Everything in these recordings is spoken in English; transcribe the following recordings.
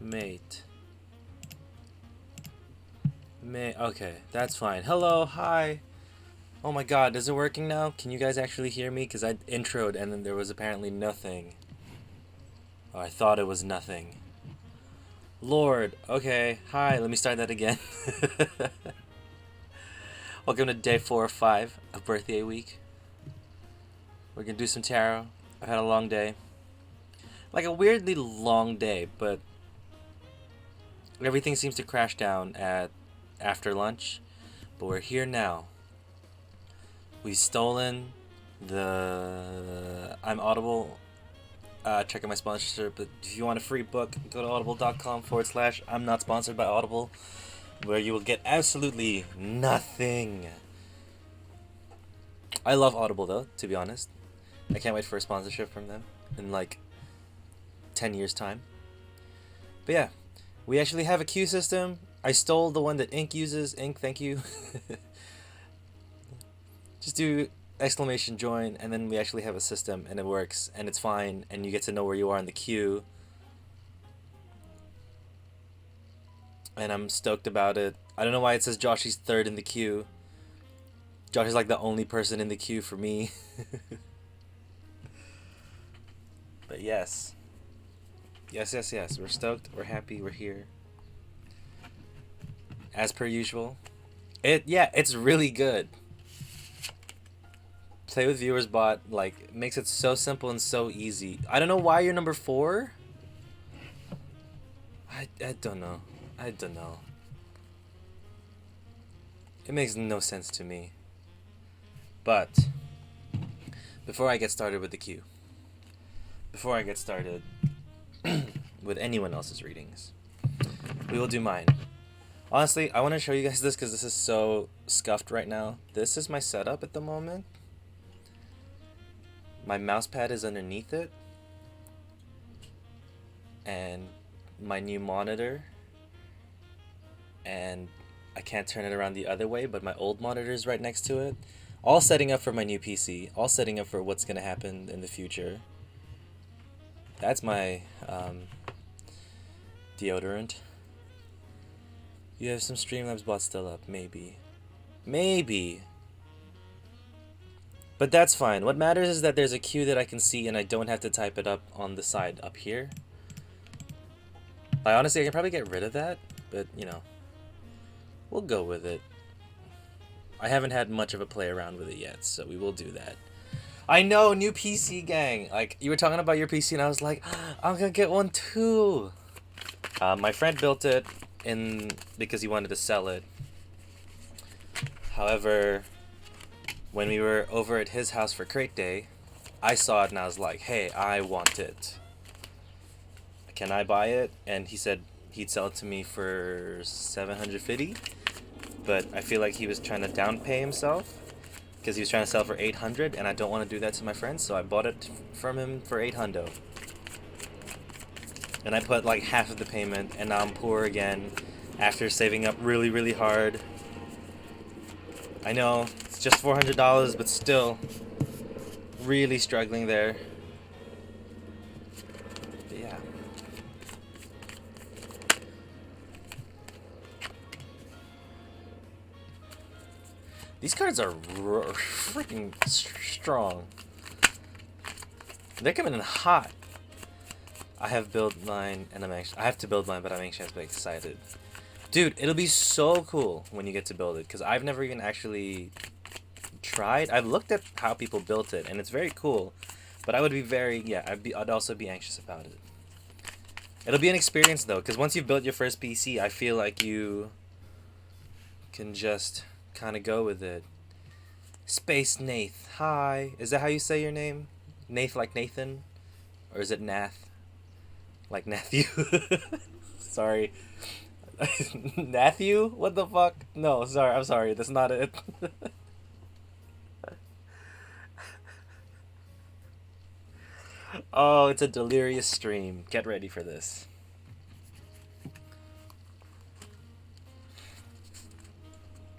Mate. Okay, that's fine. Hello, hi. Oh my god, is it working now? Can you guys actually hear me? Because I introed and then there was apparently nothing. Oh, I thought it was nothing. Lord, okay. Hi, let me start that again. Welcome to day 4 or 5 of BirthYay week. We're gonna do some tarot. I've had a long day. Like a weirdly long day, but everything seems to crash down at after lunch. But we're here now. We've stolen the I'm Audible. Check out my sponsorship. But if you want a free book, go to audible.com/I'm not sponsored by Audible, where you will get absolutely nothing. I love Audible though, to be honest. I can't wait for a sponsorship from them in like 10 years time. But yeah, we actually have a queue system. I stole the one that Ink uses. Ink, thank you. Just do exclamation join, and then we actually have a system, and it works, and it's fine, and you get to know where you are in the queue. And I'm stoked about it. I don't know why it says Joshy's third in the queue. Josh is like the only person in the queue for me. But yes. Yes. We're stoked. We're happy. We're here. As per usual. It's really good. Play with Viewers Bot, like, makes it so simple and so easy. I don't know why you're number 4. I don't know. It makes no sense to me. But before I get started with the queue, before I get started with anyone else's readings, we will do mine. Honestly, I want to show you guys this because this is so scuffed right now. This is my setup at the moment. My mouse pad is underneath it. And my new monitor. And I can't turn it around the other way, but my old monitor is right next to it. All setting up for my new PC. All setting up for what's going to happen in the future. That's my deodorant. You have some Streamlabs bots still up, maybe. But that's fine. What matters is that there's a queue that I can see and I don't have to type it up on the side up here. Honestly, I can probably get rid of that, but you know, we'll go with it. I haven't had much of a play around with it yet, so we will do that. I know, new PC gang. Like, you were talking about your PC and I was like, I'm gonna get one too. My friend built it because he wanted to sell it. However, when we were over at his house for Crate Day, I saw it and I was like, hey, I want it. Can I buy it? And he said he'd sell it to me for $750, but I feel like he was trying to downpay himself because he was trying to sell for $800, and I don't want to do that to my friends, so I bought it from him for $800. And I put like half of the payment, and now I'm poor again after saving up really, really hard. I know, it's just $400, but still really struggling there. But yeah. These cards are freaking strong. They're coming in hot. I have built mine, and I'm anxious. I have to build mine, but I'm anxious but excited. Dude, it'll be so cool when you get to build it, because I've never even actually tried. I've looked at how people built it, and it's very cool. But I would be I'd also be anxious about it. It'll be an experience, though, because once you've built your first PC, I feel like you can just kind of go with it. Space Nath, hi. Is that how you say your name? Nath like Nathan? Or is it Nath? Like Matthew? Sorry. Matthew? What the fuck? No, sorry, I'm sorry, that's not it. Oh, it's a delirious stream. Get ready for this.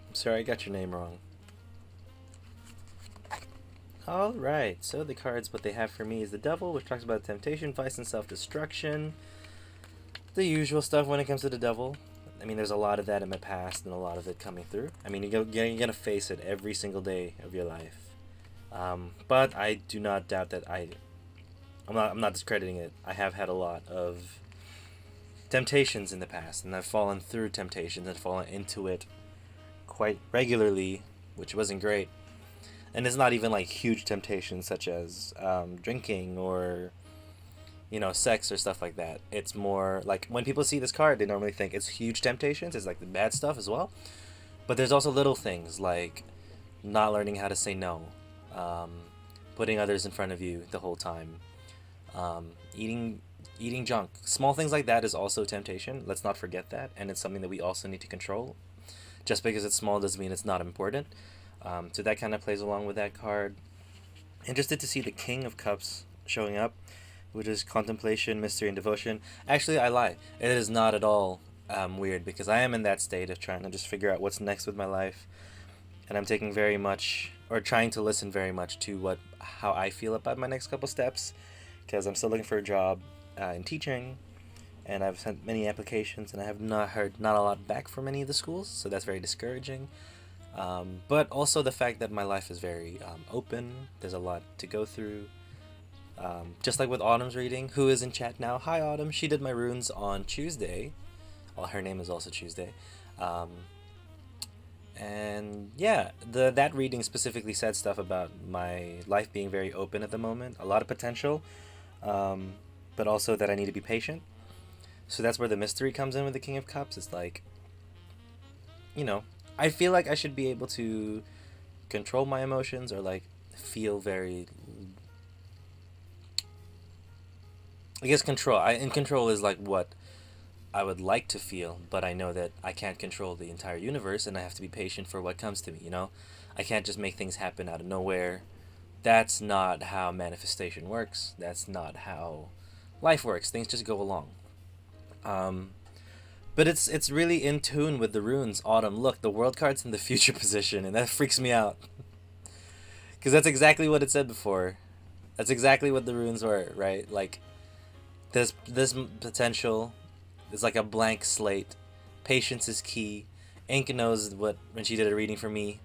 I'm sorry, I got your name wrong. Alright, so the cards, what they have for me is the Devil, which talks about temptation, vice, and self-destruction. the usual stuff when it comes to the devil. I mean, there's a lot of that in my past and a lot of it coming through. I mean, you're gonna face it every single day of your life. But I do not doubt that I'm not discrediting it. I have had a lot of temptations in the past, and I've fallen through temptations and fallen into it quite regularly, which wasn't great. And it's not even like huge temptations such as drinking or sex or stuff like that. It's more like when people see this card, they normally think it's huge temptations. It's like the bad stuff as well. But there's also little things like not learning how to say no, putting others in front of you the whole time, eating junk. Small things like that is also temptation. Let's not forget that, and it's something that we also need to control. Just because it's small doesn't mean it's not important. So that kind of plays along with that card. Interested to see the King of Cups showing up, which is contemplation, mystery, and devotion. Actually, I lie. It is not at all weird, because I am in that state of trying to just figure out what's next with my life, and I'm taking very much, or trying to listen very much to how I feel about my next couple steps, because I'm still looking for a job in teaching, and I've sent many applications, and I have not a lot back from any of the schools, so that's very discouraging. But also the fact that my life is very open. There's a lot to go through. Just like with Autumn's reading, who is in chat now. Hi, Autumn. She did my runes on Tuesday. Well, her name is also Tuesday. And yeah, that reading specifically said stuff about my life being very open at the moment. A lot of potential, but also that I need to be patient. So that's where the mystery comes in with the King of Cups. It's like, I feel like I should be able to control my emotions, or like feel very, I guess control. And control is like what I would like to feel, but I know that I can't control the entire universe, and I have to be patient for what comes to me. I can't just make things happen out of nowhere. That's not how manifestation works. That's not how life works. Things just go along. But it's really in tune with the runes. Autumn, look, the world card's in the future position, and that freaks me out. Because that's exactly what it said before. That's exactly what the runes were, right? Like, this potential is like a blank slate. Patience is key. Ink knows when she did a reading for me.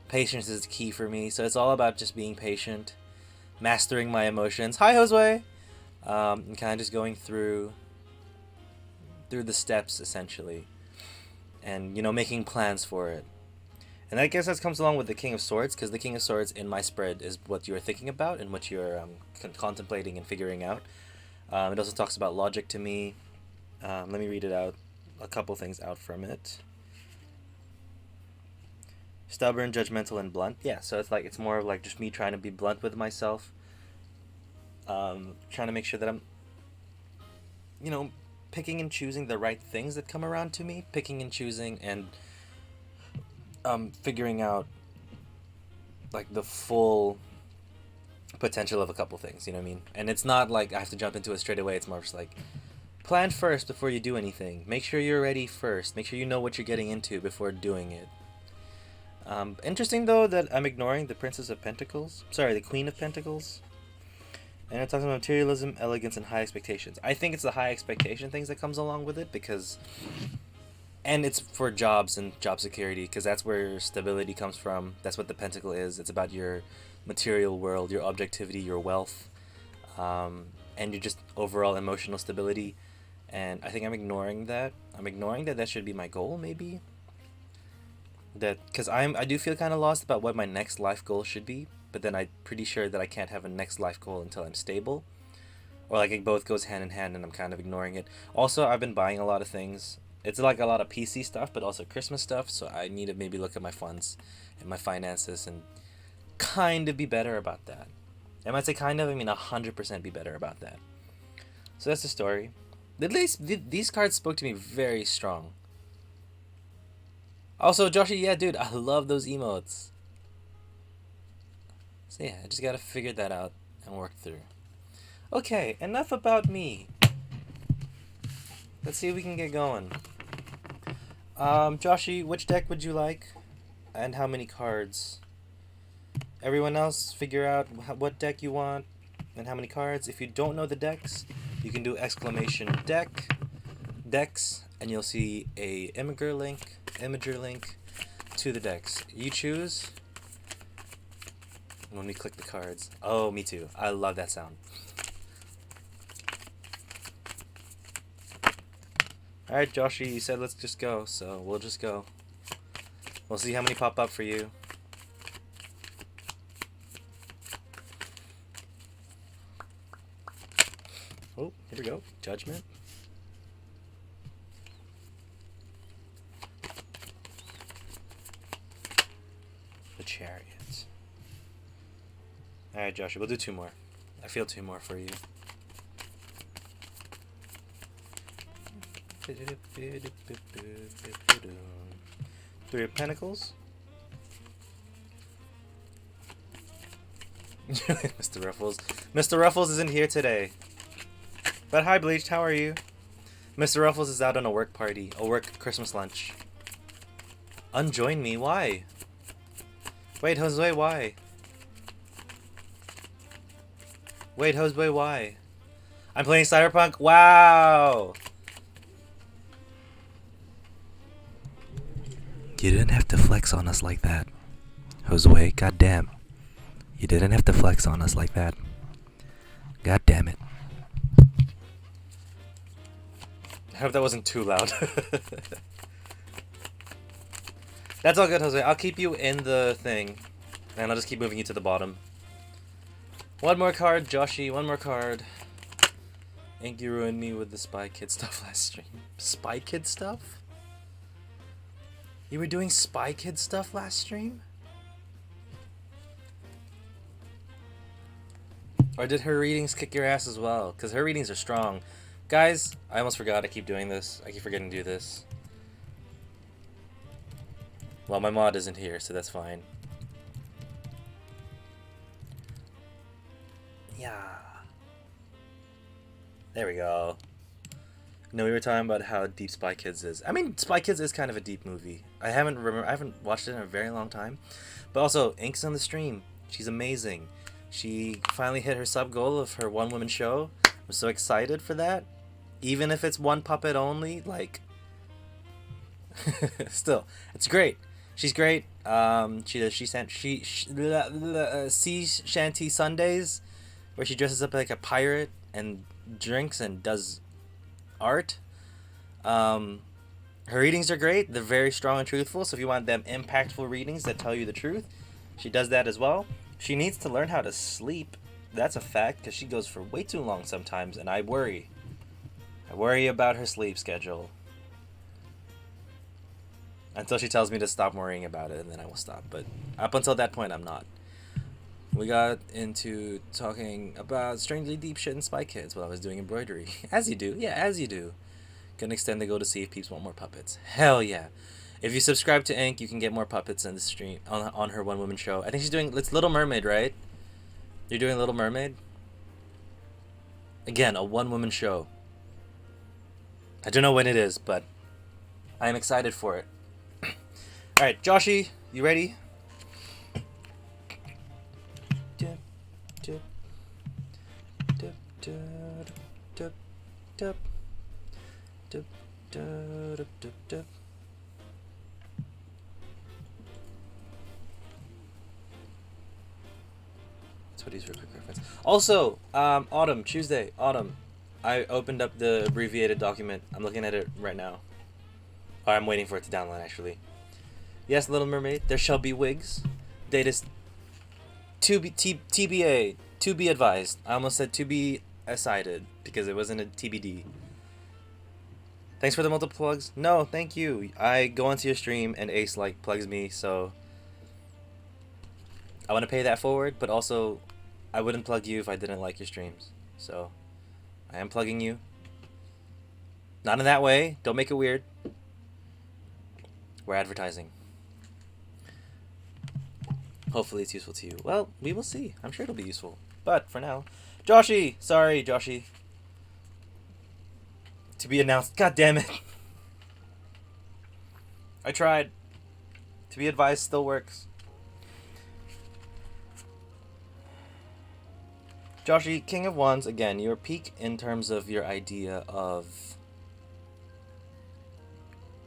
Patience is key for me. So it's all about just being patient, mastering my emotions. Hi, Josue! And kind of just going through the steps, essentially, and making plans for it. And I guess that comes along with the King of Swords, because the King of Swords in my spread is what you're thinking about and what you're contemplating and figuring out. It also talks about logic to me. Let me read it out, a couple things out from it. Stubborn, judgmental, and blunt. Yeah, so it's more of like just me trying to be blunt with myself, trying to make sure that I'm picking and choosing the right things that come around to me, picking and choosing, and figuring out like the full potential of a couple things, you know what I mean? And it's not like I have to jump into it straight away. It's more just like, plan first before you do anything. Make sure you're ready first. Make sure you know what you're getting into before doing it. Interesting though that I'm ignoring the Princess of Pentacles. Sorry, the Queen of Pentacles. And it talks about materialism, elegance, and high expectations. I think it's the high expectation things that comes along with it, because, and it's for jobs and job security, because that's where stability comes from. That's what the pentacle is. It's about your material world, your objectivity, your wealth, and your just overall emotional stability. And I think I'm ignoring that. I'm ignoring that should be my goal, maybe. Because I do feel kind of lost about what my next life goal should be. But then I'm pretty sure that I can't have a next life goal until I'm stable. Or like it both goes hand in hand, and I'm kind of ignoring it. Also, I've been buying a lot of things. It's like a lot of PC stuff, but also Christmas stuff. So I need to maybe look at my funds and my finances and kind of be better about that. And when I say kind of, I mean 100% be better about that. So that's the story. At least these cards spoke to me very strong. Also, Joshi, yeah, dude, I love those emotes. So yeah, I just gotta figure that out and work through. Okay, enough about me. Let's see if we can get going. Joshi, which deck would you like? And how many cards? Everyone else, figure out what deck you want and how many cards. If you don't know the decks, you can do exclamation deck. decks, and you'll see a imager link to the decks. You choose when we click the cards. Oh, me too. I love that sound. Alright, Joshy, you said let's just go, so we'll just go. We'll see how many pop up for you. Oh, here we go. Judgment. The Chariot. Alright, Joshy, we'll do 2 more. I feel 2 more for you. Three of Pentacles. Mr. Ruffles. Mr. Ruffles isn't here today. But hi, Bleached, how are you? Mr. Ruffles is out on a work party, a work Christmas lunch. Unjoin me? Why? Wait, Jose, why? Wait, Jose, why? I'm playing Cyberpunk? Wow! You didn't have to flex on us like that. Josue, goddamn. You didn't have to flex on us like that. God damn it. I hope that wasn't too loud. That's all good, Jose. I'll keep you in the thing. And I'll just keep moving you to the bottom. One more card, Joshy. One more card. Ink, you ruined me with the Spy Kid stuff last stream. Spy Kid stuff? You were doing Spy Kid stuff last stream? Or did her readings kick your ass as well? Because her readings are strong. Guys, I almost forgot. I keep doing this. I keep forgetting to do this. Well, my mod isn't here, so that's fine. Yeah. There we go. No, we were talking about how deep Spy Kids is. I mean, Spy Kids is kind of a deep movie. I haven't watched it in a very long time. But also, Ink's on the stream. She's amazing. She finally hit her sub goal of her one-woman show. I'm so excited for that. Even if it's one puppet only, like... Still, it's great. She's great. She does sea shanty Sundays, where she dresses up like a pirate and drinks and does art. Her readings are great. They're very strong and truthful, so if you want them impactful readings that tell you the truth, she does that as well. She needs to learn how to sleep. That's a fact, because she goes for way too long sometimes, and I worry. I worry about her sleep schedule. Until she tells me to stop worrying about it, and then I will stop. But up until that point, I'm not. We got into talking about strangely deep shit in Spy Kids while I was doing embroidery. As you do. Yeah, as you do. Gonna extend the go to see if peeps want more puppets. Hell yeah. If you subscribe to Ink, you can get more puppets in the stream on her one-woman show. I think she's doing... It's Little Mermaid, right? You're doing Little Mermaid? Again, a one-woman show. I don't know when it is, but I am excited for it. Alright, Joshy, you ready? That's what he's for quick reference. Also, Autumn, Tuesday, Autumn. I opened up the abbreviated document. I'm looking at it right now. Or I'm waiting for it to download, actually. Yes, Little Mermaid, there shall be wigs. Date is TBA, to be advised. I almost said to be decided because it wasn't a TBD. Thanks for the multiple plugs. No, thank you. I go onto your stream and Ace like plugs me, so I want to pay that forward, but also I wouldn't plug you if I didn't like your streams. So I am plugging you. Not in that way. Don't make it weird. We're advertising. Hopefully it's useful to you. Well, we will see. I'm sure it'll be useful. But for now, Joshy! Sorry, Joshy. To be announced. God damn it. I tried. To be advised still works. Joshy, King of Wands, again, your peak in terms of your idea of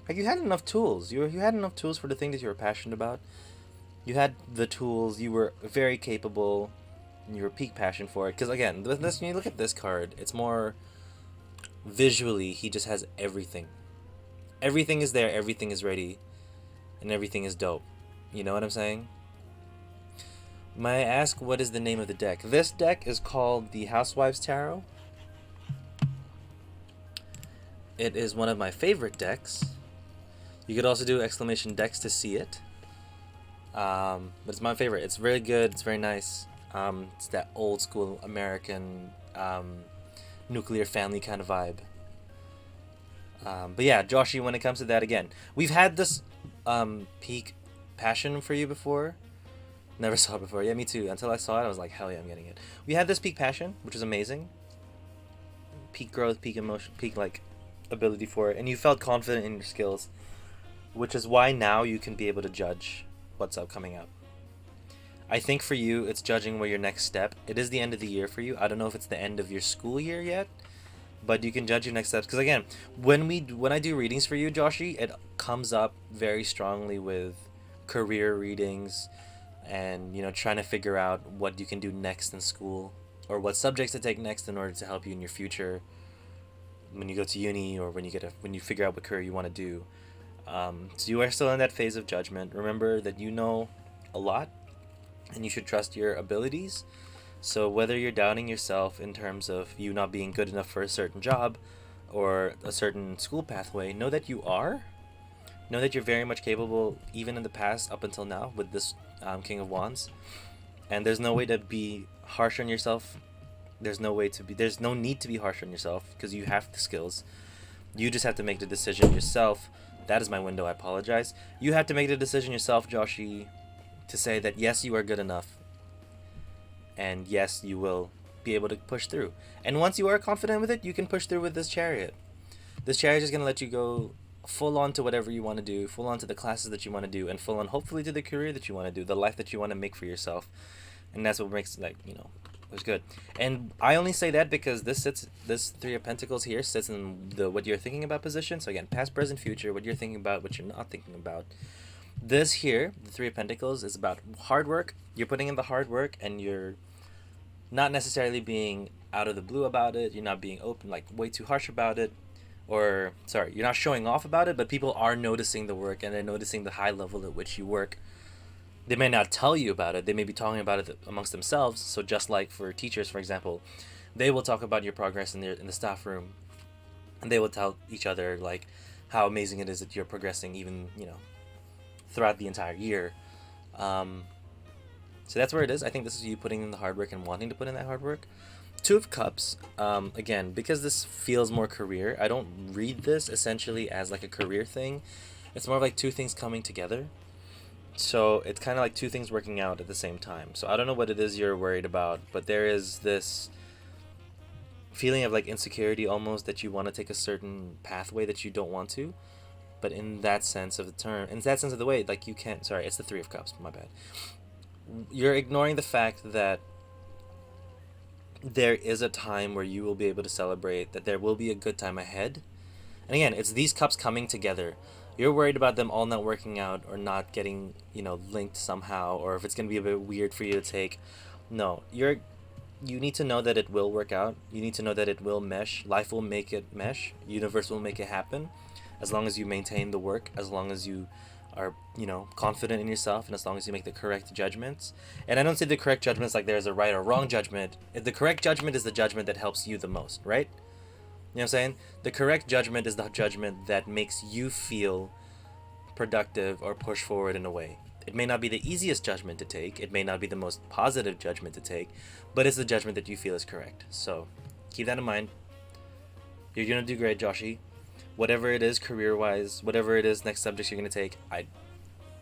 Like, you had enough tools. You had enough tools for the thing that you were passionate about. You had the tools. You were very capable. And you were peak passion for it. Because again, with this, when you look at this card, it's more visually. He just has everything. Everything is there. Everything is ready, and everything is dope. You know what I'm saying? May I ask what is the name of the deck? This deck is called the Housewives Tarot. It is one of my favorite decks. You could also do exclamation decks to see it. But it's my favorite. It's very good. It's very nice. It's that old school American nuclear family kind of vibe. But yeah, Joshy, when it comes to that, again, we've had this peak passion for you before. Never saw it before. Yeah, me too. Until I saw it, I was like, hell yeah, I'm getting it. We had this peak passion, which is amazing. Peak growth, peak emotion, peak like ability for it, and you felt confident in your skills, which is why now you can be able to judge what's up coming up. I think for you, it's judging where your next step. It is the end of the year for you. I don't know if it's the end of your school year yet, but you can judge your next steps. Because again, when I do readings for you, Joshy, it comes up very strongly with career readings, and trying to figure out what you can do next in school, or what subjects to take next in order to help you in your future when you go to uni, or when you figure out what career you want to do. So you are still in that phase of judgment. Remember that you know a lot, and you should trust your abilities. So whether you're doubting yourself in terms of you not being good enough for a certain job or a certain school pathway, know that you are. Know that you're very much capable, even in the past up until now with this King of Wands. And there's no way to be harsh on yourself. There's no need to be harsh on yourself, because you have the skills. You just have to make the decision yourself. That is my window. I apologize. You have to make the decision yourself, Joshy, to say that yes, you are good enough, and yes, you will be able to push through. And once you are confident with it, you can push through with this Chariot. This Chariot is going to let you go full on to whatever you want to do, full on to the classes that you want to do, and full on hopefully to the career that you want to do, the life that you want to make for yourself. And that's what makes it's good. And I only say that because this Three of Pentacles here sits in the what you're thinking about position. So again, past, present, future, what you're thinking about, what you're not thinking about. This here, the Three of Pentacles, is about hard work. You're putting in the hard work, and you're not necessarily being out of the blue about it. You're not being open, like way too harsh about it. Or, sorry, you're not showing off about it, but people are noticing the work, and they're noticing the high level at which you work. They may not tell you about it. They may be talking about it amongst themselves. So just like for teachers, for example, they will talk about your progress in the staff room, and they will tell each other like how amazing it is that you're progressing, even throughout the entire year. So that's where it is. I think this is you putting in the hard work and wanting to put in that hard work. Two of Cups, again, because this feels more career, I don't read this essentially as like a career thing. It's more of like two things coming together. So it's kind of like two things working out at the same time. So I don't know what it is you're worried about, but there is this feeling of like insecurity almost, that you want to take a certain pathway that you don't want to. But in that sense of the term, in that sense of the way, like you can't, sorry, it's the Three of Cups, my bad. You're ignoring the fact that there is a time where you will be able to celebrate, that there will be a good time ahead. And again, it's these cups coming together. You're worried about them all not working out, or not getting, linked somehow, or if it's going to be a bit weird for you to take. No, you need to know that it will work out. You need to know that it will mesh. Life will make it mesh. Universe will make it happen. As long as you maintain the work, as long as you are, confident in yourself, and as long as you make the correct judgments. And I don't say the correct judgments like there's a right or wrong judgment. The correct judgment is the judgment that helps you the most, right? You know what I'm saying? The correct judgment is the judgment that makes you feel productive or push forward in a way. It may not be the easiest judgment to take. It may not be the most positive judgment to take, but it's the judgment that you feel is correct. So keep that in mind. You're going to do great, Joshy. Whatever it is career-wise, whatever it is next subjects you're going to take, I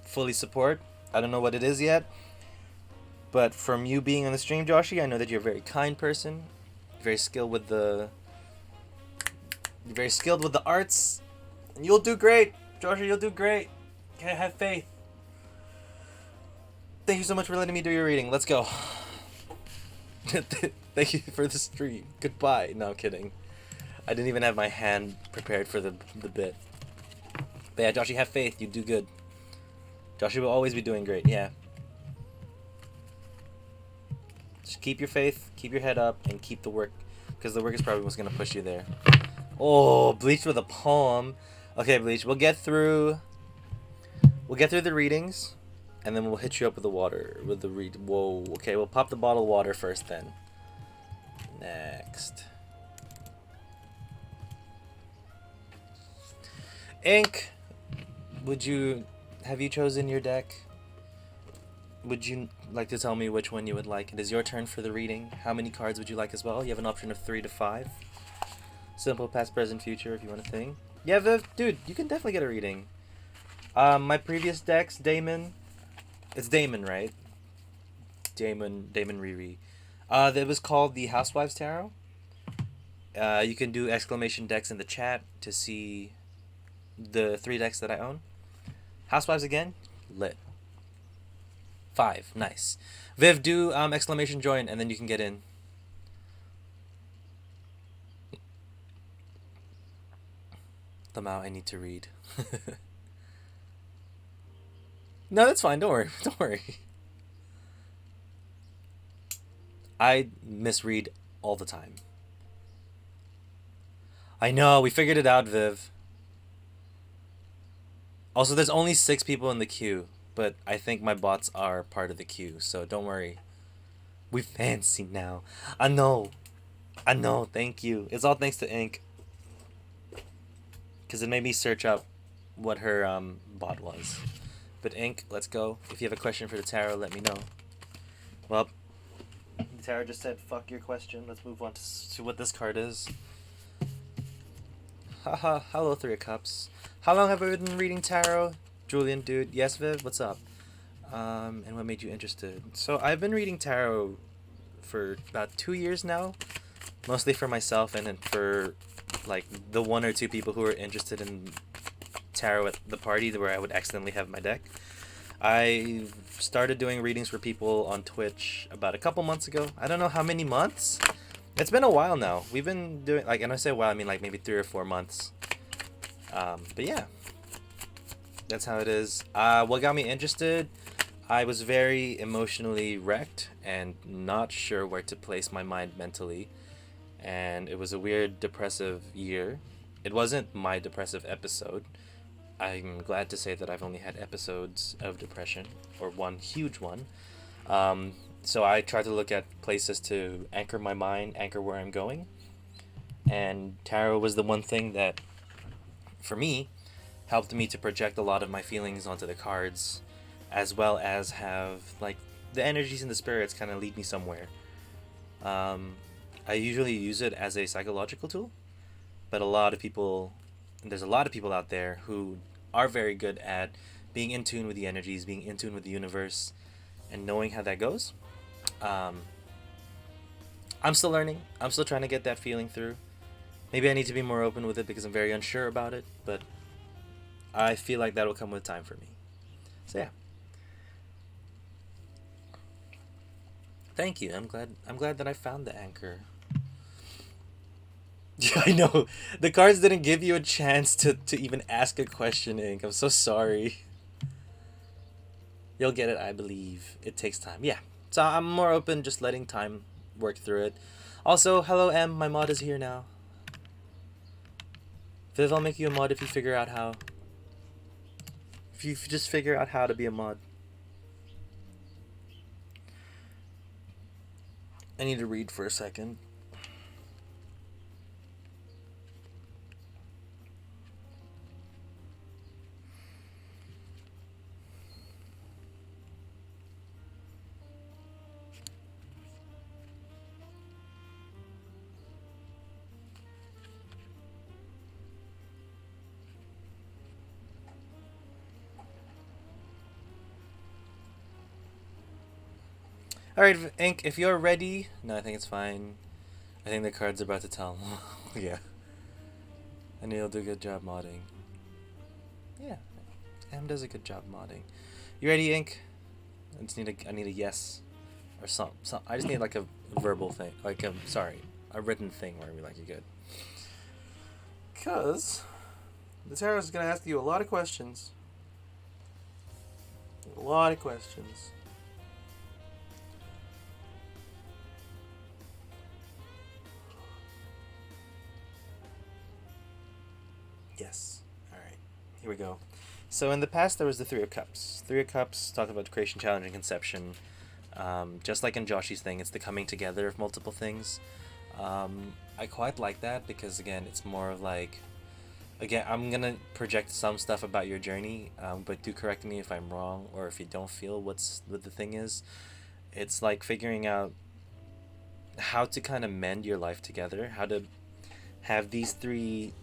fully support. I don't know what it is yet, but from you being on the stream, Joshy, I know that you're a very kind person, very skilled with the arts. You'll do great, Joshy. You'll do great. Okay, have faith. Thank you so much for letting me do your reading. Let's go. Thank you for the stream. Goodbye. No, I'm kidding. I didn't even have my hand prepared for the bit. But yeah, Joshy, have faith. You do good. Joshy will always be doing great. Yeah. Just keep your faith, keep your head up, and keep the work, because the work is probably what's gonna push you there. Oh, Bleach with a poem. Okay, Bleach, we'll get through the readings, and then we'll hit you up with the water, with the read. Whoa, okay, we'll pop the bottle of water first then. Next. Ink, have you chosen your deck? Would you like to tell me which one you would like? It is your turn for the reading. How many cards would you like as well? You have an option of 3 to 5. Simple, past, present, future, if you want to think. Yeah, Viv, dude, you can definitely get a reading. My previous decks, Damon. It's Damon, right? Damon Riri. That was called the Housewives Tarot. You can do exclamation decks in the chat to see the 3 decks that I own. Housewives again, lit. 5, nice. Viv, do exclamation join, and then you can get in. Lamau, I need to read. No, that's fine. Don't worry. Don't worry. I misread all the time. I know. We figured it out, Viv. Also, there's only 6 people in the queue, but I think my bots are part of the queue, so don't worry. We fancy now. I know. Thank you. It's all thanks to Ink. Because it made me search up what her bot was. But Ink, let's go. If you have a question for the tarot, let me know. Well, the tarot just said, fuck your question. Let's move on to what this card is. Haha, hello 3 of Cups. How long have I been reading tarot? Julian, dude. Yes, Viv, what's up? And what made you interested? So I've been reading tarot for about 2 years now. Mostly for myself and then for like the 1 or 2 people who are interested in tarot at the party where I would accidentally have my deck. I started doing readings for people on Twitch about a couple months ago. I don't know how many months. It's been a while now. We've been doing, like, and I say while, I mean like maybe 3 or 4 months. But yeah, that's how it is. What got me interested? I was very emotionally wrecked and not sure where to place my mind mentally. And it was a weird depressive year. It wasn't my depressive episode. I'm glad to say that I've only had episodes of depression, or one huge one. So I tried to look at places to anchor my mind, anchor where I'm going. And tarot was the one thing that, for me, helped me to project a lot of my feelings onto the cards, as well as have, like, the energies and the spirits kind of lead me somewhere. I usually use it as a psychological tool, but there's a lot of people out there who are very good at being in tune with the energies, being in tune with the universe, and knowing how that goes. I'm still learning. I'm still trying to get that feeling through. Maybe I need to be more open with it because I'm very unsure about it, but I feel like that'll come with time for me. So yeah. Thank you. I'm glad that I found the anchor. Yeah, I know. The cards didn't give you a chance to even ask a question, Ink. I'm so sorry. You'll get it, I believe. It takes time. Yeah. So I'm more open, just letting time work through it. Also, hello, M. My mod is here now. Viv, I'll make you a mod if you figure out how. If you just figure out how to be a mod. I need to read for a second. Alright, Ink, if you're ready... No, I think it's fine. I think the card's about to tell. Yeah. I know you'll do a good job modding. Yeah. Em does a good job modding. You ready, Ink? I need a yes. Or some. I just need like a verbal thing. Like, a written thing where we like, you're good. Because The tarot is going to ask you a lot of questions. A lot of questions. Yes. Alright. Here we go. So in the past, there was the Three of Cups. Three of Cups talk about creation, challenge, and conception. Just like in Joshi's thing, it's the coming together of multiple things. I quite like that because, again, it's more of like... Again, I'm going to project some stuff about your journey, but do correct me if I'm wrong or if you don't feel what the thing is. It's like figuring out how to kind of mend your life together, how to have these three...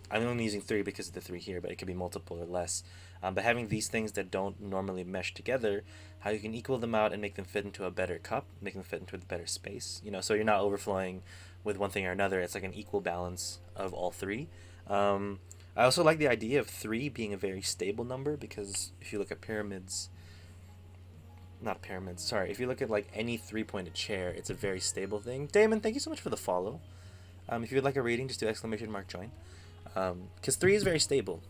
I'm only using three because of the three here, but it could be multiple or less. But having these things that don't normally mesh together, how you can equal them out and make them fit into a better cup, make them fit into a better space. You know, so you're not overflowing with one thing or another. It's like an equal balance of all three. I also like the idea of three being a very stable number because if you look at pyramids, not pyramids, sorry, if you look at like any three-pointed chair, it's a very stable thing. Damon, thank you so much for the follow. If you would like a reading, just do !join. Because three is very stable,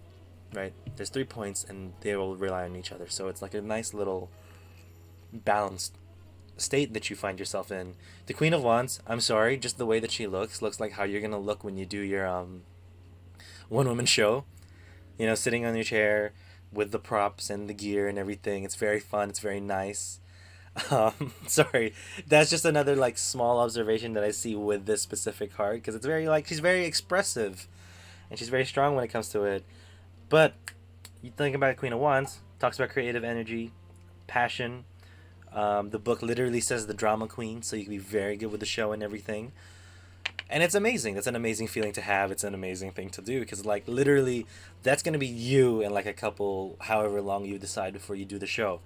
right? There's 3 points and they will rely on each other. So it's like a nice little balanced state that you find yourself in. The Queen of Wands, I'm sorry, just the way that she looks like how you're going to look when you do your one-woman show. You know, sitting on your chair with the props and the gear and everything. It's very fun. It's very nice. Sorry, that's just another like small observation that I see with this specific card because it's very like she's very expressive and she's very strong when it comes to it. But you think about Queen of Wands, talks about creative energy, passion. The book literally says the drama queen, so you can be very good with the show and everything. And it's amazing. That's an amazing feeling to have. It's an amazing thing to do because like literally that's going to be you in like a couple, however long you decide before you do the show.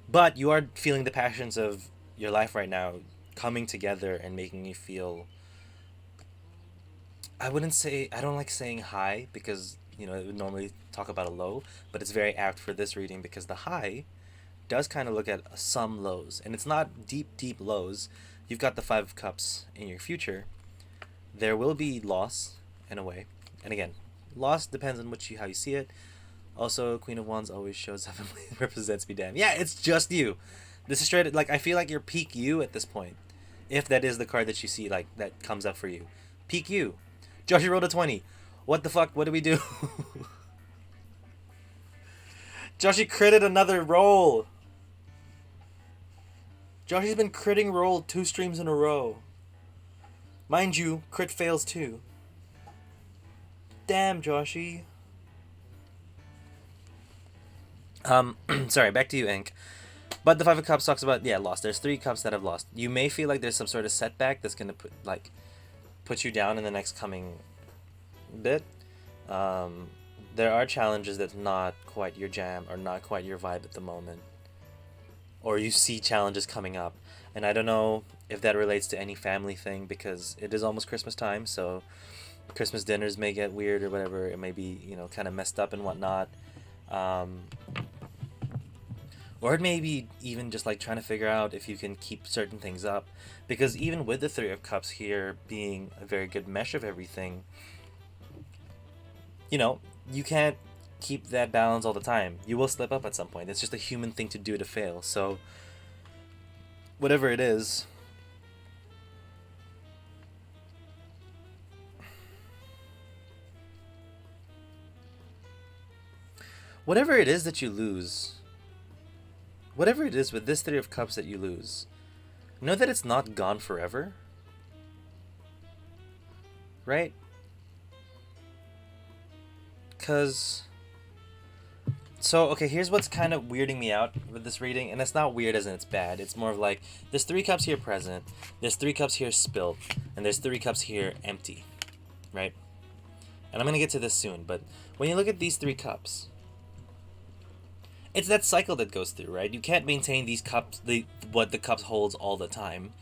But you are feeling the passions of your life right now coming together and making you feel... I don't like saying high because, you know, it would normally talk about a low, but it's very apt for this reading because the high does kind of look at some lows. And it's not deep, deep lows. You've got the Five of Cups in your future. There will be loss, in a way. And again, loss depends on how you see it. Also, Queen of Wands always shows up and represents me, damn. Yeah, it's just you. This is straight, like, I feel like you're peak you at this point. If that is the card that you see, like, that comes up for you. Peak you. Joshi rolled a 20. What the fuck? What do we do? Joshi critted another roll. Joshi's been critting roll 2 streams in a row. Mind you, crit fails too. Damn, Joshi. Sorry, back to you, Ink. But the Five of Cups talks about, yeah, lost. There's 3 cups that have lost. You may feel like there's some sort of setback that's going to put you down in the next coming bit. There are challenges that's not quite your jam or not quite your vibe at the moment. Or you see challenges coming up. And I don't know if that relates to any family thing because it is almost Christmas time, so Christmas dinners may get weird or whatever. It may be, you know, kind of messed up and whatnot. Or it may be even just like trying to figure out if you can keep certain things up. Because even with the Three of Cups here being a very good mesh of everything, you know, you can't keep that balance all the time. You will slip up at some point. It's just a human thing to do to fail. So, whatever it is, that you lose, whatever it is with this Three of Cups that you lose, know that it's not gone forever. Right? Because... So, okay, here's what's kind of weirding me out with this reading, and it's not weird as in it's bad. It's more of like, there's 3 cups here present, there's 3 cups here spilled, and there's 3 cups here empty, right? And I'm going to get to this soon, but when you look at these 3 cups, it's that cycle that goes through, right? You can't maintain these cups, what the cups holds all the time.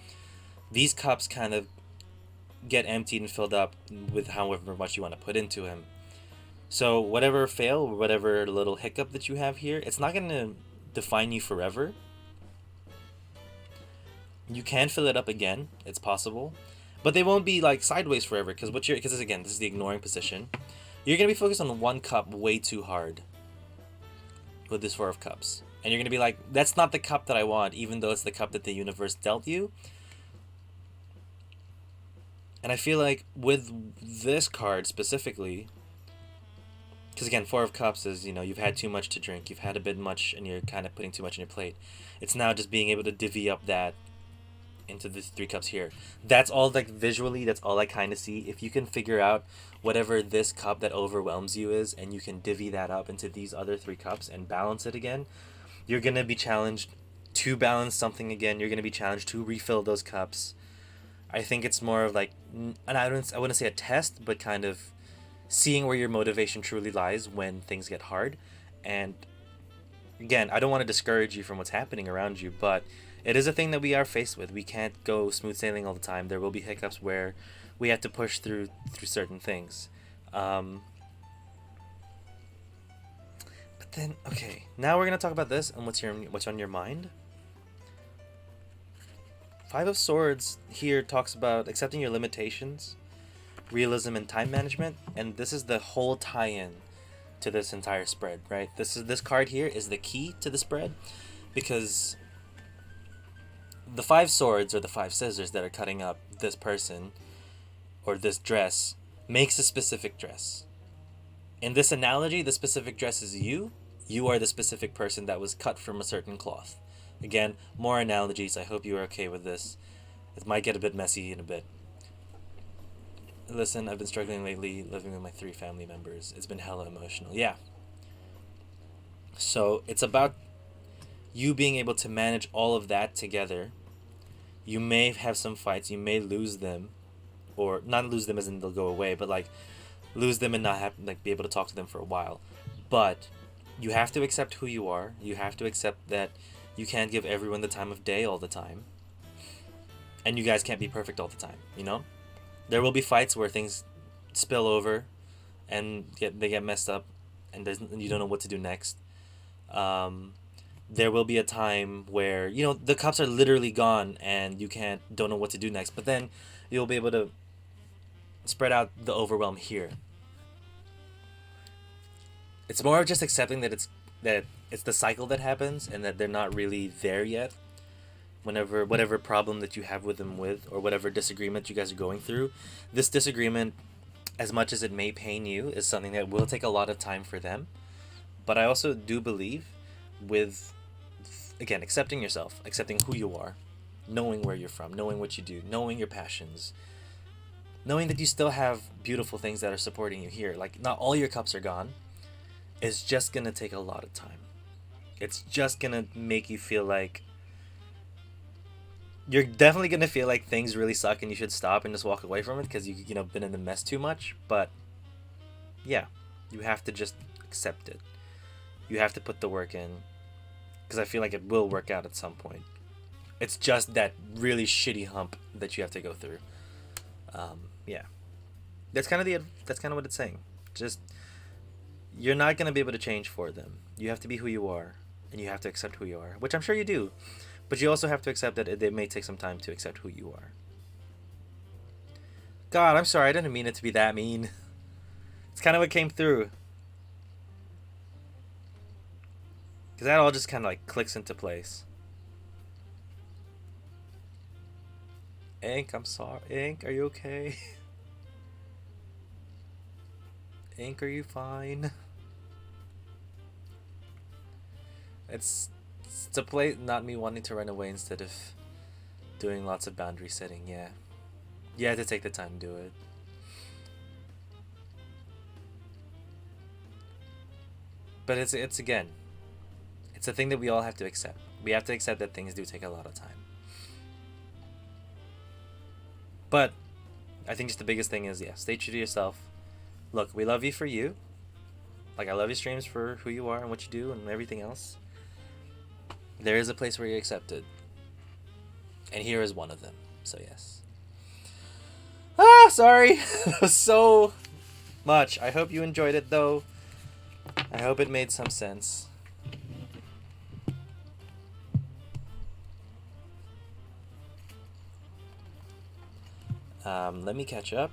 These cups kind of get emptied and filled up with however much you want to put into them. So whatever fail, or whatever little hiccup that you have here, it's not going to define you forever. You can fill it up again, it's possible. But they won't be like sideways forever, because again, this is the ignoring position. You're going to be focused on one cup way too hard with this Four of Cups. And you're going to be like, that's not the cup that I want, even though it's the cup that the universe dealt you. And I feel like with this card specifically, because again, Four of Cups is, you've had too much to drink, you've had a bit much, and you're kind of putting too much on your plate. It's now just being able to divvy up that into the Three Cups here. That's all, like, visually, that's all I kind of see. If you can figure out whatever this cup that overwhelms you is, and you can divvy that up into these other Three Cups and balance it again, you're going to be challenged to balance something again. You're going to be challenged to refill those cups. I think it's more of like, and I wouldn't say a test, but kind of seeing where your motivation truly lies when things get hard. And again, I don't want to discourage you from what's happening around you, but it is a thing that we are faced with. We can't go smooth sailing all the time. There will be hiccups where we have to push through certain things. But then, okay, now we're gonna talk about this and what's on your mind. Five of Swords here talks about accepting your limitations, realism, and time management, and this is the whole tie-in to this entire spread, right? This card here is the key to the spread, because the Five Swords or the Five Scissors that are cutting up this person or this dress makes a specific dress. In this analogy, the specific dress is you. You are the specific person that was cut from a certain cloth. Again, more analogies. I hope you are okay with this. It might get a bit messy in a bit. Listen, I've been struggling lately living with my 3 family members. It's been hella emotional. Yeah. So it's about you being able to manage all of that together. You may have some fights. You may lose them. Or not lose them as in they'll go away, but like lose them and not have be able to talk to them for a while. But you have to accept who you are. You have to accept that you can't give everyone the time of day all the time. And you guys can't be perfect all the time, There will be fights where things spill over and they get messed up and you don't know what to do next. There will be a time where, the cups are literally gone and you don't know what to do next. But then you'll be able to spread out the overwhelm here. It's more of just accepting that it's the cycle that happens and that they're not really there yet. Whatever problem that you have with them or whatever disagreement you guys are going through, this disagreement, as much as it may pain you, is something that will take a lot of time for them. But I also do believe with, again, accepting yourself, accepting who you are, knowing where you're from, knowing what you do, knowing your passions, knowing that you still have beautiful things that are supporting you here. Like, not all your cups are gone. It's just going to take a lot of time. It's just going to make you feel like you're definitely going to feel like things really suck and you should stop and just walk away from it because you've been in the mess too much. But yeah, you have to just accept it. You have to put the work in because I feel like it will work out at some point. It's just that really shitty hump that you have to go through. Yeah, that's kind of what it's saying. Just, you're not going to be able to change for them. You have to be who you are, and you have to accept who you are, which I'm sure you do. But you also have to accept that it may take some time to accept who you are. God, I'm sorry. I didn't mean it to be that mean. It's kind of what came through. Because that all just kind of like clicks into place. Ink, I'm sorry. Ink, are you okay? Ink, are you fine? It's a play, not me wanting to run away instead of doing lots of boundary setting, yeah. You have to take the time to do it. But it's again, it's a thing that we all have to accept. We have to accept that things do take a lot of time. But I think just the biggest thing is, yeah, stay true to yourself. Look, we love you for you. Like, I love your streams for who you are and what you do and everything else. There is a place where you're accepted. And here is one of them. So, yes. Ah, sorry. So much. I hope you enjoyed it, though. I hope it made some sense. Let me catch up.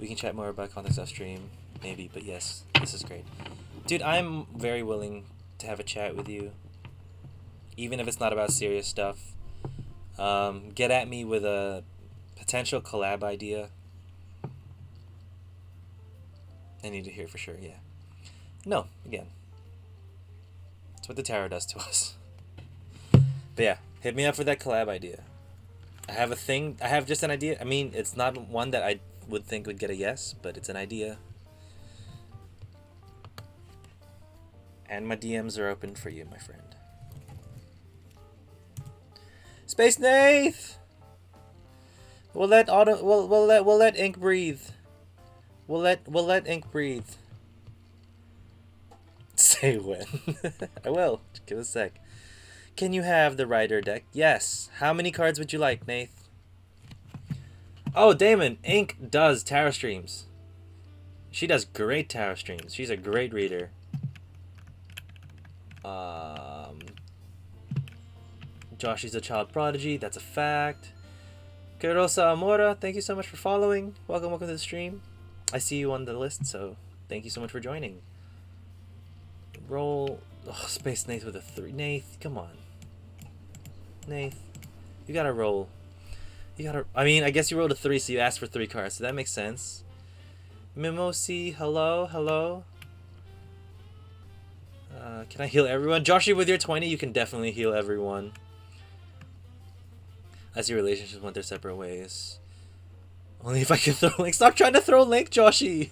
We can chat more about context off stream, maybe, but yes, this is great. Dude, I'm very willing to have a chat with you, even if it's not about serious stuff. Get at me with a potential collab idea. I need to hear for sure, yeah. No, again. That's what the tarot does to us. But yeah, hit me up for that collab idea. I have just an idea. I mean, it's not one that I would think would get a yes, but it's an idea. And my DMs are open for you, my friend. Space Nath! We'll let ink breathe. We'll let ink breathe. Say when. I will. Give a sec. Can you have the Rider deck? Yes. How many cards would you like, Nath? Oh, Damon. Ink does tarot streams. She does great tarot streams. She's a great reader. Josh is a child prodigy. That's a fact. Kerosa Amora, thank you so much for following. Welcome to the stream. I see you on the list, so thank you so much for joining. Roll. Oh, Space Nath with a 3. Nath, come on. Nath, you gotta roll. I mean, I guess you rolled a 3, so you asked for 3 cards, so that makes sense. Mimosi, hello. Can I heal everyone? Joshy, with your 20, you can definitely heal everyone. I see relationships went their separate ways. Only if I can throw Link. Stop trying to throw Link, Joshy!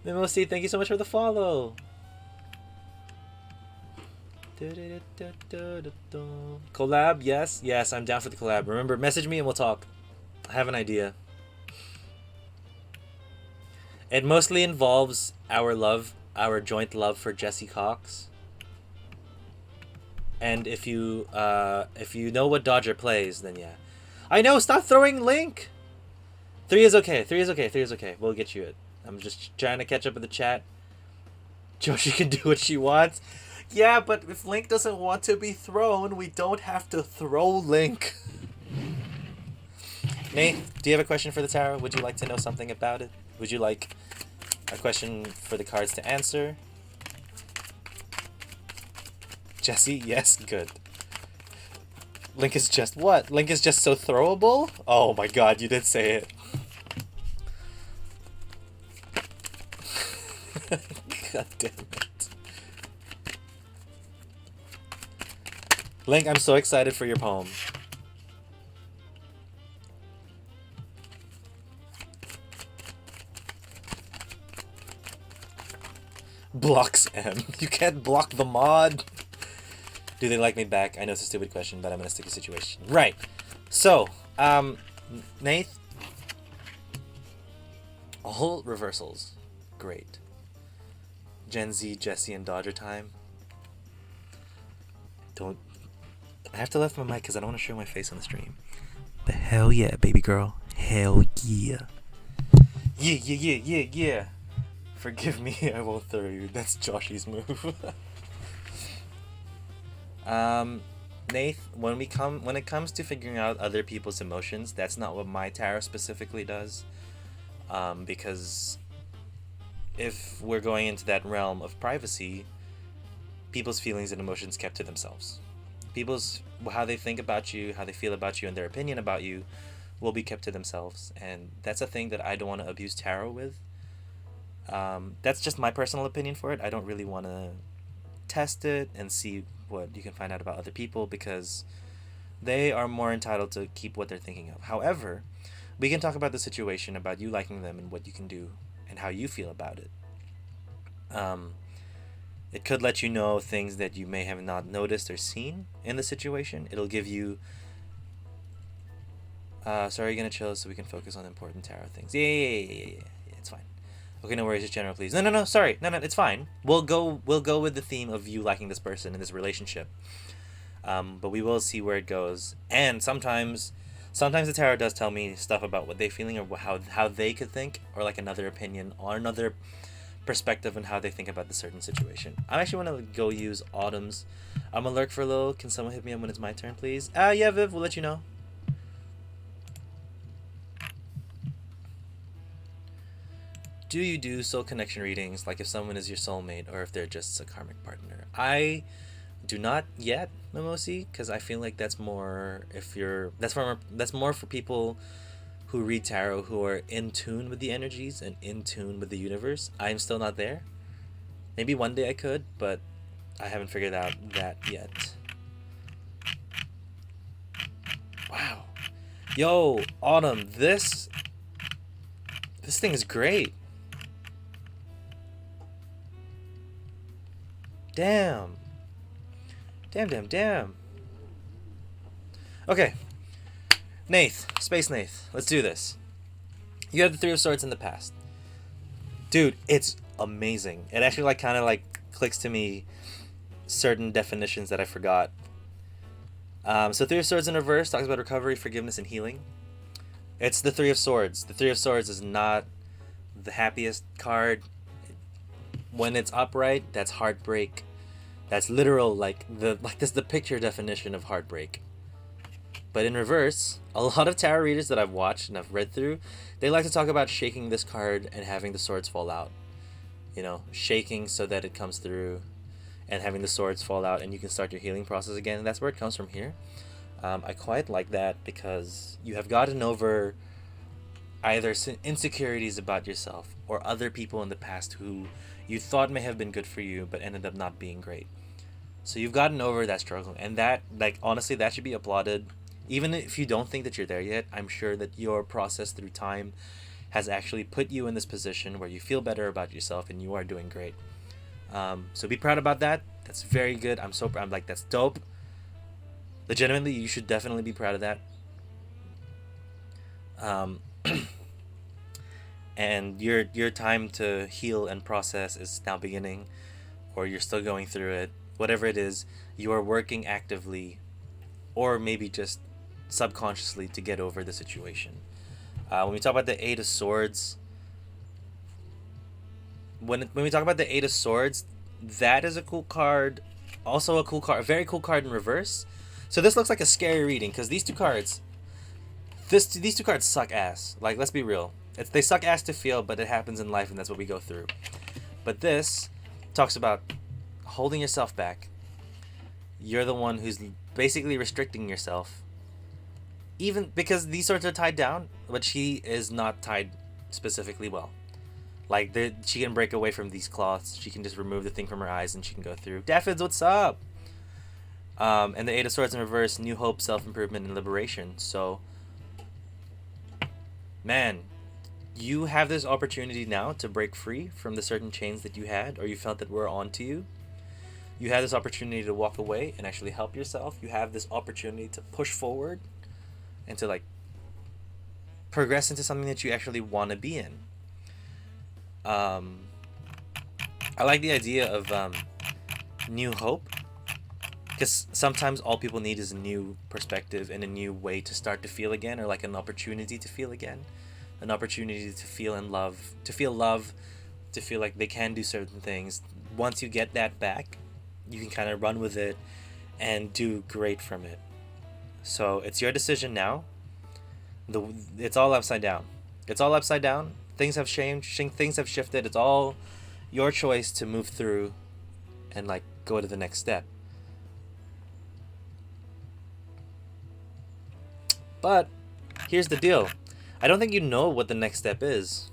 Mimosi, thank you so much for the follow. Collab, yes, I'm down for the collab. Remember, message me and we'll talk. I have an idea. It mostly involves our joint love for Jesse Cox. And if you know what Dodger plays, then yeah. I know, stop throwing Link! 3 is okay. We'll get you it. I'm just trying to catch up with the chat. Joshi can do what she wants. Yeah, but if Link doesn't want to be thrown, we don't have to throw Link. Nate, do you have a question for the tarot? Would you like to know something about it? Would you like a question for the cards to answer? Jesse, yes, good. Link is just what? Link is just so throwable? Oh my god, you did say it. God damn it. Link, I'm so excited for your poem. Blocks M. You can't block the mod. Do they like me back? I know it's a stupid question, but I'm in a sticky situation. Right. So, Nath. All reversals. Great. Gen Z, Jesse, and Dodger time. I have to lift my mic because I don't want to show my face on the stream. But hell yeah, baby girl. Hell yeah. Yeah. Forgive me, I won't throw you. That's Joshy's move. Nath, when it comes to figuring out other people's emotions, that's not what my tarot specifically does. Because if we're going into that realm of privacy, people's feelings and emotions kept to themselves. How they think about you, how they feel about you, and their opinion about you will be kept to themselves. And that's a thing that I don't want to abuse tarot with. That's just my personal opinion for it. I don't really want to test it and see what you can find out about other people because they are more entitled to keep what they're thinking of. However, we can talk about the situation, about you liking them and what you can do and how you feel about it. It could let you know things that you may have not noticed or seen in the situation. It'll give you... sorry, you're gonna chill so we can focus on important tarot things. Yeah, it's fine. Okay, no worries, just general, please. No, sorry. No, it's fine. We'll go with the theme of you liking this person in this relationship. But we will see where it goes. And sometimes the tarot does tell me stuff about what they're feeling or how they could think, or like another opinion or another perspective on how they think about the certain situation. I actually want to go use Autumn's. I'm gonna lurk for a little. Can someone hit me up when it's my turn, please? Yeah, Viv, we'll let you know. do you do soul connection readings, like if someone is your soulmate or if they're just a karmic partner? I do not yet, Mimosi, because I feel like that's more that's more for people who read tarot who are in tune with the energies and in tune with the universe. I'm still not there. Maybe one day I could, but I haven't figured out that yet. Wow. Yo, Autumn, this thing is great. Damn. Damn. Okay. Nath, Space Nath, let's do this. You had the Three of Swords in the past. Dude, it's amazing. It actually like kind of like clicks to me certain definitions that I forgot. So Three of Swords in reverse talks about recovery, forgiveness, and healing. It's the Three of Swords. The Three of Swords is not the happiest card. When it's upright, that's heartbreak. That's literal, that's the picture definition of heartbreak. But in reverse, a lot of tarot readers that I've watched and I've read through, they like to talk about shaking this card and having the swords fall out. You know, shaking so that it comes through and having the swords fall out and you can start your healing process again. And that's where it comes from here. I quite like that because you have gotten over either insecurities about yourself or other people in the past who you thought may have been good for you but ended up not being great. So you've gotten over that struggle, and that, like, honestly, that should be applauded. Even if you don't think that you're there yet, I'm sure that your process through time has actually put you in this position where you feel better about yourself and you are doing great. So be proud about that. That's very good. I'm like, that's dope. Legitimately, you should definitely be proud of that. And your time to heal and process is now beginning, or you're still going through it. Whatever it is, you are working actively, or maybe just subconsciously, to get over the situation. When we talk about the Eight of Swords, when we talk about the Eight of Swords, that is a cool card. Also a cool card, a very cool card in reverse. So this looks like a scary reading because these two cards suck ass. Like, let's be real. They suck ass to feel, but it happens in life and that's what we go through. But this talks about holding yourself back. You're the one who's basically restricting yourself. Even because these swords are tied down, but she is not tied specifically well. Like, she can break away from these cloths. She can just remove the thing from her eyes and she can go through. Daffids, what's up? And the Eight of Swords in reverse, new hope, self-improvement, and liberation. So, man, you have this opportunity now to break free from the certain chains that you had or you felt that were onto you. You have this opportunity to walk away and actually help yourself. You have this opportunity to push forward and to, like, progress into something that you actually want to be in. I like the idea of new hope, because sometimes all people need is a new perspective and a new way to start to feel again, or like an opportunity to feel again, an opportunity to feel in love, to feel like they can do certain things. Once you get that back, you can kind of run with it and do great from it. So it's your decision now. It's all upside down. Things have changed. Things have shifted. It's all your choice to move through and, like, go to the next step. But here's the deal. I don't think you know what the next step is.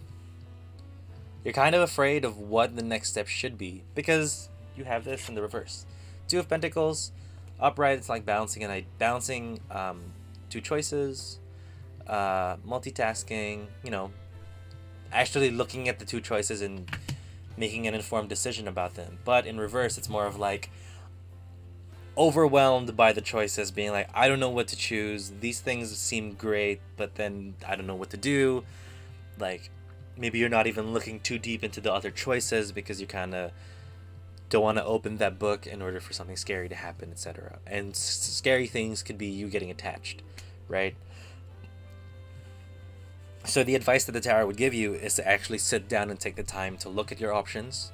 You're kind of afraid of what the next step should be because you have this in the reverse. Two of Pentacles, upright. It's like balancing two choices, multitasking. You know, actually looking at the two choices and making an informed decision about them. But in reverse, it's more of like overwhelmed by the choices, being like, I don't know what to choose. These things seem great, but then I don't know what to do. Like, maybe you're not even looking too deep into the other choices because you kind of don't want to open that book in order for something scary to happen, etc. And scary things could be you getting attached, right? So the advice that the tarot would give you is to actually sit down and take the time to look at your options.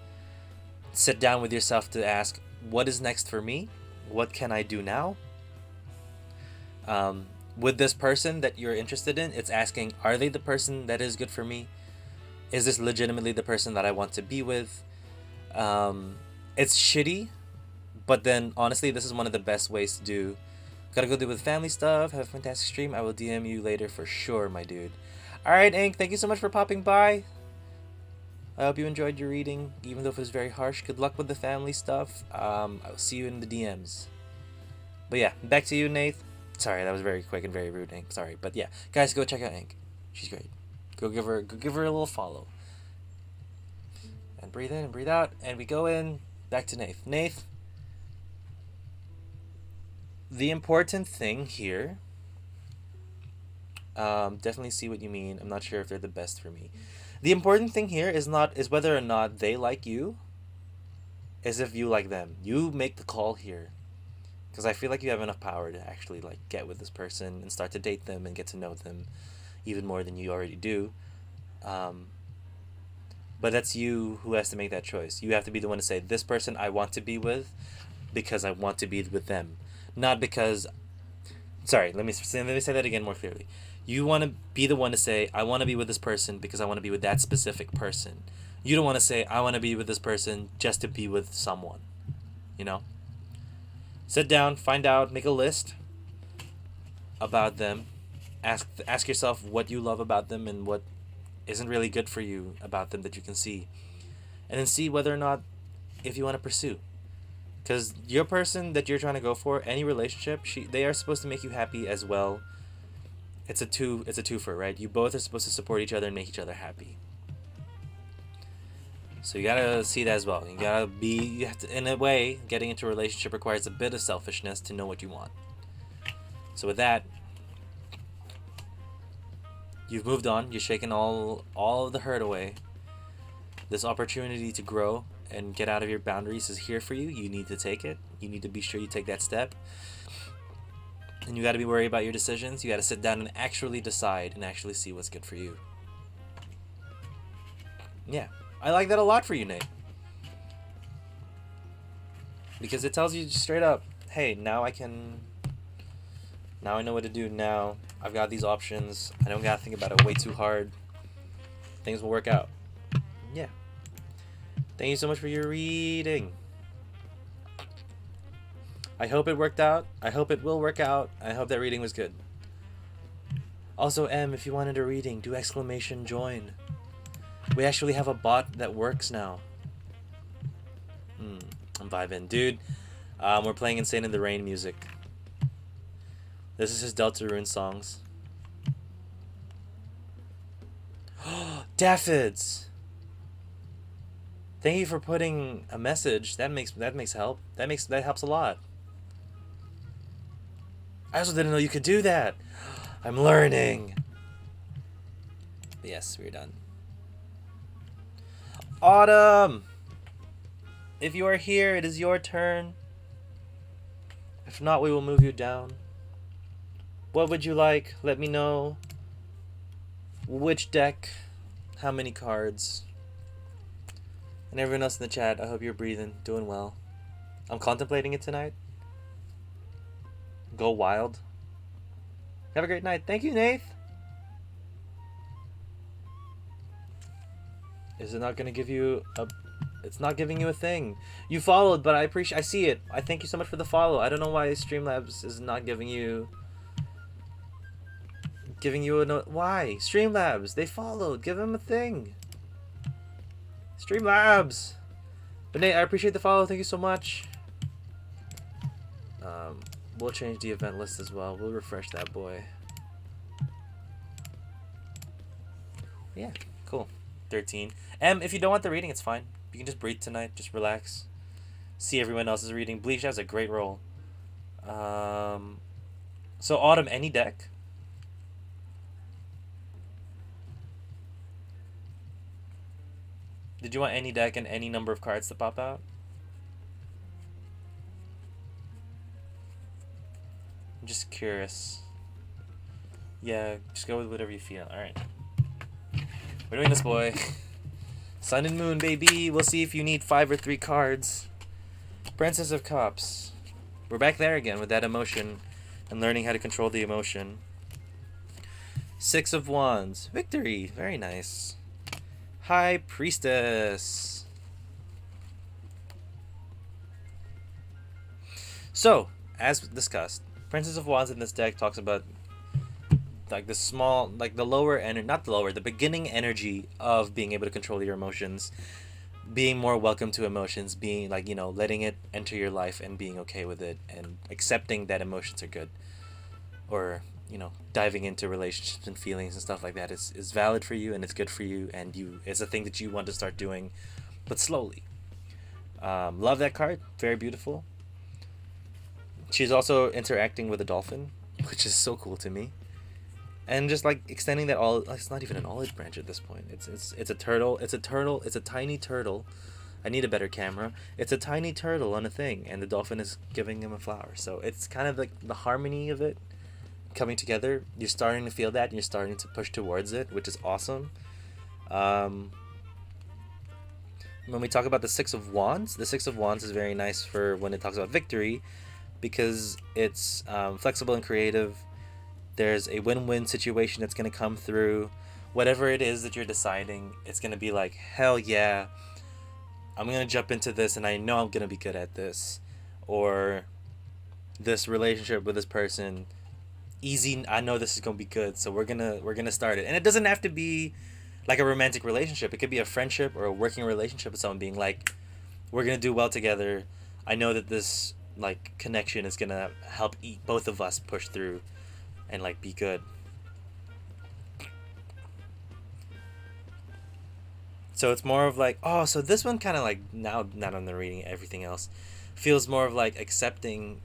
Sit down with yourself to ask, what is next for me? What can I do now? With this person that you're interested in, it's asking, are they the person that is good for me? Is this legitimately the person that I want to be with? It's shitty, but then honestly, this is one of the best ways to do. Gotta go do with family stuff. Have a fantastic stream. I will DM you later for sure, my dude. Alright, Ink, thank you so much for popping by. I hope you enjoyed your reading, even though it was very harsh. Good luck with the family stuff. I'll see you in the DMs. But yeah, back to you, Nath. Sorry, that was very quick and very rude, Ink. Sorry, but yeah, guys, go check out Ink. She's great. Go give her a little follow. And breathe in and breathe out, and we go in. Back to Nath. Nath, the important thing here. Definitely see what you mean. I'm not sure if they're the best for me. The important thing here is whether or not they like you, is if you like them. You make the call here. Because I feel like you have enough power to actually like get with this person and start to date them and get to know them even more than you already do. But that's you who has to make that choice. You have to be the one to say, this person I want to be with because I want to be with them. Not because... Sorry, let me say that again more clearly. You want to be the one to say, I want to be with this person because I want to be with that specific person. You don't want to say, I want to be with this person just to be with someone. You know? Sit down, find out, make a list about them. Ask yourself what you love about them and what isn't really good for you about them that you can see. And then see whether or not if you want to pursue. Because your person that you're trying to go for, any relationship, they are supposed to make you happy as well. It's a twofer, right? You both are supposed to support each other and make each other happy. So you gotta see that as well. You have to, in a way, getting into a relationship requires a bit of selfishness to know what you want. So with that, you've moved on. You're shaking all of the hurt away. This opportunity to grow and get out of your boundaries is here for you. You need to take it. You need to be sure you take that step. And you got to be worried about your decisions. You got to sit down and actually decide and actually see what's good for you. Yeah, I like that a lot for you, Nate. Because it tells you straight up, hey, now I know what to do now. I've got these options. I don't got to think about it way too hard. Things will work out. Yeah. Thank you so much for your reading. I hope it worked out. I hope it will work out. I hope that reading was good. Also, M, if you wanted a reading, do !join. We actually have a bot that works now. I'm vibing. Dude, we're playing Insane in the Rain music. This is his Deltarune songs. Daffids! Thank you for putting a message. That makes help. That helps a lot. I also didn't know you could do that. I'm learning. But yes, we're done. Autumn! If you are here, it is your turn. If not, we will move you down. What would you like? Let me know. Which deck? How many cards? And everyone else in the chat, I hope you're breathing, doing well. I'm contemplating it tonight. Go wild. Have a great night. Thank you, Nath. Is it not going to give you a... It's not giving you a thing. You followed, but I see it. I thank you so much for the follow. I don't know why Streamlabs is not giving you... Why? Streamlabs, they followed. Give them a thing. Streamlabs. But Nate, I appreciate the follow. Thank you so much. We'll change the event list as well. We'll refresh that boy. Yeah, cool. 13. If you don't want the reading, it's fine. You can just breathe tonight. Just relax. See everyone else's reading. Bleach has a great role. So Autumn, any deck? Did you want any deck and any number of cards to pop out? I'm just curious. Yeah, just go with whatever you feel. Alright. We're doing this, boy. Sun and Moon, baby. We'll see if you need 5 or 3 cards. Princess of Cups. We're back there again with that emotion and learning how to control the emotion. 6 of Wands. Victory. Very nice. High Priestess. So, as discussed, Princess of Wands in this deck talks about like the small, like the lower energy, not the lower, the beginning energy of being able to control your emotions, being more welcome to emotions, being like, letting it enter your life and being okay with it and accepting that emotions are good, or diving into relationships and feelings and stuff like that is valid for you and it's good for you, and it's a thing that you want to start doing, but slowly. Love that card, very beautiful. She's also interacting with a dolphin, which is so cool to me, and just like extending that all. It's not even an olive branch at this point. It's a turtle. It's a turtle. It's a tiny turtle. I need a better camera. It's a tiny turtle on a thing, and the dolphin is giving him a flower. So it's kind of like the harmony of it coming together. You're starting to feel that, and you're starting to push towards it, which is awesome. When we talk about the Six of Wands is very nice for when it talks about victory, because it's flexible and creative. There's a win-win situation that's going to come through. Whatever it is that you're deciding, it's going to be like, hell yeah, I'm going to jump into this and I know I'm going to be good at this. Or this relationship with this person, easy, I know this is going to be good, so we're going to start it. And it doesn't have to be like a romantic relationship. It could be a friendship or a working relationship with someone, being like, we're going to do well together. I know that this like connection is going to help both of us push through and like be good. So it's more of like, oh, so this one kind of like, now not on the reading, everything else feels more of like accepting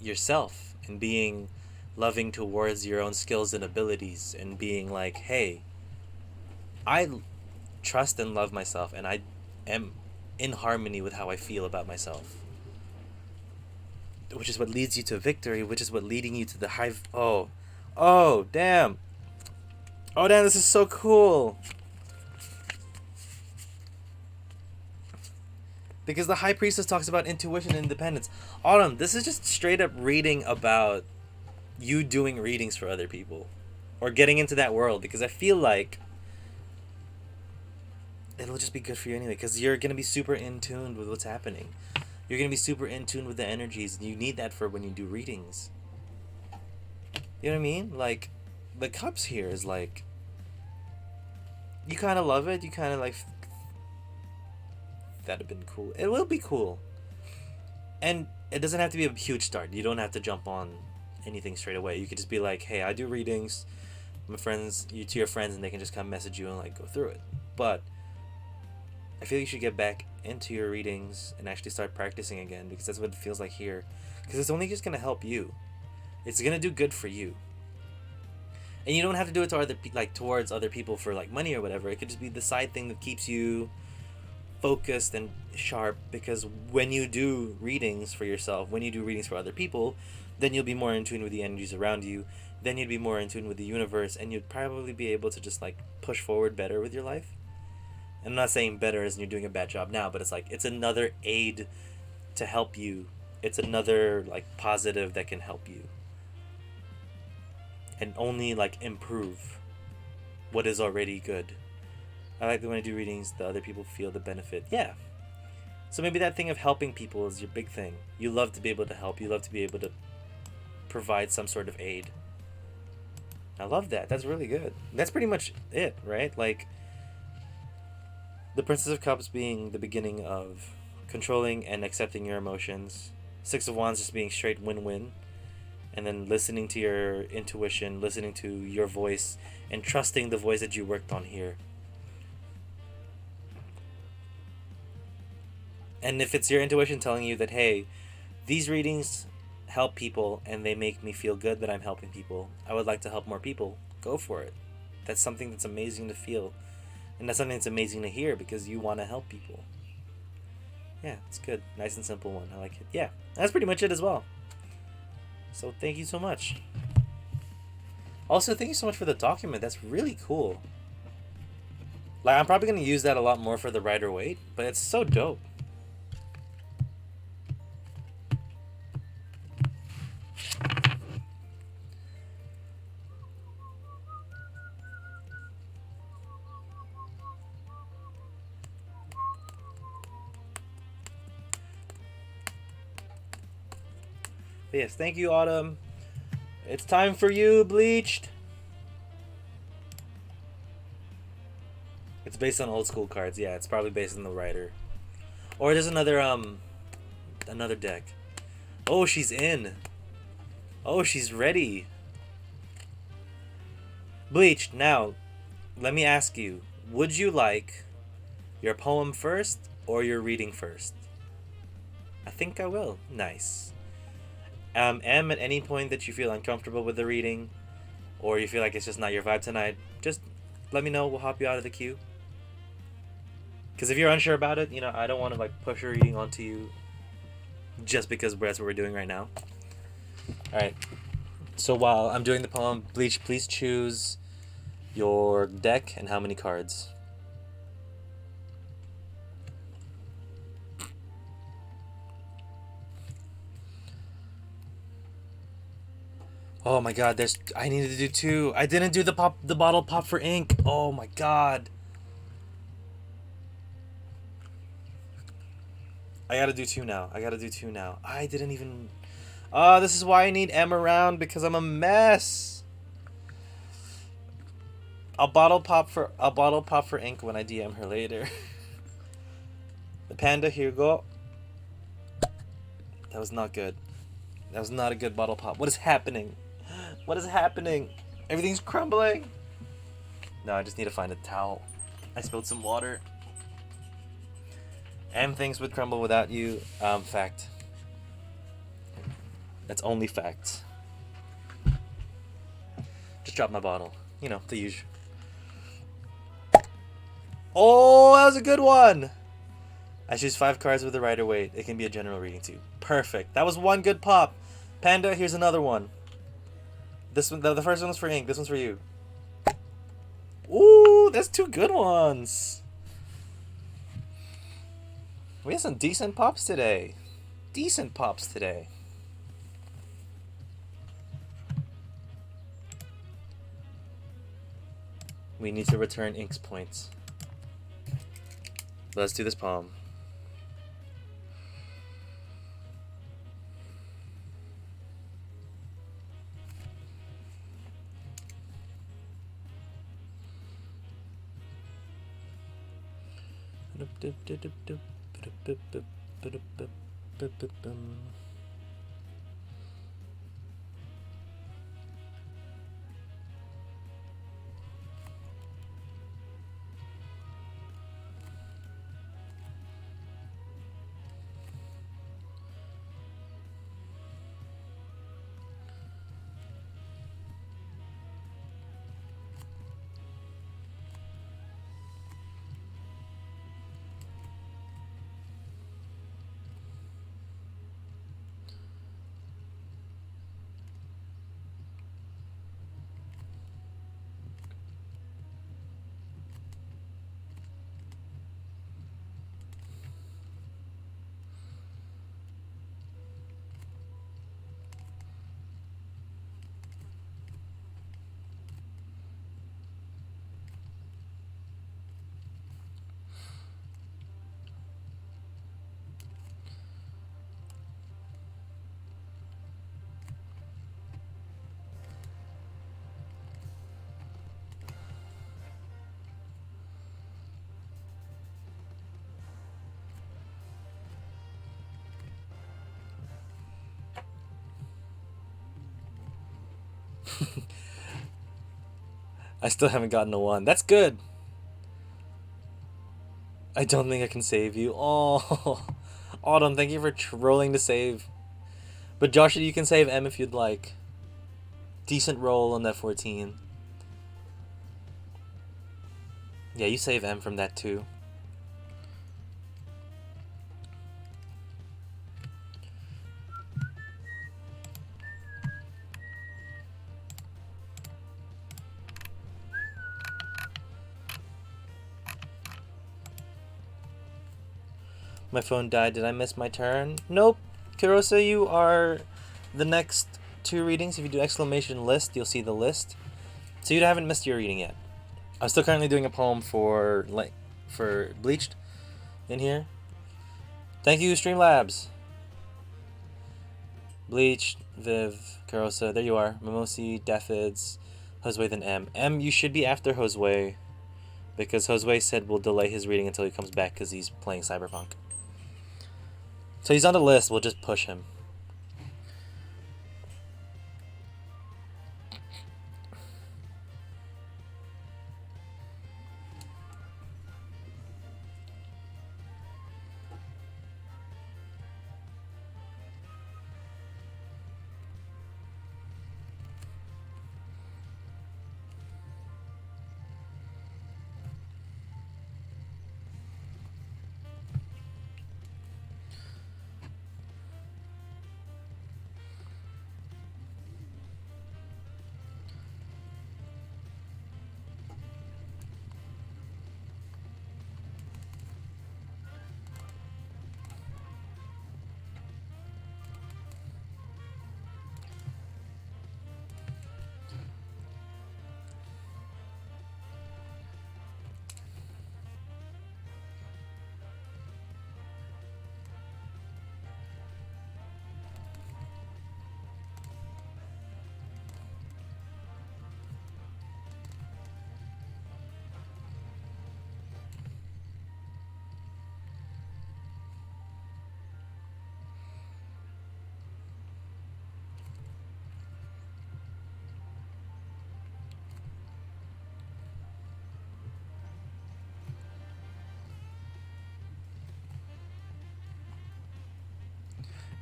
yourself and being loving towards your own skills and abilities, and being like, hey, I trust and love myself, and I am in harmony with how I feel about myself, which is what leads you to victory, which is what leading you to the high. Oh damn, this is so cool. Because the High Priestess talks about intuition and independence. Autumn, this is just straight up reading about you doing readings for other people, or getting into that world, because I feel like it'll just be good for you anyway, because you're going to be super in tune with what's happening. You're going to be super in tune with the energies, and you need that for when you do readings. You know what I mean? Like, the cups here is like, you kind of love it, you kind of like, that'd have been cool. It will be cool. And it doesn't have to be a huge start. You don't have to jump on anything straight away. You could just be like, hey, I do readings. My friends, to your friends, and they can just come message you and like go through it. But I feel you should get back into your readings and actually start practicing again, because that's what it feels like here. Because it's only just going to help you. It's going to do good for you. And you don't have to do it to towards other people for like money or whatever. It could just be the side thing that keeps you focused and sharp, because when you do readings for yourself, when you do readings for other people, then you'll be more in tune with the energies around you, then you'd be more in tune with the universe, and you'd probably be able to just like push forward better with your life. And I'm not saying better as in you're doing a bad job now, but it's like, it's another aid to help you. It's another like positive that can help you and only like improve what is already good. I like that when I do readings, the other people feel the benefit. Yeah. So maybe that thing of helping people is your big thing. You love to be able to help. You love to be able to provide some sort of aid. I love that. That's really good. That's pretty much it, right? Like, the Princess of Cups being the beginning of controlling and accepting your emotions. Six of Wands just being straight win-win. And then listening to your intuition, listening to your voice, and trusting the voice that you worked on here. And if it's your intuition telling you that, hey, these readings help people and they make me feel good that I'm helping people, I would like to help more people, go for it. That's something that's amazing to feel. And that's something that's amazing to hear, because you want to help people. Yeah, it's good. Nice and simple one. I like it. Yeah, that's pretty much it as well. So thank you so much. Also, thank you so much for the document. That's really cool. Like, I'm probably going to use that a lot more for the Rider-Waite, but it's so dope. But yes, thank you, Autumn. It's time for you, Bleached. It's based on old school cards. Yeah, it's probably based on the writer. Or there's another deck. Oh, she's in. Oh, she's ready. Bleached, now, let me ask you, would you like your poem first or your reading first? I think I will. Nice. M, at any point that you feel uncomfortable with the reading, or you feel like it's just not your vibe tonight, just let me know. We'll hop you out of the queue. Because if you're unsure about it, I don't want to like push a reading onto you just because that's what we're doing right now. Alright. So while I'm doing the poem, Bleach, please choose your deck and how many cards. Oh my god, I needed to do 2. I didn't do the bottle pop for ink. Oh my god. I gotta do 2 now. I didn't even... this is why I need M around, because I'm a mess. I'll bottle pop for ink when I DM her later. The panda, here you go. That was not good. That was not a good bottle pop. What is happening? What is happening? Everything's crumbling. No, I just need to find a towel. I spilled some water. And things would crumble without you. Fact. That's only fact. Just dropped my bottle. The usual. Oh, that was a good one. I choose 5 cards with the rider weight. It can be a general reading too. Perfect. That was one good pop. Panda, here's another one. This one, the first one was for ink. This one's for you. Ooh, that's 2 good ones. We have some decent pops today. We need to return inks points. Let's do this poem. I still haven't gotten a 1. That's good. I don't think I can save you. Oh, Autumn, thank you for rolling to save. But Joshua, you can save M if you'd like. Decent roll on that 14. Yeah, you save M from that too. My phone died. Did I miss my turn? Nope. Kirosa, you are the next 2 readings. If you do exclamation list, you'll see the list. So you haven't missed your reading yet. I'm still currently doing a poem for Bleached in here. Thank you, Streamlabs. Bleach, Viv, Karosa. There you are. Mimosi, Defids, Josue, then M. M, you should be after Josue. Because Josue said we'll delay his reading until he comes back because he's playing Cyberpunk. So he's on the list. We'll just push him.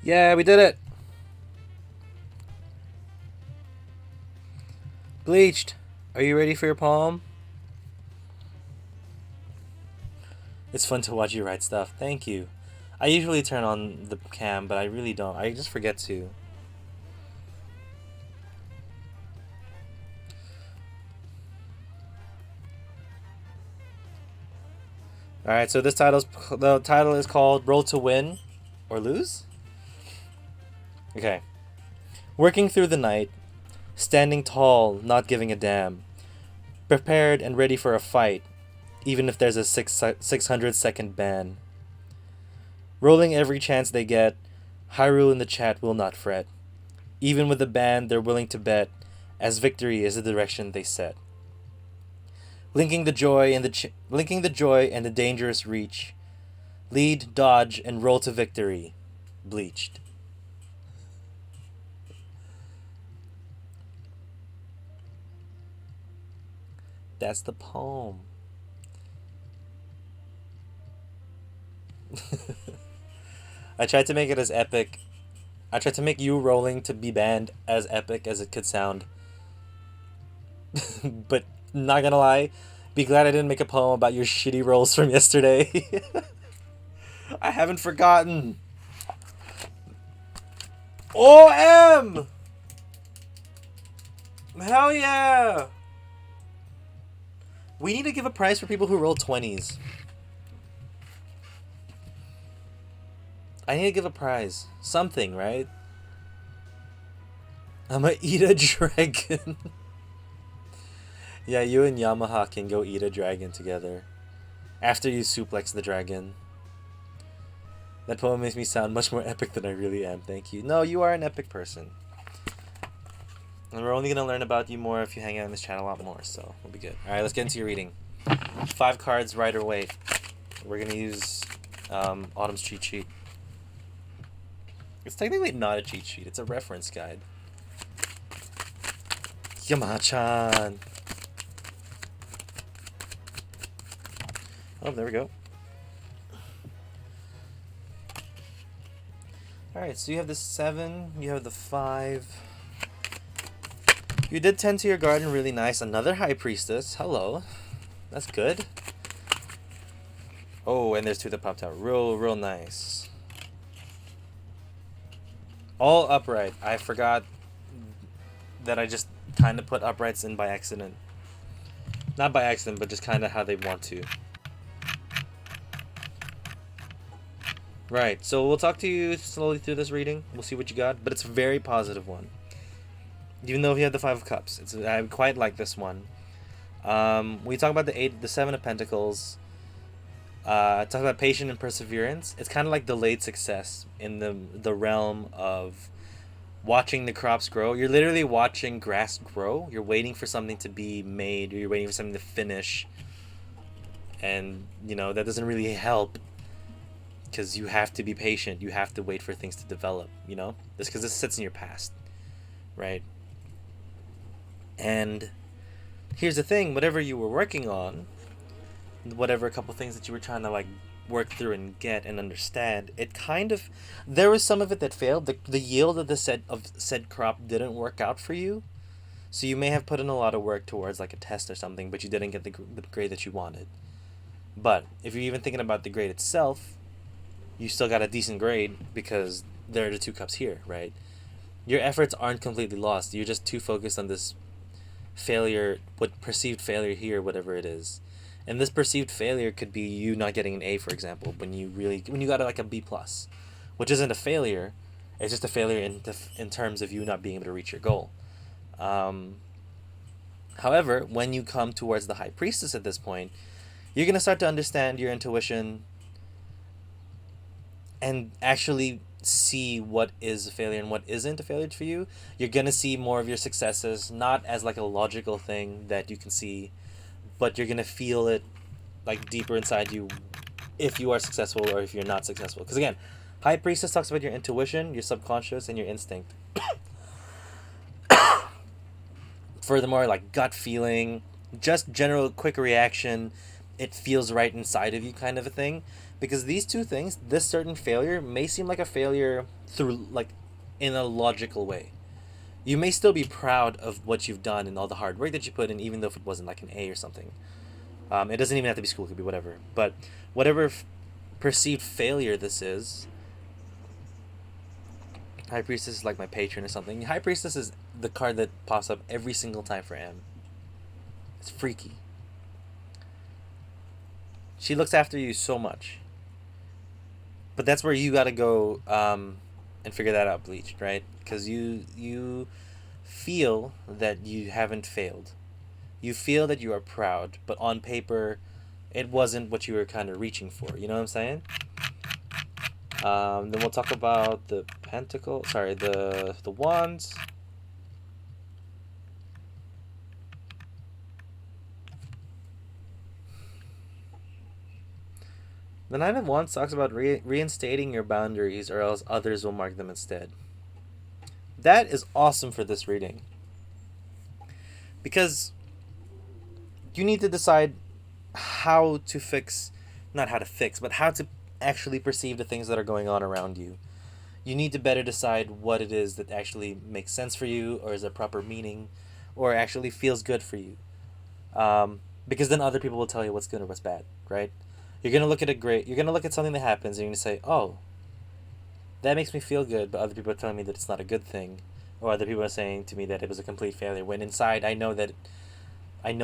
Yeah, we did it. Bleached, are you ready for your poem? It's fun to watch you write stuff. Thank you. I usually turn on the cam, but I really don't. I just forget to. Alright, so the title is called Roll to Win or Lose? Okay. Working through the night, standing tall, not giving a damn. Prepared and ready for a fight, even if there's a 600-second ban. Rolling every chance they get, Hyrule in the chat will not fret. Even with the ban, they're willing to bet, as victory is the direction they set. Linking the joy and the dangerous reach. Lead, dodge, and roll to victory. Bleached. That's the poem. I tried to make it as epic. I tried to make you rolling to be banned as epic as it could sound. But not gonna lie, be glad I didn't make a poem about your shitty rolls from yesterday. I haven't forgotten. OM! Hell yeah! We need to give a prize for people who roll 20s. I need to give a prize. Something, right? I'ma eat a dragon. Yeah, you and Yamaha can go eat a dragon together. After you suplex the dragon. That poem makes me sound much more epic than I really am. Thank you. No, you are an epic person. And we're only going to learn about you more if you hang out in this channel a lot more, so we'll be good. Alright, let's get into your reading. 5 cards, right or wait. We're going to use Autumn's cheat sheet. It's technically not a cheat sheet, it's a reference guide. Yama-chan! Oh, there we go. Alright, so you have the 7, you have the 5. You did tend to your garden really nice. Another High Priestess. Hello. That's good. Oh, and there's 2 that popped out. Real nice. All upright. I forgot that I just kind of put uprights in by accident. Not by accident, but just kind of how they want to. Right, so we'll talk to you slowly through this reading. We'll see what you got, but it's a very positive one. Even though he had the 5 of Cups, I quite like this one. We talk about the 7 of Pentacles. Talk about patience and perseverance. It's kind of like delayed success in the realm of watching the crops grow. You're literally watching grass grow. You're waiting for something to be made, or you're waiting for something to finish. And, that doesn't really help because you have to be patient. You have to wait for things to develop, This because this sits in your past, right? And here's the thing, whatever you were working on, whatever couple things that you were trying to work through and get and understand, it kind of, there was some of it that failed. The yield of said crop didn't work out for you. So you may have put in a lot of work towards a test or something, but you didn't get the grade that you wanted. But if you're even thinking about the grade itself, you still got a decent grade because there are the 2 cups here, right? Your efforts aren't completely lost. You're just too focused on this failure, perceived failure here, whatever it is. And this perceived failure could be you not getting an A, for example, when you got a B+, which isn't a failure. It's just a failure in terms of you not being able to reach your goal. However, when you come towards the High Priestess at this point, you're going to start to understand your intuition and actually see what is a failure and what isn't a failure for you. You're going to see more of your successes, not as a logical thing that you can see, but you're going to feel it deeper inside you if you are successful or if you're not successful. Because again, High Priestess talks about your intuition, your subconscious, and your instinct. Furthermore, gut feeling, just general quick reaction, it feels right inside of you kind of a thing. Because these 2 things, this certain failure may seem like a failure through in a logical way. You may still be proud of what you've done and all the hard work that you put in, even though if it wasn't an A or something. It doesn't even have to be school, it could be whatever. But whatever perceived failure this is, High Priestess is my patron or something. High Priestess is the card that pops up every single time for M. It's freaky. She looks after you so much. But that's where you got to go and figure that out, Bleached, right? Because you feel that you haven't failed. You feel that you are proud, but on paper, it wasn't what you were kind of reaching for. You know what I'm saying? Then we'll talk about the pentacle. Sorry, the wands. The Nine of Wands talks about reinstating your boundaries, or else others will mark them instead. That is awesome for this reading. Because you need to decide how to fix, not how to fix, but how to actually perceive the things that are going on around you. You need to better decide what it is that actually makes sense for you, or is a proper meaning, or actually feels good for you. Because then other people will tell you what's good or what's bad, right? You're gonna look at something that happens, and you're gonna say, "Oh, that makes me feel good," but other people are telling me that it's not a good thing, or other people are saying to me that it was a complete failure. When inside, I know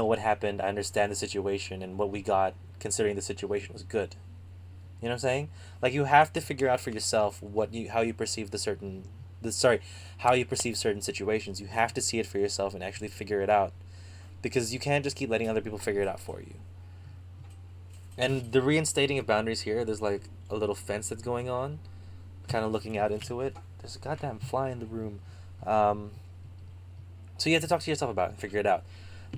what happened. I understand the situation, and what we got, considering the situation, was good. You know what I'm saying? You have to figure out for yourself how you perceive how you perceive certain situations. You have to see it for yourself and actually figure it out, because you can't just keep letting other people figure it out for you. And the reinstating of boundaries here, there's a little fence that's going on, kind of looking out into it. There's a goddamn fly in the room. So you have to talk to yourself about it and figure it out.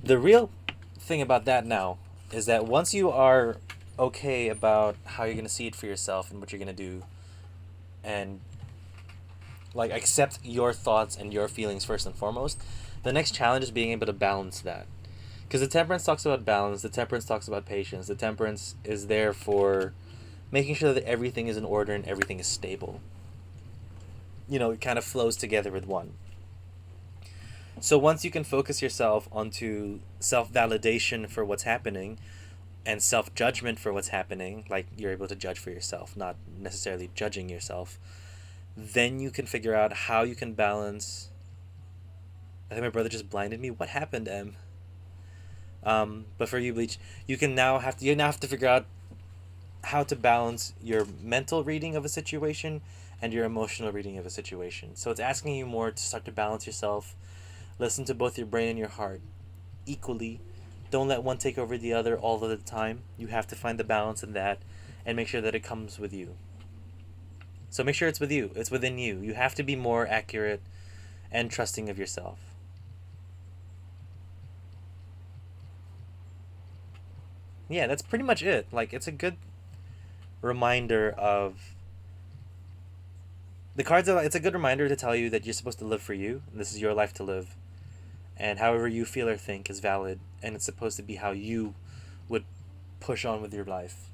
The real thing about that now is that once you are okay about how you're going to see it for yourself and what you're going to do, and accept your thoughts and your feelings first and foremost, the next challenge is being able to balance that. Because the Temperance talks about balance, the Temperance talks about patience, the Temperance is there for making sure that everything is in order and everything is stable. It kind of flows together with one. So once you can focus yourself onto self-validation for what's happening and self-judgment for what's happening, you're able to judge for yourself, not necessarily judging yourself, then you can figure out how you can balance. I think my brother just blinded me. What happened, Em? But for you, Bleach, you now have to figure out how to balance your mental reading of a situation and your emotional reading of a situation. So it's asking you more to start to balance yourself, listen to both your brain and your heart equally. Don't let one take over the other all of the time. You have to find the balance in that and make sure that it comes with you. So make sure it's with you. It's within you. You have to be more accurate and trusting of yourself. Yeah, that's pretty much it. Like, it's a good reminder of the cards are, it's a good reminder to tell you that you're supposed to live for you, and this is your life to live, and however you feel or think is valid, and it's supposed to be how you would push on with your life.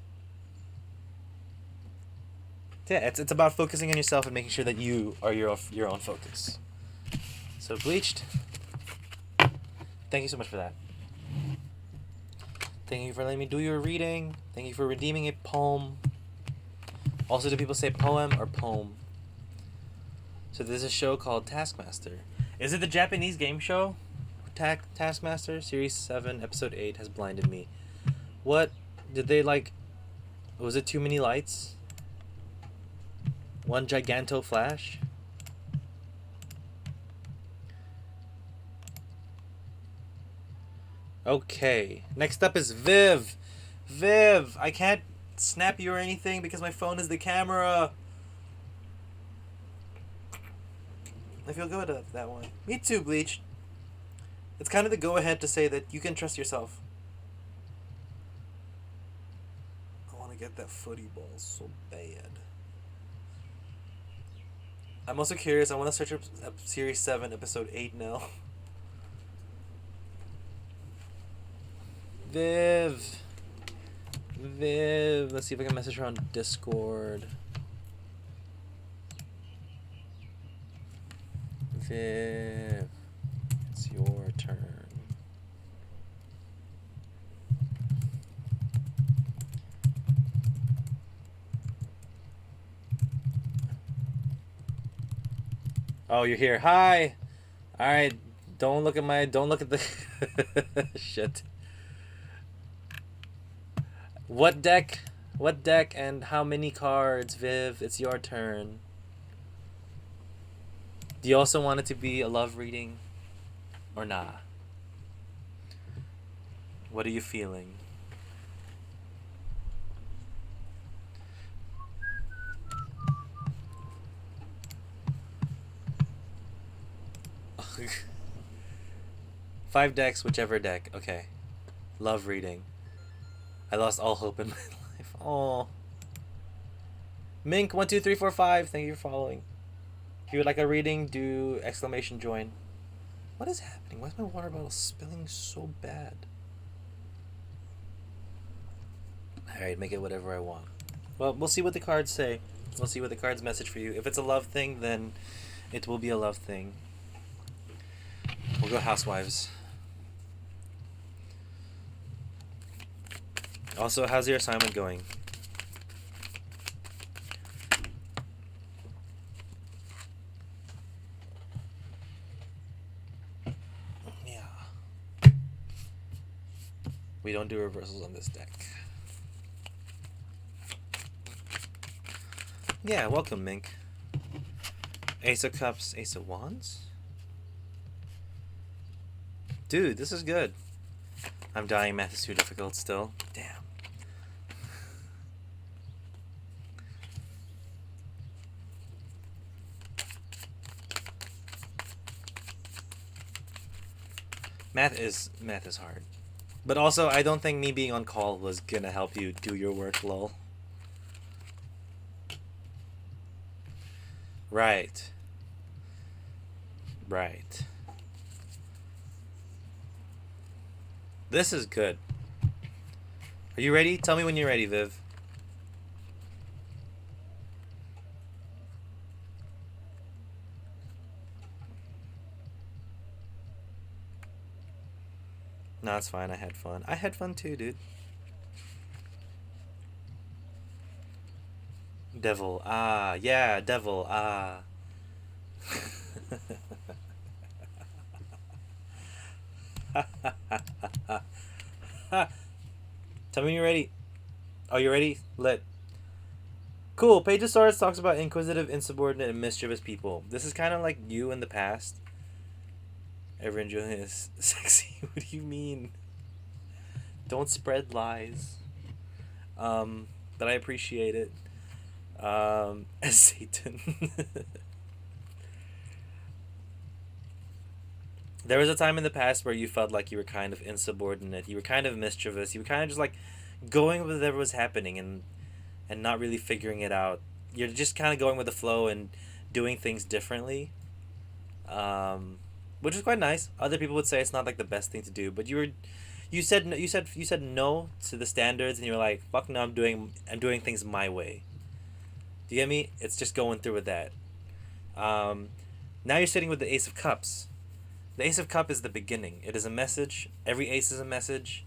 Yeah, it's about focusing on yourself and making sure that you are your own focus. So Bleached, thank you so much for that. Thank you for letting me do your reading. Thank you for redeeming a poem. Also, do people say poem or poem? So there's a show called Taskmaster. Is it the Japanese game show? Taskmaster? Series 7, Episode 8 has blinded me. What? Did they like... Was it too many lights? One giganto flash? Okay. Next up is Viv. Viv! I can't snap you or anything because my phone is the camera. I feel good at that one. Me too, Bleach. It's kind of the go-ahead to say that you can trust yourself. I want to get that footy ball so bad. I'm also curious. I want to search up Series 7, Episode 8 now. Viv. Viv. Let's see if I can message her on Discord. Viv. It's your turn. Oh, you're here. Hi. All right. Don't look at the shit. What deck? What deck and how many cards, Viv? It's your turn. Do you also want it to be a love reading? Or nah? What are you feeling? Five decks, whichever deck. Okay. Love reading. I lost all hope in my life. Oh. Mink12345, thank you for following. If you would like a reading, do exclamation join. What is happening? Why is my water bottle spilling so bad? Alright, make it whatever I want. Well, we'll see what the cards say. We'll see what the cards message for you. If it's a love thing, then it will be a love thing. We'll go housewives. Also, how's your assignment going? Yeah. We don't do reversals on this deck. Yeah, welcome, Mink. Ace of Cups, Ace of Wands? Dude, this is good. I'm dying, math is too difficult still. Damn. Math is hard. But also, I don't think me being on call was gonna help you do your work, lol. Right. Right. This is good. Are you ready? Tell me when you're ready, Viv. No, it's fine. I had fun. I had fun too, dude. Devil. Ah, yeah, devil. Ah. Tell me when you're ready. Oh, you ready? Lit. Cool. Page of Swords talks about inquisitive, insubordinate, and mischievous people. This is kind of like you in the past. Everyone Julian is sexy. What do you mean? Don't spread lies. But I appreciate it. As Satan. There was a time in the past where you felt like you were kind of insubordinate, you were kind of mischievous, you were kind of just like going with whatever was happening and not really figuring it out. You're just kind of going with the flow and doing things differently, which is quite nice. Other people would say it's not like the best thing to do, but you said no to the standards, and you were like, "Fuck no, I'm doing things my way." Do you get me? It's just going through with that. Um, Now you're sitting with the Ace of Cups. The Ace of Cup is the beginning. It is a message. Every ace is a message,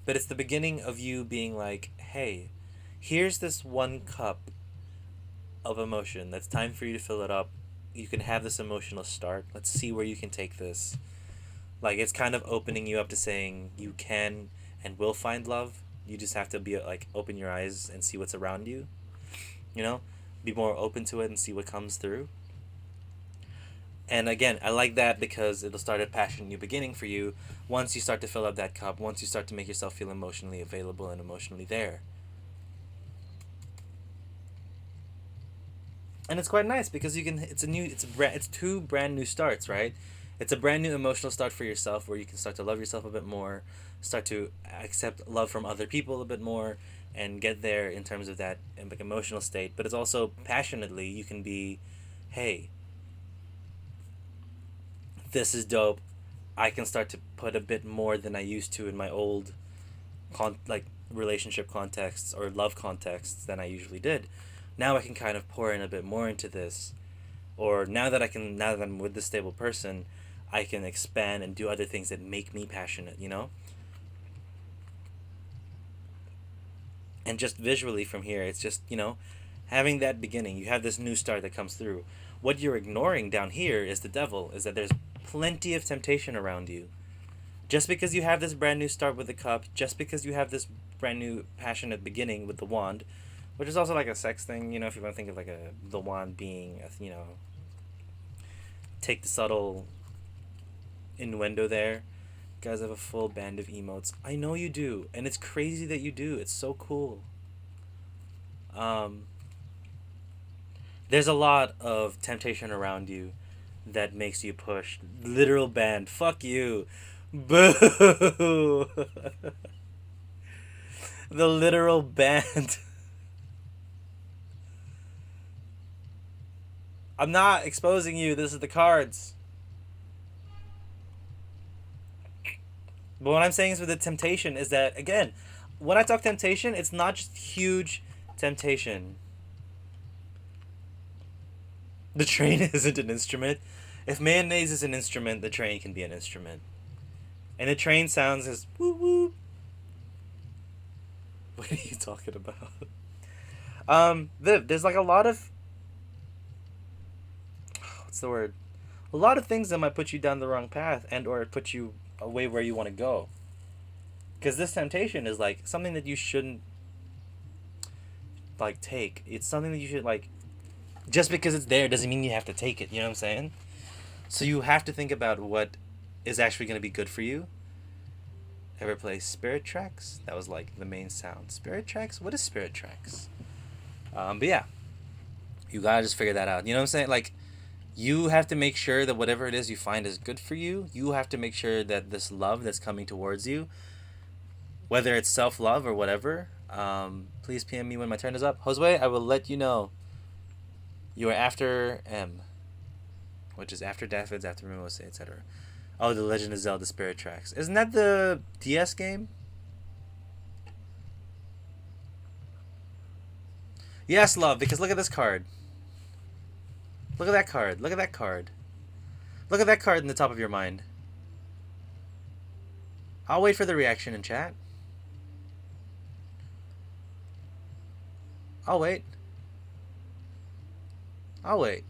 but it's the beginning of you being like, "Hey, here's this one cup of emotion. That's time for you to fill it up. You can have this emotional start. Let's see where you can take this." Like, it's kind of opening you up to saying you can and will find love. You just have to be like, open your eyes and see what's around you. You know, be more open to it and see what comes through. And again, I like that because it'll start a passionate new beginning for you once you start to fill up that cup, once you start to make yourself feel emotionally available and emotionally there. And it's quite nice because you can it's two brand new starts, right? It's a brand new emotional start for yourself where you can start to love yourself a bit more, start to accept love from other people a bit more, and get there in terms of that like emotional state. But it's also passionately you can be, hey, this is dope. I can start to put a bit more than I used to in my old like relationship contexts or love contexts than I usually did. Now I can kind of pour in a bit more into this, or now that I'm with this stable person, I can expand and do other things that make me passionate, you know? And just visually from here, it's just, having that beginning. You have this new start that comes through. What you're ignoring down here is the devil, is that there's plenty of temptation around you. Just because you have this brand new start with the cup, just because you have this brand new passionate beginning with the wand, which is also like a sex thing, if you want to think of like the wand being, take the subtle innuendo there. You guys have a full band of emotes. I know you do, and it's crazy that you do. It's so cool. Um, there's a lot of temptation around you that makes you push. Literal band. Fuck you. Boo. The literal band. I'm not exposing you. This is the cards. But what I'm saying is with the temptation is that, again, when I talk temptation, it's not just huge temptation. The train isn't an instrument. If mayonnaise is an instrument, the train can be an instrument. And the train sounds as woo woo. What are you talking about? There's like a lot of, what's the word? A lot of things that might put you down the wrong path and or put you away where you want to go. Because this temptation is like something that you shouldn't like take. It's something that you should like. Just because it's there doesn't mean you have to take it. You know what I'm saying? So you have to think about what is actually going to be good for you. Ever play Spirit Tracks? That was like the main sound. Spirit Tracks? What is Spirit Tracks? But yeah, you gotta just figure that out. You know what I'm saying? Like, you have to make sure that whatever it is you find is good for you. You have to make sure that this love that's coming towards you, whether it's self-love or whatever, please PM me when my turn is up. Josue, I will let you know. You are after M, which is after Daffod's, after Mimosa, etc. Oh, The Legend of Zelda Spirit Tracks. Isn't that the DS game? Yes, love, because look at this card. Look at that card. Look at that card. Look at that card in the top of your mind. I'll wait for the reaction in chat. I'll wait. I'll wait.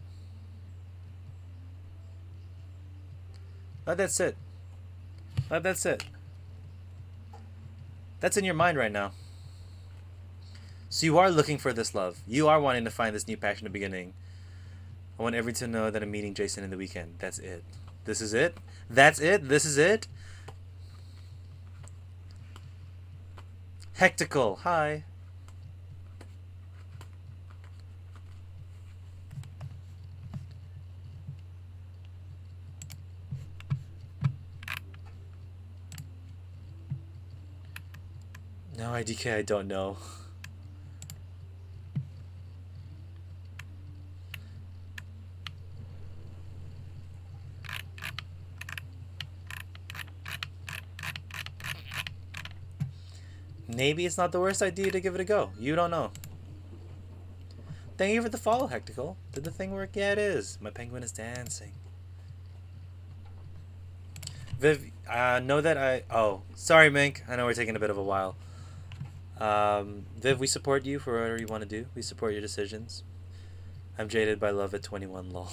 Let that sit. Let that sit. That's in your mind right now. So you are looking for this love. You are wanting to find this new passionate beginning. I want everyone to know that I'm meeting Jason in the weekend. That's it. This is it. That's it. This is it. Hectical. Hi. Why DK? I don't know. Maybe it's not the worst idea to give it a go. You don't know. Thank you for the follow, Hectical. Did the thing work? Yeah, it is. My penguin is dancing. Viv, know that I... Oh, sorry, Mink. I know we're taking a bit of a while. Viv, we support you for whatever you want to do. We support your decisions. I'm jaded by love at 21, lol.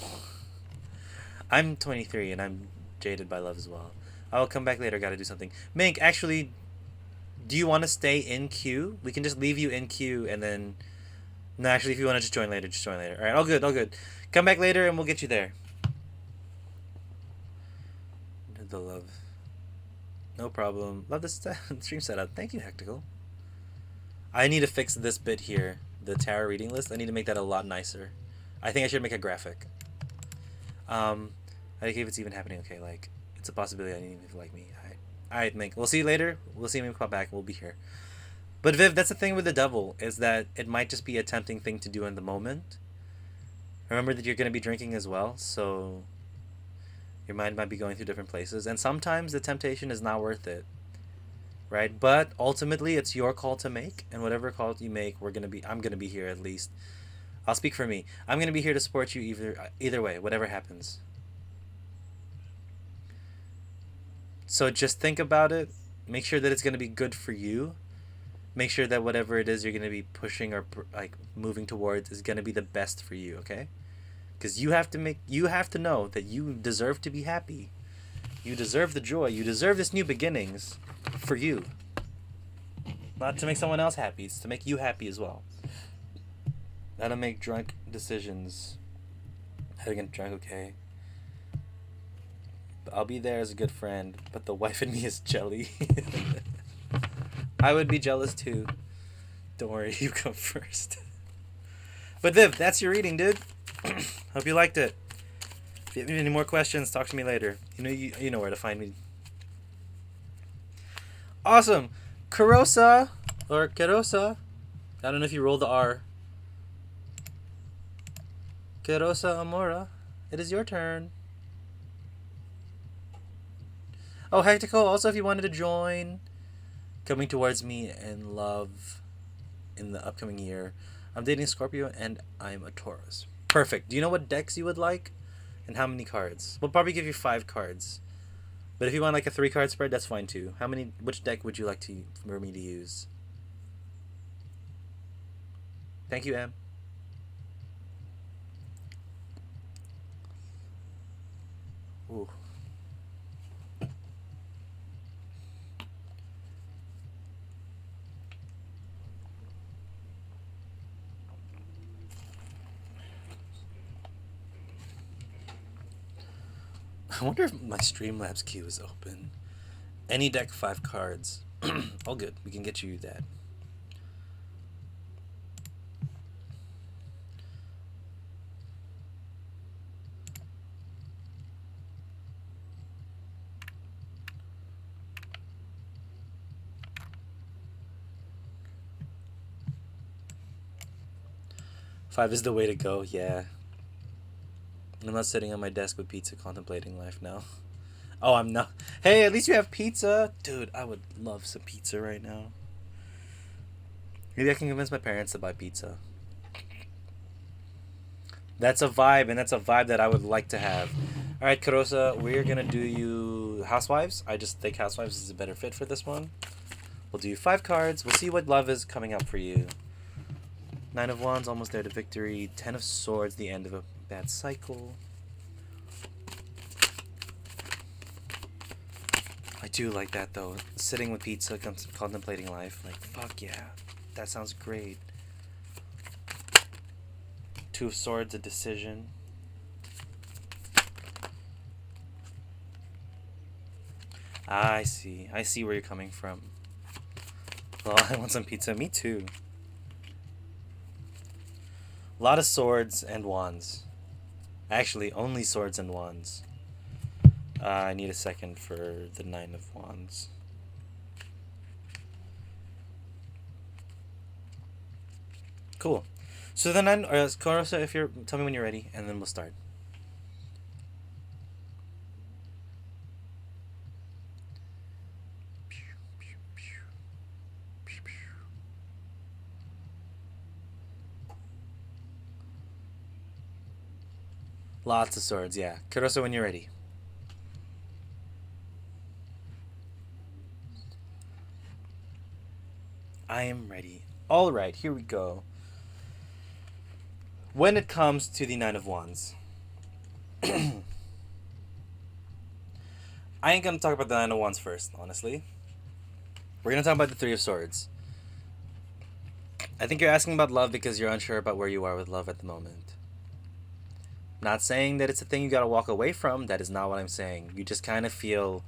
I'm 23, and I'm jaded by love as well. I'll come back later. Gotta do something. Mink, actually... Do you want to stay in queue? We can just leave you in queue and then... No, actually, if you want to just join later, just join later. Alright, all good, all good. Come back later and we'll get you there. The love. No problem. Love this stream setup. Thank you, Hectical. I need to fix this bit here. The tarot reading list. I need to make that a lot nicer. I think I should make a graphic. I think if it's even happening, okay, like, it's a possibility I need to like me. Alright, Mink. We'll see you later. We'll see Mink pop back. We'll be here. But Viv, that's the thing with the devil, is that it might just be a tempting thing to do in the moment. Remember that you're going to be drinking as well, so your mind might be going through different places. And sometimes the temptation is not worth it. Right? But ultimately, it's your call to make. And whatever call you make, I'm going to be here at least. I'll speak for me. I'm going to be here to support you either way, whatever happens. So just think about it. Make sure that it's going to be good for you. Make sure that whatever it is you're going to be pushing or like moving towards is going to be the best for you, okay? Because you have to know that you deserve to be happy. You deserve the joy. You deserve this new beginnings for you. Not to make someone else happy. It's to make you happy as well. Not to make drunk decisions. How to get drunk, okay? I'll be there as a good friend, but the wife in me is jelly. I would be jealous too. Don't worry, you come first. But Viv, that's your reading, dude. Hope you liked it. If you have any more questions, talk to me later. You know where to find me. Awesome. Karosa, or Kerosa. I don't know if you rolled the R. Kerosa Amora, it is your turn. Oh, Hectical, also if you wanted to join Coming Towards Me in Love in the upcoming year. I'm dating Scorpio and I'm a Taurus. Perfect. Do you know what decks you would like? And how many cards? We'll probably give you 5 cards. But if you want like a 3-card spread, that's fine too. Which deck would you like for me to use? Thank you, Em. Ooh. I wonder if my Streamlabs queue is open. Any deck, 5 cards. All good. We can get you that. Five is the way to go, yeah. I'm not sitting on my desk with pizza contemplating life now. Oh, I'm not. Hey, at least you have pizza. Dude, I would love some pizza right now. Maybe I can convince my parents to buy pizza. That's a vibe, and that's a vibe that I would like to have. Alright, Karosa, we're going to do you Housewives. I just think Housewives is a better fit for this one. We'll do you 5 cards. We'll see what love is coming up for you. 9 of Wands, almost there to victory. 10 of Swords, the end of a bad cycle. I do like that though. Sitting with pizza, contemplating life. Like, fuck yeah. That sounds great. 2 of Swords, a decision. I see. I see where you're coming from. Well, I want some pizza. Me too. A lot of Swords and Wands. Actually, only Swords and Wands. I need a second for the 9 of Wands. Cool. So then, Kurosa, if you're, tell me when you're ready, and then we'll start. Lots of swords, yeah. Kurosa, when you're ready. I am ready. All right, here we go. When it comes to the Nine of Wands, I ain't gonna talk about the Nine of Wands first, honestly. We're gonna talk about the Three of Swords. I think you're asking about love because you're unsure about where you are with love at the moment. Not saying that it's a thing you gotta walk away from. That is not what I'm saying. You just kind of feel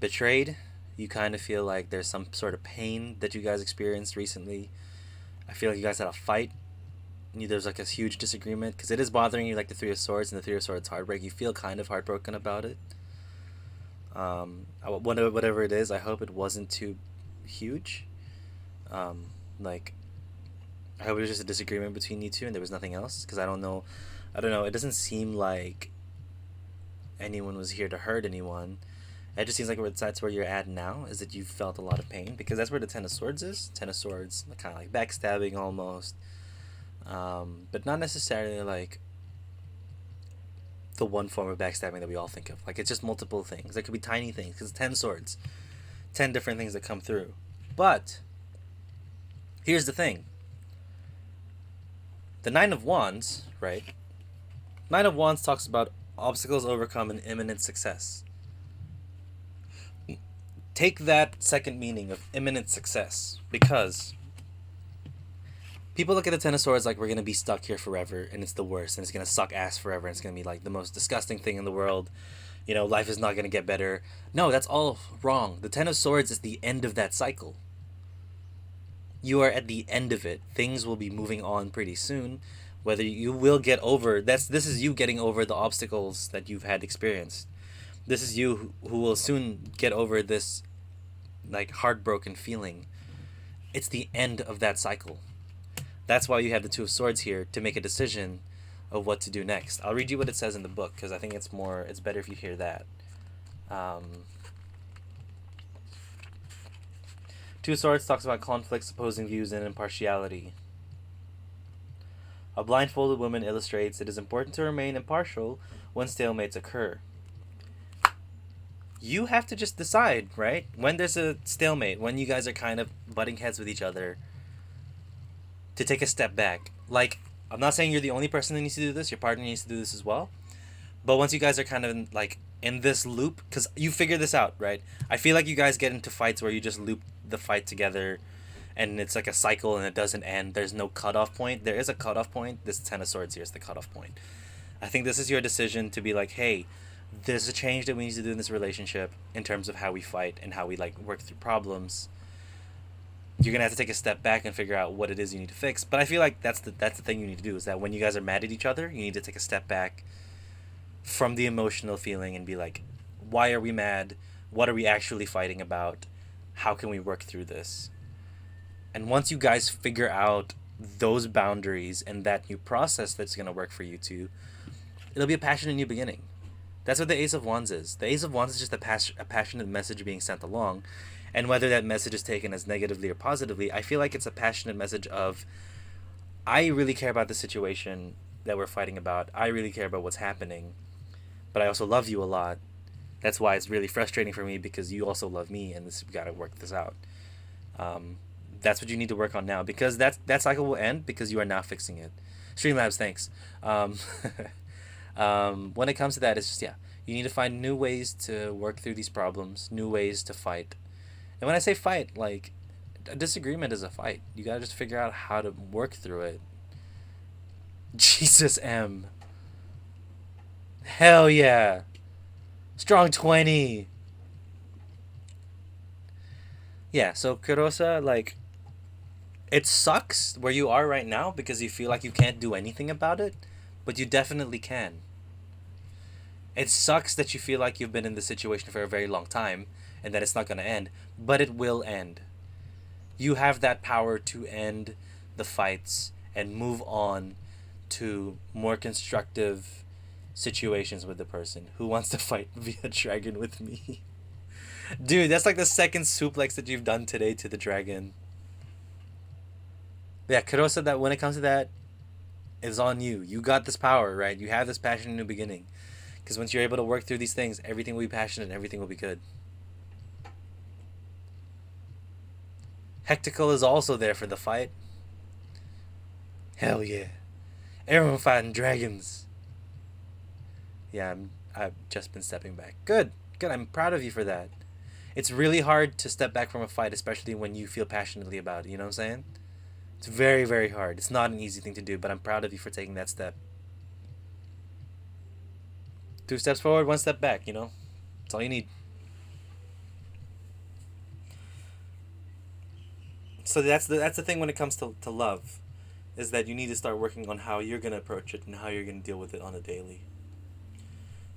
betrayed. You kind of feel like there's some sort of pain that you guys experienced recently. I feel like you guys had a fight. There's like a huge disagreement because it is bothering you, like the Three of Swords, and the Three of Swords heartbreak. You feel kind of heartbroken about it. Whatever it is, I hope it wasn't too huge. Like, I hope it was just a disagreement between you two and there was nothing else, because I don't know. It doesn't seem like anyone was here to hurt anyone. It just seems like that's where you're at now, is that you felt a lot of pain, because that's where the Ten of Swords is. Ten of Swords, kind of like backstabbing almost. But not necessarily like the one form of backstabbing that we all think of. Like, it's just multiple things. There could be tiny things, because 10 swords. 10 different things that come through. But here's the thing. The Nine of Wands, right? Nine of Wands talks about obstacles overcome and imminent success. Take that second meaning of imminent success, because people look at the Ten of Swords like we're going to be stuck here forever and it's the worst and it's going to suck ass forever and it's going to be like the most disgusting thing in the world. Life is not going to get better. No, that's all wrong. The Ten of Swords is the end of that cycle. You are at the end of it. Things will be moving on pretty soon. Whether you will get over, this is you getting over the obstacles that you've had experienced. This is you who will soon get over this, like, heartbroken feeling. It's the end of that cycle. That's why you have the Two of Swords here, to make a decision of what to do next. I'll read you what it says in the book, because I think it's better if you hear that. Two of Swords talks about conflicts, opposing views, and impartiality. A blindfolded woman illustrates it is important to remain impartial when stalemates occur. You have to just decide, right? When there's a stalemate, when you guys are kind of butting heads with each other, to take a step back. Like, I'm not saying you're the only person that needs to do this. Your partner needs to do this as well. But once you guys are kind of in this loop, because you figure this out, right? I feel like you guys get into fights where you just loop the fight together, and it's like a cycle and it doesn't end. There's no cutoff point. There is a cutoff point. This Ten of Swords here is the cutoff point. I think this is your decision to be like, hey, there's a change that we need to do in this relationship in terms of how we fight and how we work through problems. You're gonna have to take a step back and figure out what it is you need to fix. But I feel like that's the thing you need to do, is that when you guys are mad at each other, you need to take a step back from the emotional feeling and be like, why are we mad? What are we actually fighting about? How can we work through this? And once you guys figure out those boundaries and that new process that's gonna work for you two, it'll be a passionate new beginning. That's what the Ace of Wands is. The Ace of Wands is just a passionate message being sent along. And whether that message is taken as negatively or positively, I feel like it's a passionate message of, I really care about the situation that we're fighting about. I really care about what's happening. But I also love you a lot. That's why it's really frustrating for me, because you also love me, and we got to work this out. That's what you need to work on now, because that cycle will end because you are now fixing it. Streamlabs, thanks. When it comes to that, it's just, you need to find new ways to work through these problems, new ways to fight. And when I say fight, a disagreement is a fight. You gotta just figure out how to work through it. Jesus, M. Hell yeah. Strong 20. Yeah, so Kurosa, it sucks where you are right now because you feel like you can't do anything about it, but you definitely can. It sucks that you feel like you've been in this situation for a very long time and that it's not going to end, but it will end. You have that power to end the fights and move on to more constructive situations with the person. Who wants to fight via dragon with me? Dude, that's like the second suplex that you've done today to the dragon. Yeah, Kuro said that when it comes to that, it's on you. You got this power, right? You have this passion in the beginning. Because once you're able to work through these things, everything will be passionate and everything will be good. Hectical is also there for the fight. Hell yeah. Everyone fighting dragons. Yeah, I've just been stepping back. Good. Good. I'm proud of you for that. It's really hard to step back from a fight, especially when you feel passionately about it. You know what I'm saying? It's very, very hard. It's not an easy thing to do, but I'm proud of you for taking that step. 2 steps forward, 1 step back, you know? That's all you need. So that's the thing when it comes to love, is that you need to start working on how you're going to approach it and how you're going to deal with it on a daily.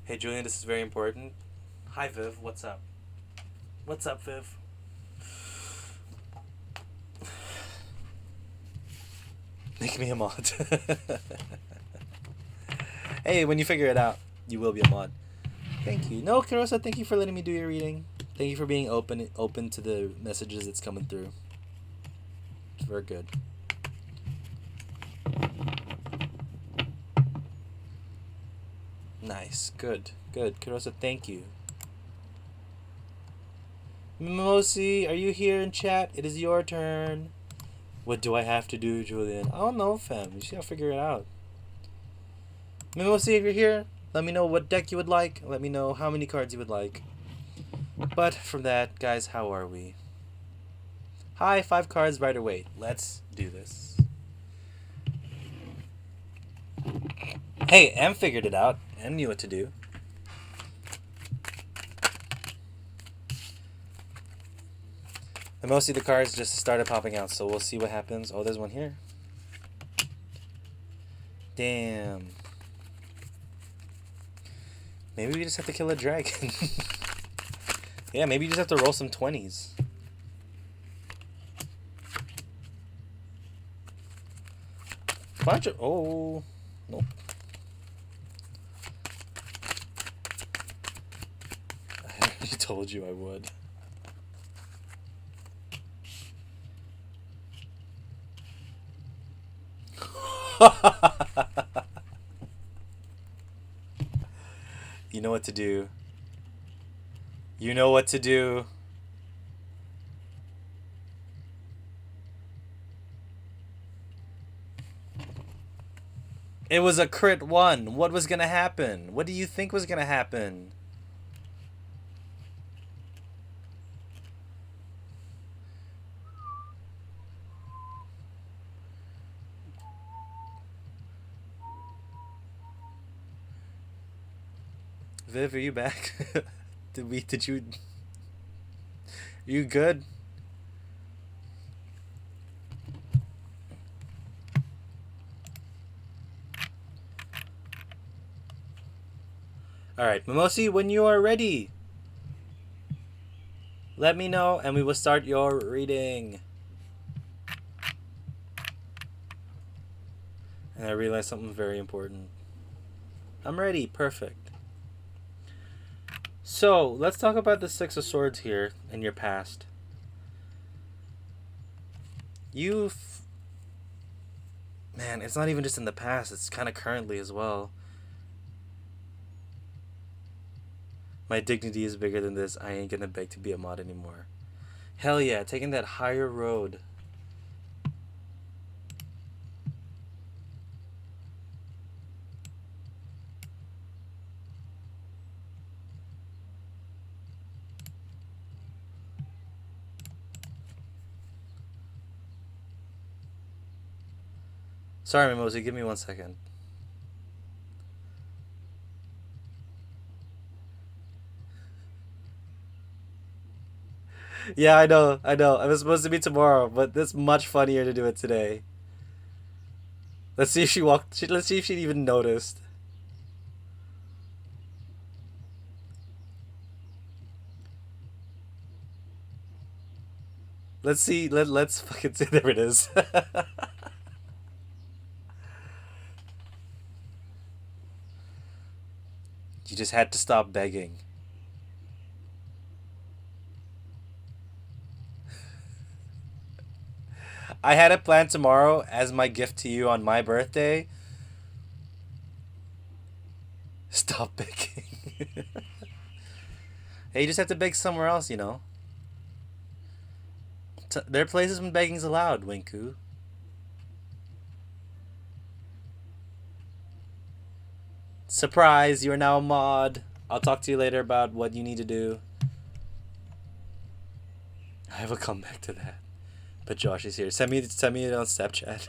Hey, Julian, this is very important. Hi, Viv. What's up? What's up, Viv? Make me a mod. Hey, when you figure it out, you will be a mod. Thank you. No, Karosa, thank you for letting me do your reading. Thank you for being open to the messages that's coming through. It's very good. Nice. Good. Good. Karosa, thank you. Mimosi, are you here in chat? It is your turn. What do I have to do, Julian? I don't know, fam. You just gotta figure it out. Mimosi, if you're here, let me know what deck you would like. Let me know how many cards you would like. But from that, guys, how are we? Hi, 5 cards, Rider Waite. Let's do this. Hey, Em figured it out. Em knew what to do. And mostly the cards just started popping out, so we'll see what happens. Oh, there's one here. Damn. Maybe we just have to kill a dragon. Yeah, maybe you just have to roll some 20s. Bunch of... Oh. Nope. I already told you I would. You know what to do. You know what to do. It was a crit 1. What was gonna happen? What do you think was gonna happen? Viv, are you back? Did you... Are you good? Alright, Mimosi, when you are ready, let me know and we will start your reading. And I realized something very important. I'm ready. Perfect. So, let's talk about the 6 of Swords here in your past. Man, it's not even just in the past, it's kind of currently as well. My dignity is bigger than this. I ain't gonna beg to be a mod anymore. Hell yeah, taking that higher road. Sorry, Mimosi, give me 1 second. Yeah, I know. It was supposed to be tomorrow, but it's much funnier to do it today. Let's see if let's see if she even noticed. Let's see. Let's fucking see. There it is. You just had to stop begging. I had a plan tomorrow as my gift to you on my birthday. Stop begging. Hey, you just have to beg somewhere else, you know. There are places when begging's allowed, Winku. Surprise, you are now a mod. I'll talk to you later about what you need to do. I will come back to that. But Josh is here. Send me it on Snapchat.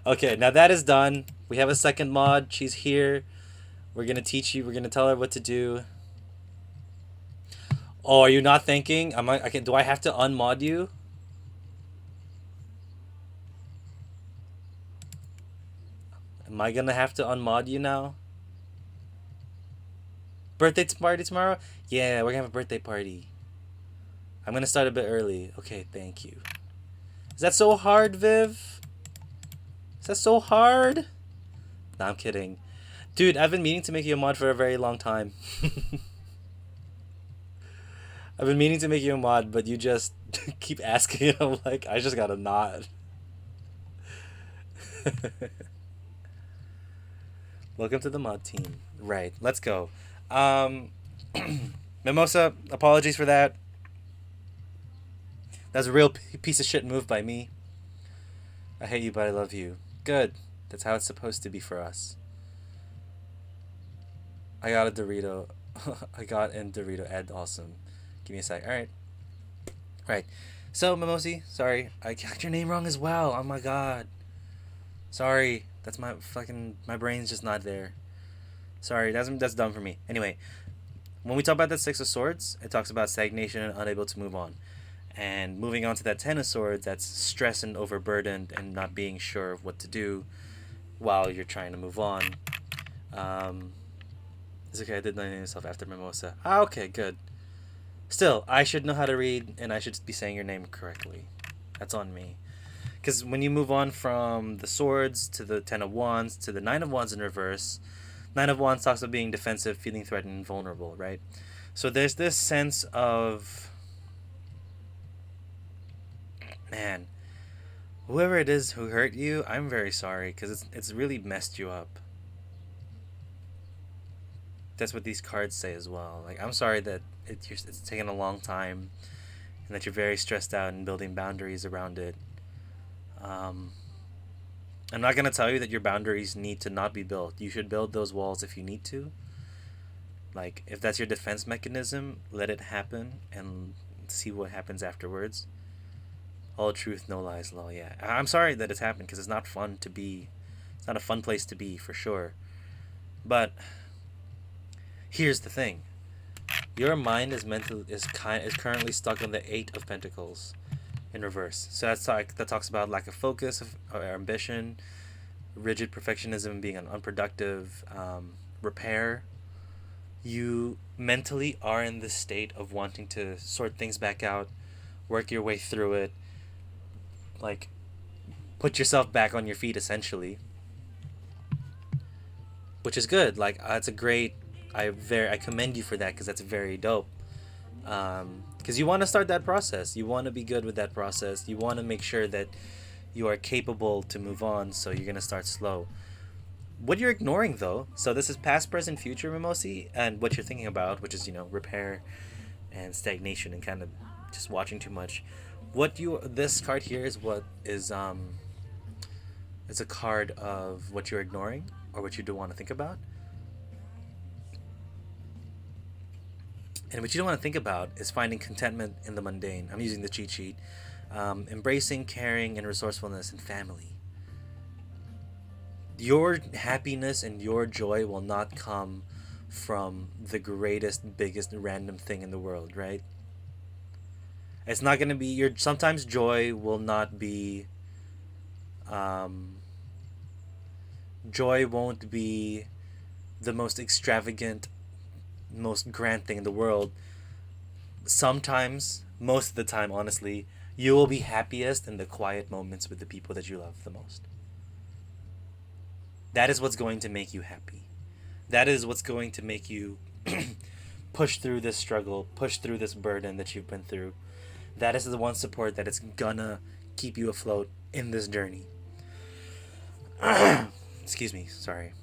Okay, now that is done. We have a second mod. She's here. We're gonna teach you. We're gonna tell her what to do. Oh, are you not thinking? Do I have to unmod you? Am I gonna have to unmod you now? Birthday party tomorrow? Yeah, we're gonna have a birthday party. I'm gonna start a bit early. Okay, thank you. Is that so hard, Viv? Is that so hard? Nah, I'm kidding. Dude, I've been meaning to make you a mod for a very long time. I've been meaning to make you a mod, but you just keep asking. I'm like, I just gotta nod. Welcome to the mod team. Right, let's go. Mimosa, apologies for that. That's a real piece of shit move by me. I hate you, but I love you. Good. That's how it's supposed to be for us. I got a Dorito. I got in Dorito Ed. Awesome. Give me a sec. Alright. Right. So, Mimosi, sorry. I got your name wrong as well. Oh my god. Sorry. That's my brain's just not there. Sorry, that's dumb for me. Anyway, when we talk about that Six of Swords, it talks about stagnation and unable to move on. And moving on to that Ten of Swords, that's stress and overburdened and not being sure of what to do while you're trying to move on. It's okay, I did name myself after Mimosa. Ah, okay, good. Still, I should know how to read, and I should be saying your name correctly. That's on me. Because when you move on from the Swords to the Ten of Wands to the Nine of Wands in reverse, Nine of Wands talks about being defensive, feeling threatened, and vulnerable, right? So there's this sense of, man, whoever it is who hurt you, I'm very sorry, because it's really messed you up. That's what these cards say as well. Like, I'm sorry that it's taken a long time, and that you're very stressed out and building boundaries around it. I'm not going to tell you that your boundaries need to not be built. You should build those walls if you need to. Like, if that's your defense mechanism, let it happen and see what happens afterwards. All truth, no lies, law, yeah. I'm sorry that it's happened because it's not fun to be. It's not a fun place to be, for sure. But here's the thing. Your mind is currently stuck on the Eight of Pentacles in reverse. So that talks about lack of focus or ambition, rigid perfectionism, being an unproductive, repair. You mentally are in this state of wanting to sort things back out, work your way through it, like put yourself back on your feet essentially, which is good. Like, that's a great. I commend you for that because that's very dope. Because you want to start that process. You want to be good with that process. You want to make sure that you are capable to move on. So you're gonna start slow. What you're ignoring though, so this is past, present, future, Mimosi, and what you're thinking about, which is, repair and stagnation and kind of just watching too much. This card here is it's a card of what you're ignoring or what you don't want to think about. And what you don't want to think about is finding contentment in the mundane. I'm using the cheat sheet. Embracing, caring, and resourcefulness in family. Your happiness and your joy will not come from the greatest, biggest, random thing in the world, right? It's not going to be sometimes joy will not be, joy won't be the most extravagant, most grand thing in the world. Sometimes, most of the time, honestly, you will be happiest in the quiet moments with the people that you love the most. That is what's going to make you happy. That is what's going to make you push through this struggle, push through this burden that you've been through. That is the one support that is gonna keep you afloat in this journey. Excuse me, sorry.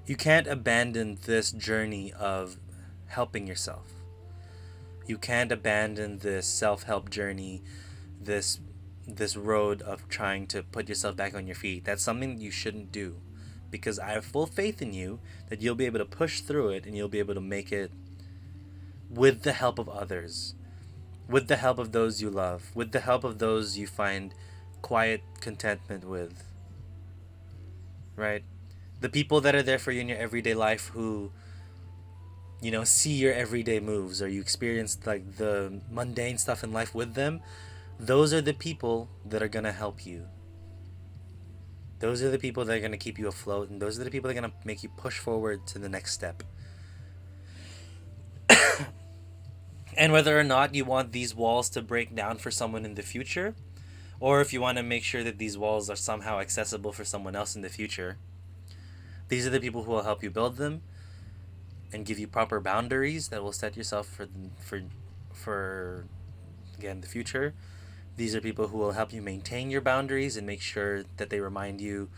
You can't abandon this journey of helping yourself. You can't abandon this self-help journey, this road of trying to put yourself back on your feet. That's something you shouldn't do, because I have full faith in you that you'll be able to push through it and you'll be able to make it with the help of others, with the help of those you love, with the help of those you find quiet contentment with. Right? The people that are there for you in your everyday life who, you know, see your everyday moves, or you experience like the mundane stuff in life with them, those are the people that are going to help you. Those are the people that are going to keep you afloat, and those are the people that are going to make you push forward to the next step. And whether or not you want these walls to break down for someone in the future, or if you want to make sure that these walls are somehow accessible for someone else in the future, these are the people who will help you build them and give you proper boundaries that will set yourself for again, the future. These are people who will help you maintain your boundaries and make sure that they remind you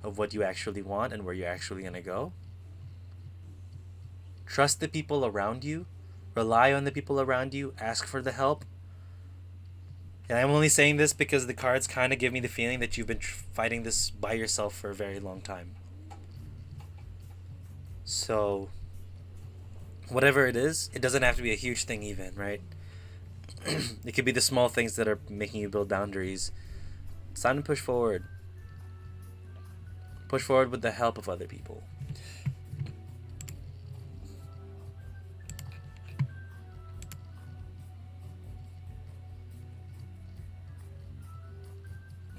of what you actually want and where you're actually going to go. Trust the people around you. Rely on the people around you. Ask for the help. And I'm only saying this because the cards kind of give me the feeling that you've been fighting this by yourself for a very long time. So, whatever it is, it doesn't have to be a huge thing even, right? It could be the small things that are making you build boundaries. It's time to push forward. Push forward with the help of other people.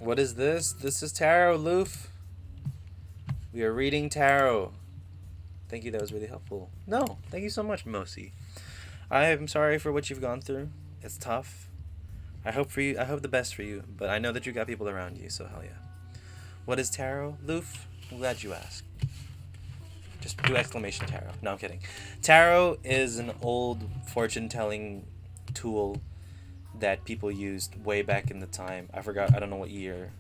What is this? This is tarot, Loof. We are reading tarot. Thank you, that was really helpful. No, thank you so much, Mosi. I am sorry for what you've gone through. It's tough. I hope the best for you, but I know that you got people around you, so hell yeah. What is tarot, Loof? I'm glad you asked. Just do exclamation tarot. No, I'm kidding. Tarot is an old fortune-telling tool that people used way back in the time. I don't know what year,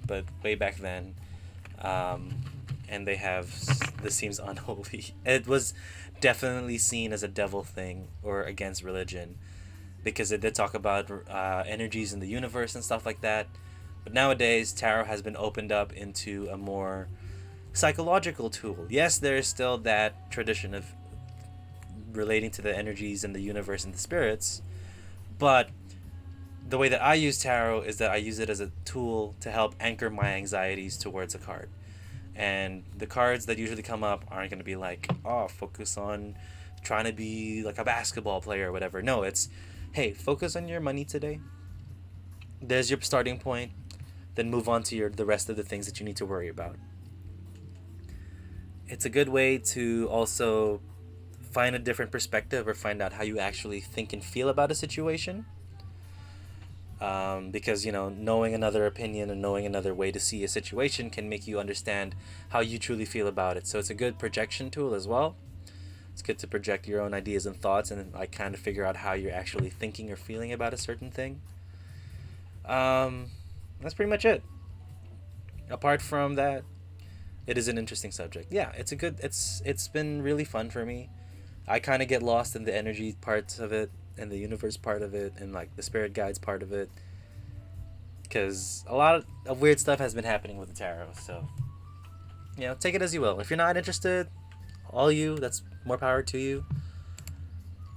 but way back then. And they have, this seems unholy. It was definitely seen as a devil thing or against religion, because it did talk about energies in the universe and stuff like that. But nowadays, tarot has been opened up into a more psychological tool. Yes, there is still that tradition of relating to the energies in the universe and the spirits, but the way that I use tarot is that I use it as a tool to help anchor my anxieties towards a card. And the cards that usually come up aren't going to be like, oh, focus on trying to be like a basketball player or whatever. No, it's, hey, focus on your money today. There's your starting point. Then move on to the rest of the things that you need to worry about. It's a good way to also find a different perspective or find out how you actually think and feel about a situation. Because, you know, knowing another opinion and knowing another way to see a situation can make you understand how you truly feel about it. So it's a good projection tool as well. It's good to project your own ideas and thoughts and like kind of figure out how you're actually thinking or feeling about a certain thing. That's pretty much it. Apart from that, it is an interesting subject. Yeah, it's been really fun for me. I kind of get lost in the energy parts of it and the universe part of it and like the spirit guides part of it, because a lot of weird stuff has been happening with the tarot. So, you know, take it as you will. If you're not interested, all you, that's more power to you.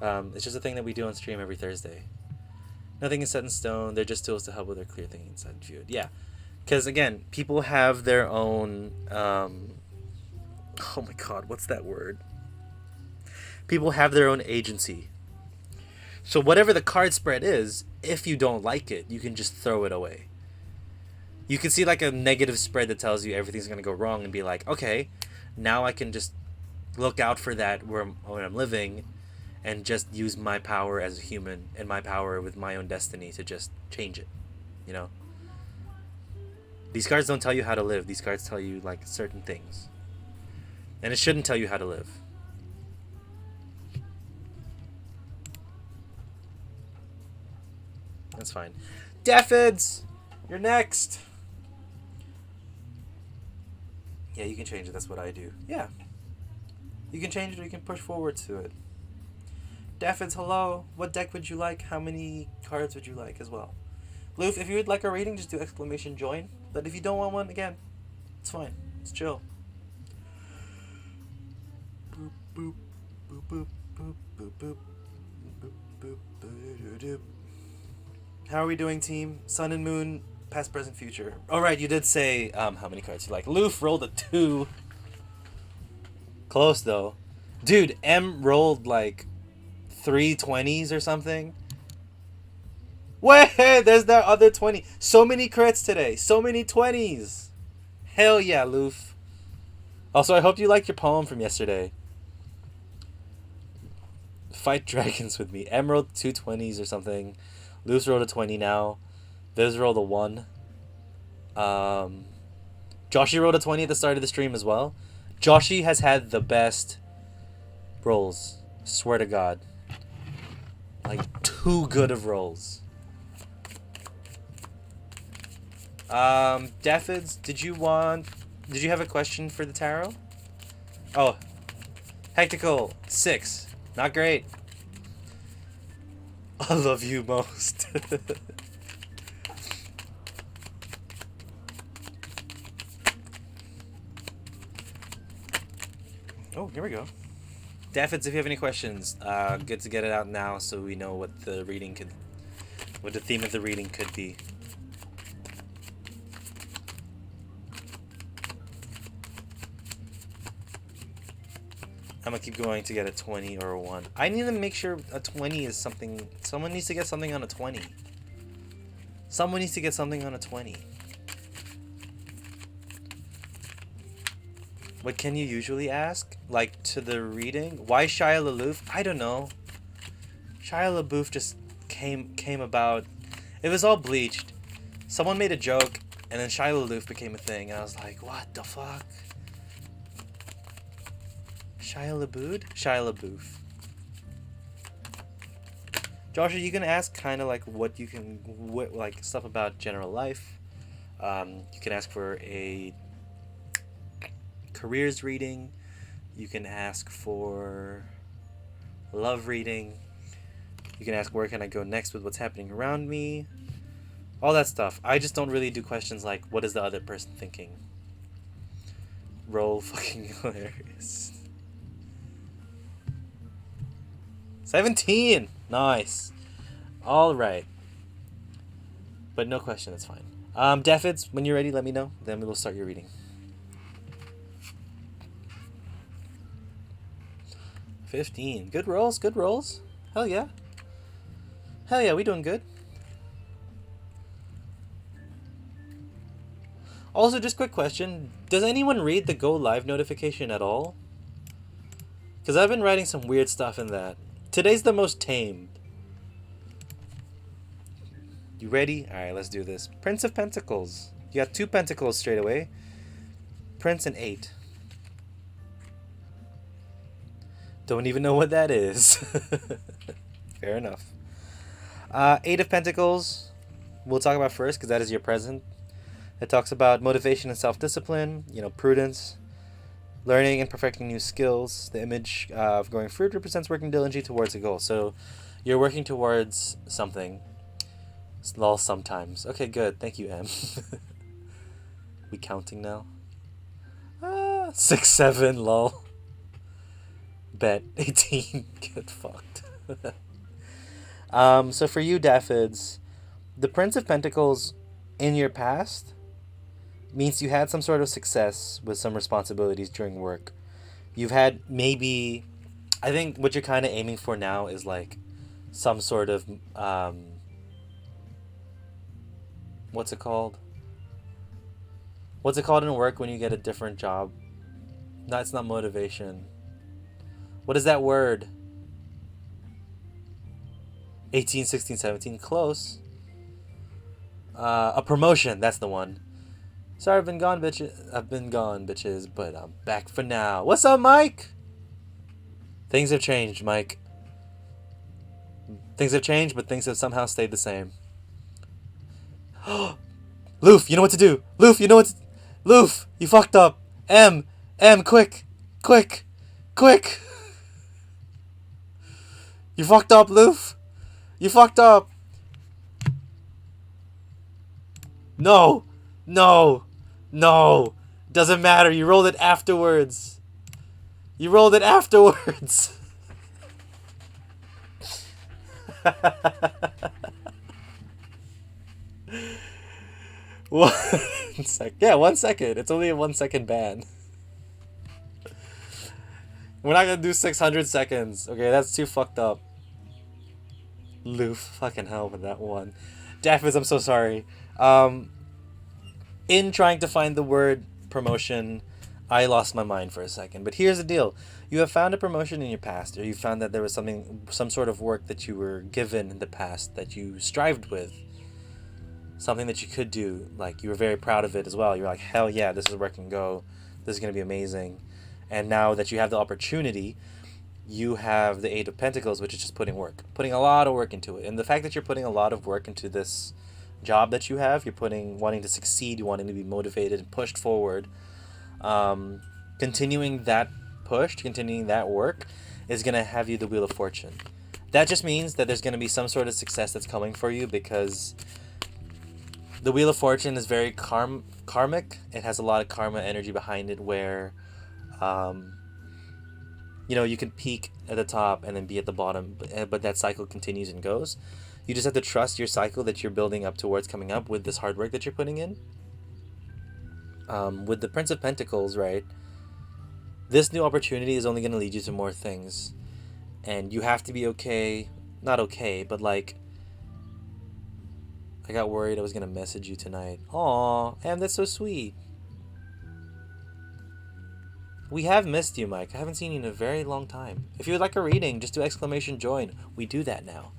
It's just a thing that we do on stream every Thursday. Nothing is set in stone. They're just tools to help with their clear thinking inside viewed. Yeah, because again, people have their own oh my god, what's that word? People have their own agency. So whatever the card spread is, if you don't like it, you can just throw it away. You can see like a negative spread that tells you everything's going to go wrong and be like, okay, now I can just look out for that when I'm living and just use my power as a human and my power with my own destiny to just change it, you know? These cards don't tell you how to live. These cards tell you, like, certain things. And it shouldn't tell you how to live. That's fine. Daffids! You're next! Yeah, you can change it. That's what I do. Yeah. You can change it or you can push forward to it. Daffids, hello. What deck would you like? How many cards would you like as well? Loof, if you would like a reading, just do exclamation join. But if you don't want one, again, it's fine. It's chill. Boop, boop, boop, boop, boop, boop, boop, boop, boop, boop, boop. How are we doing, team? Sun and Moon, past, present, future. Alright, you did say how many cards you like. Loof rolled a 2. Close, though. Dude, M rolled like 3 20s or something. Wait, there's that other 20. So many crits today. So many 20s. Hell yeah, Loof. Also, I hope you liked your poem from yesterday. Fight dragons with me. M rolled 2 20s or something. Loof's rolled a 20 now. Viz rolled a 1. Joshy rolled a 20 at the start of the stream as well. Joshy has had the best rolls. Swear to God. Like, too good of rolls. Daffids, did you have a question for the tarot? Oh. Hectical, 6. Not great. I love you most. Oh, here we go. Daffids, if you have any questions, good to get it out now so we know what the theme of the reading could be. I'm gonna keep going to get a 20 or a 1. I need to make sure a 20 is something. Someone needs to get something on a 20. Someone needs to get something on a 20. What can you usually ask? Like, to the reading? Why Shia LaBeouf? I don't know. Shia LaBeouf just came about. It was all bleached. Someone made a joke, and then Shia LaBeouf became a thing, and I was like, what the fuck? Shia LaBeouf? Shia LaBeouf. Josh, are you gonna ask kind of like what you can, like stuff about general life? You can ask for a careers reading. You can ask for love reading. You can ask where can I go next with what's happening around me. All that stuff. I just don't really do questions like what is the other person thinking. Roll fucking hilarious. 17! Nice. Alright. But no question, that's fine. Daffids, when you're ready, let me know. Then we will start your reading. 15. Good rolls, good rolls. Hell yeah. Hell yeah, we doing good. Also, just quick question. Does anyone read the go live notification at all? Because I've been writing some weird stuff in that. Today's the most tame. You ready? Alright, let's do this. Prince of Pentacles. You got 2 pentacles straight away. Prince and 8. Don't even know what that is. Fair enough. 8 of Pentacles. We'll talk about first because that is your present. It talks about motivation and self-discipline. Prudence. Learning and perfecting new skills. The image of growing fruit represents working diligently towards a goal. So you're working towards something. Lol sometimes. Okay, good. Thank you, M. We counting now? 6, 7, lol. Bet. 18. Get fucked. So for you, Daffids, the Prince of Pentacles in your past means you had some sort of success with some responsibilities during work. You've had maybe, I think what you're kind of aiming for now is like some sort of, what's it called? What's it called in work when you get a different job? No, it's not motivation. What is that word? 18, 16, 17, close. A promotion, that's the one. Sorry I've been gone, bitches, but I'm back for now. What's up, Mike? Things have changed, Mike. Things have changed, but things have somehow stayed the same. Loof, you know what to do. Loof, you know what to... Loof, you fucked up. M, quick. Quick. You fucked up, Loof. You fucked up. No. Doesn't matter. You rolled it afterwards. One sec. Yeah, 1 second. It's only a 1 second ban. We're not gonna do 600 seconds. Okay, that's too fucked up. Loof. Fucking hell with that one. Daffis, I'm so sorry. In trying to find the word promotion, I lost my mind for a second. But here's the deal. You have found a promotion in your past, or you found that there was some sort of work that you were given in the past that you strived with. Something that you could do. Like, you were very proud of it as well. You're like, hell yeah, this is where I can go. This is going to be amazing. And now that you have the opportunity, you have the Eight of Pentacles, which is just putting a lot of work into it. And the fact that you're putting a lot of work into this job that you have, you're wanting to succeed, you're wanting to be motivated and pushed forward. Continuing that push, continuing that work is going to have you the Wheel of Fortune. That just means that there's going to be some sort of success that's coming for you, because the Wheel of Fortune is very karmic. It has a lot of karma energy behind it, where you can peak at the top and then be at the bottom, but that cycle continues and goes. You just have to trust your cycle that you're building up towards coming up with this hard work that you're putting in. With the Prince of Pentacles, right? This new opportunity is only going to lead you to more things. And you have to be okay. Not okay, but like... I got worried I was going to message you tonight. Aw, Em, that's so sweet. We have missed you, Mike. I haven't seen you in a very long time. If you would like a reading, just do _join. We do that now.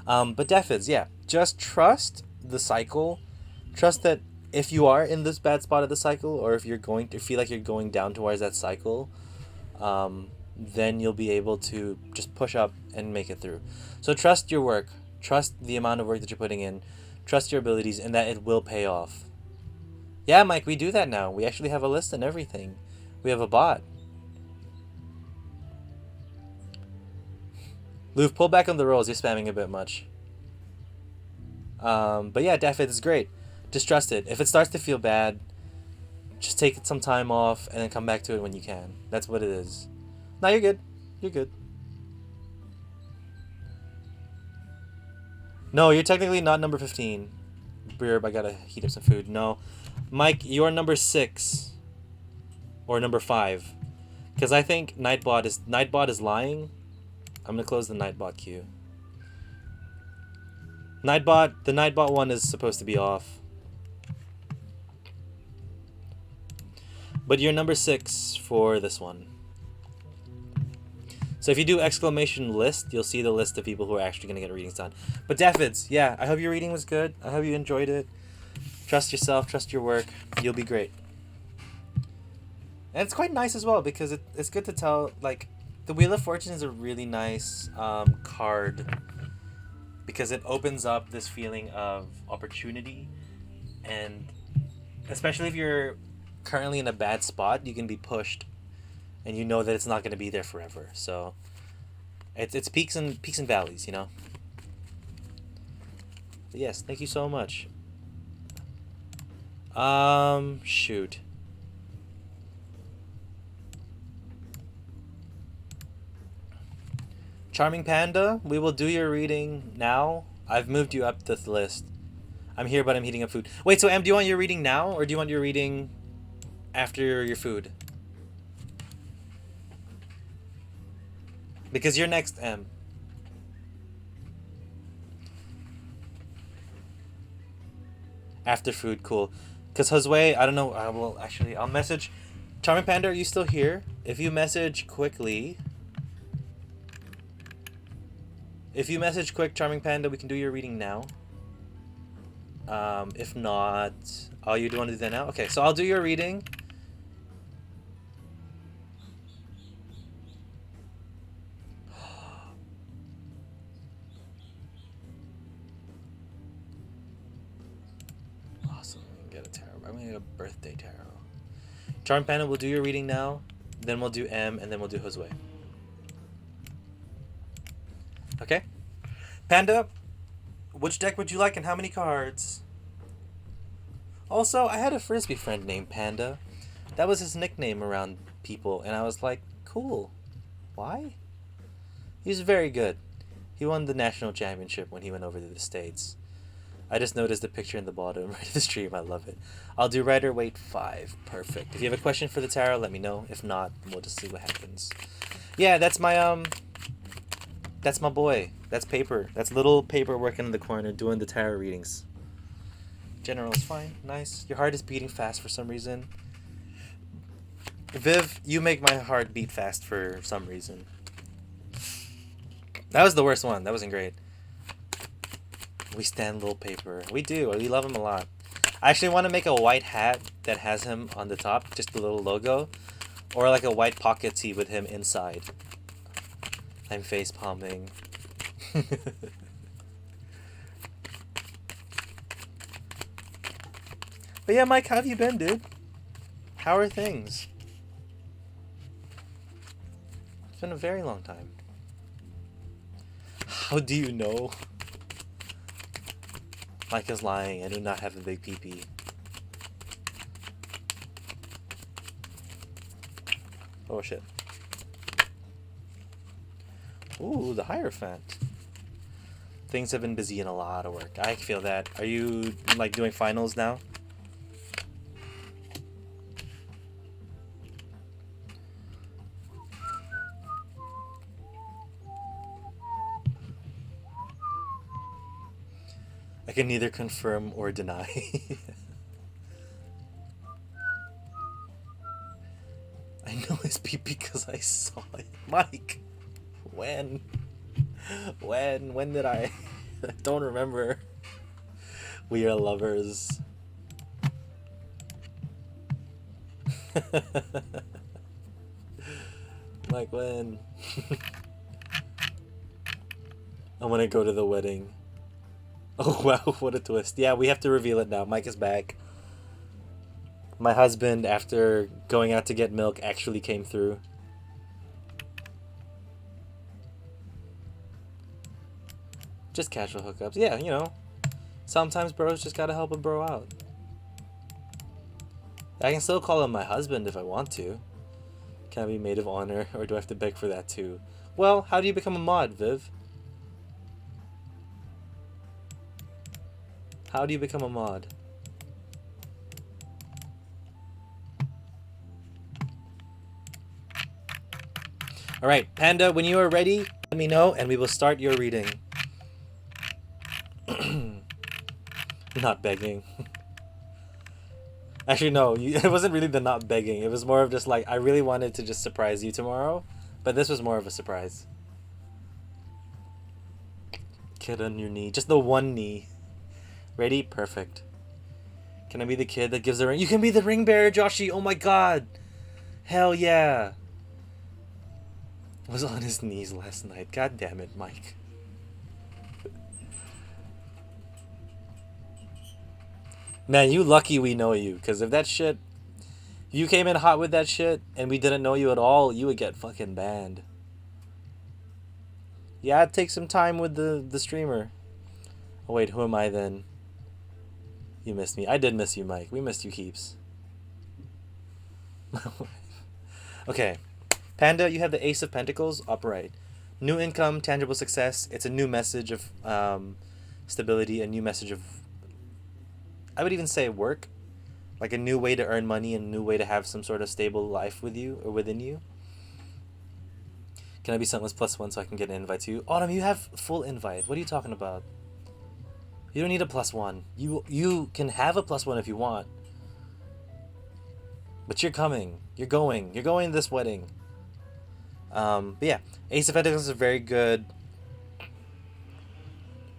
But Defids, yeah. Just trust the cycle. Trust that if you are in this bad spot of the cycle, or if you're going to feel like you're going down towards that cycle, then you'll be able to just push up and make it through. So trust your work. Trust the amount of work that you're putting in. Trust your abilities, and that it will pay off. Yeah, Mike, we do that now. We actually have a list and everything. We have a bot. Loof, pull back on the rolls. You're spamming a bit much. But yeah, Daffy, is great. Just trust it. If it starts to feel bad, just take some time off and then come back to it when you can. That's what it is. No, you're good. You're good. No, you're technically not number 15. Burb, I gotta heat up some food. No. Mike, you're number 6. Or number 5. Because I think Nightbot is lying. I'm gonna close the Nightbot queue. The Nightbot one is supposed to be off. But you're number 6 for this one. So if you do !list, you'll see the list of people who are actually going to get readings done. But Dafids, yeah, I hope your reading was good. I hope you enjoyed it. Trust yourself, trust your work. You'll be great. And it's quite nice as well, because it's good to tell, like, the Wheel of Fortune is a really nice card, because it opens up this feeling of opportunity, and especially if you're currently in a bad spot, you can be pushed, and you know that it's not going to be there forever. So it's peaks and valleys, you know. But yes, thank you so much. Shoot. Charming Panda, we will do your reading now. I've moved you up the list. I'm here, but I'm heating up food. Wait, so Em, do you want your reading now, or do you want your reading after your food? Because you're next, Em. After food, cool. Because Josue, I don't know, I'll message. Charming Panda, are you still here? If you message quickly... If you message quick, Charming Panda, we can do your reading now. If not, Oh, you do want to do that now? Okay, so I'll do your reading. Awesome. Get a tarot. I'm gonna get a BirthYay Tarot. Charm Panda, we'll do your reading now. Then we'll do M, and then we'll do Josue. Okay? Panda, which deck would you like and how many cards? Also, I had a Frisbee friend named Panda. That was his nickname around people, and I was like, cool. Why? He was very good. He won the national championship when he went over to the States. I just noticed the picture in the bottom right of the stream. I love it. I'll do Rider Weight 5. Perfect. If you have a question for the tarot, let me know. If not, we'll just see what happens. Yeah, that's my that's my boy. That's Paper. That's little Paper working in the corner doing the tarot readings. General is fine. Nice. Your heart is beating fast for some reason. Viv, you make my heart beat fast for some reason. That was the worst one. That wasn't great. We stand little Paper. We do. We love him a lot. I actually want to make a white hat that has him on the top, just the little logo, or like a white pocket tee with him inside. I'm face palming. But yeah, Mike, how have you been, dude? How are things? It's been a very long time. How do you know? Mike is lying. I do not have a big pee-pee. Oh shit. Ooh, the Hierophant. Things have been busy and a lot of work. I feel that. Are you like doing finals now? I can neither confirm or deny. I know his pee because I saw it. Mike! When? When did I? I don't remember. We are lovers. Mike, when? I want to go to the wedding. Oh wow, what a twist. Yeah, we have to reveal it now. Mike is back. My husband, after going out to get milk, actually came through. Just casual hookups. Yeah, you know. Sometimes bros just gotta help a bro out. I can still call him my husband if I want to. Can I be maid of honor, or do I have to beg for that too? Well, how do you become a mod, Viv? How do you become a mod? Alright, Panda, when you are ready, let me know and we will start your reading. Not begging. Actually, no, it wasn't really the not begging. It was more of just like, I really wanted to just surprise you tomorrow, but this was more of a surprise. Kid on your knee. Just the one knee. Ready? Perfect. Can I be the kid that gives the ring? You can be the ring bearer, Joshi! Oh my god! Hell yeah! I was on his knees last night. God damn it, Mike. Man, you lucky we know you, because if that shit... You came in hot with that shit, and we didn't know you at all, you would get fucking banned. Yeah, I'd take some time with the streamer. Oh wait, who am I then? You missed me. I did miss you, Mike. We missed you heaps. Okay. Panda, you have the Ace of Pentacles upright. New income, tangible success. It's a new message of stability, a new message of... I would even say work. Like a new way to earn money and a new way to have some sort of stable life with you or within you. Can I be Sunless +1 so I can get an invite to you? Autumn, you have full invite. What are you talking about? You don't need a +1. You can have a +1 if you want. But you're coming. You're going. You're going to this wedding. But yeah, Ace of Pentacles is a very good...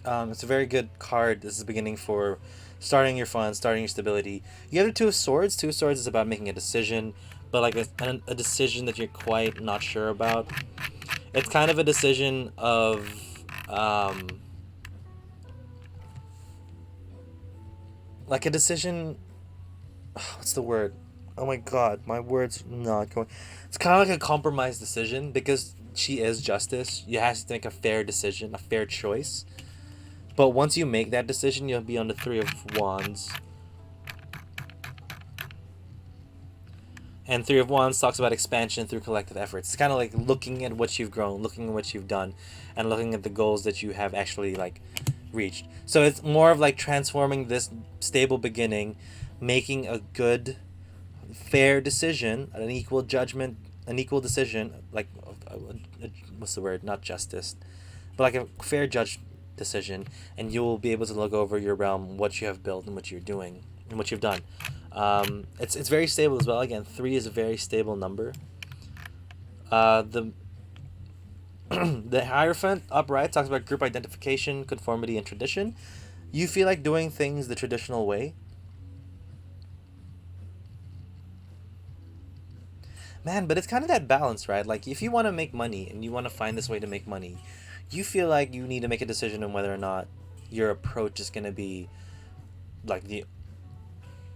it's a very good card. This is the beginning for starting your fun, starting your stability. You have the Two of Swords. Two of Swords is about making a decision, but like a decision that you're quite not sure about. It's kind of a decision of like a decision. What's the word? Oh my god, my words not going. It's kind of like a compromise decision because she is justice. You have to make a fair decision, a fair choice. But once you make that decision, you'll be on the Three of Wands. And Three of Wands talks about expansion through collective efforts. It's kind of like looking at what you've grown, looking at what you've done, and looking at the goals that you have actually like reached. So it's more of like transforming this stable beginning, making a good, fair decision, an equal judgment, an equal decision, like what's the word? Not justice, but like a fair judge decision, and you will be able to look over your realm, what you have built, and what you're doing, and what you've done. It's very stable as well. Again, 3 is a very stable number. The the Hierophant upright talks about group identification, conformity, and tradition. You feel like doing things the traditional way. Man, but it's kind of that balance, right? Like, if you want to make money and you want to find this way to make money, you feel like you need to make a decision on whether or not your approach is going to be like the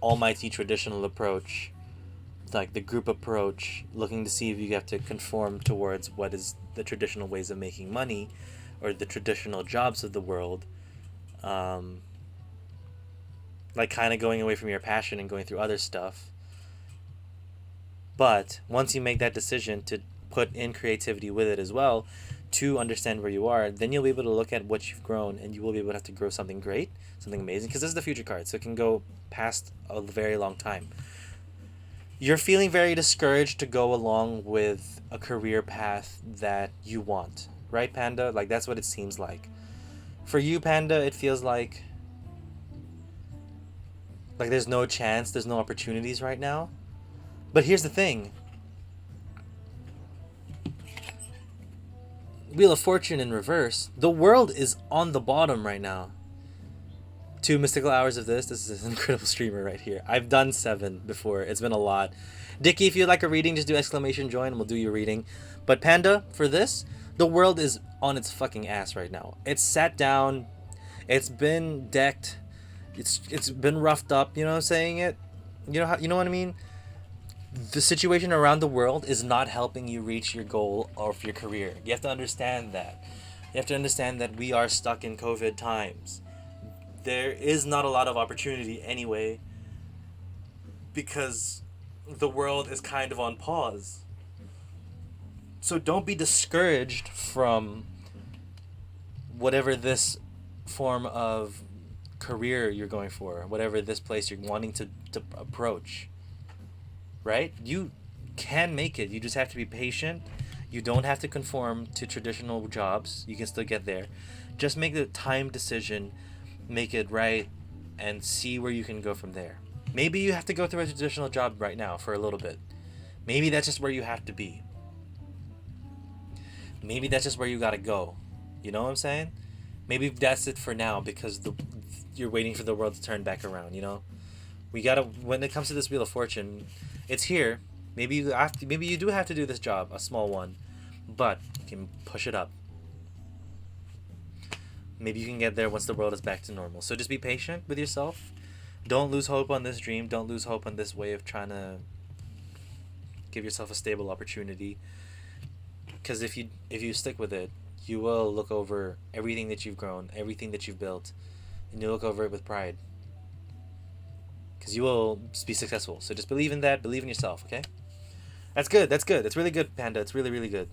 almighty traditional approach, like the group approach, looking to see if you have to conform towards what is the traditional ways of making money or the traditional jobs of the world. Like kind of going away from your passion and going through other stuff. But once you make that decision to put in creativity with it as well, to understand where you are, then you'll be able to look at what you've grown, and you will be able to have to grow something great, something amazing, because this is the future card, so it can go past a very long time. You're feeling very discouraged to go along with a career path that you want, right, Panda? Like, that's what it seems like. For you, Panda, it feels like there's no chance, there's no opportunities right now. But here's the thing. Wheel of Fortune in reverse. The world is on the bottom right now. 2 mystical hours of this. This is an incredible streamer right here. I've done 7 before. It's been a lot. Dickie, if you'd like a reading, just do exclamation join and we'll do your reading. But Panda, for this, the world is on its fucking ass right now. It's sat down. It's been decked. It's been roughed up. You know what I'm saying? You know what I mean? The situation around the world is not helping you reach your goal of your career. You have to understand that. You have to understand that we are stuck in COVID times. There is not a lot of opportunity anyway because the world is kind of on pause. So don't be discouraged from whatever this form of career you're going for, whatever this place you're wanting to approach. Right? You can make it. You just have to be patient. You don't have to conform to traditional jobs. You can still get there. Just make the time decision, make it right, and see where you can go from there. Maybe you have to go through a traditional job right now for a little bit. Maybe that's just where you have to be. Maybe that's just where you gotta go. You know what I'm saying? Maybe that's it for now because you're waiting for the world to turn back around, you know? We gotta, when it comes to this Wheel of Fortune, it's here. Maybe you do have to do this job, a small one, but you can push it up. Maybe you can get there once the world is back to normal. So just be patient with yourself. Don't lose hope on this dream. Don't lose hope on this way of trying to give yourself a stable opportunity. Because if you stick with it, you will look over everything that you've grown, everything that you've built, and you'll look over it with pride. Because you will be successful. So just believe in that. Believe in yourself, okay? That's good. That's good. It's really good, Panda. It's really, really good.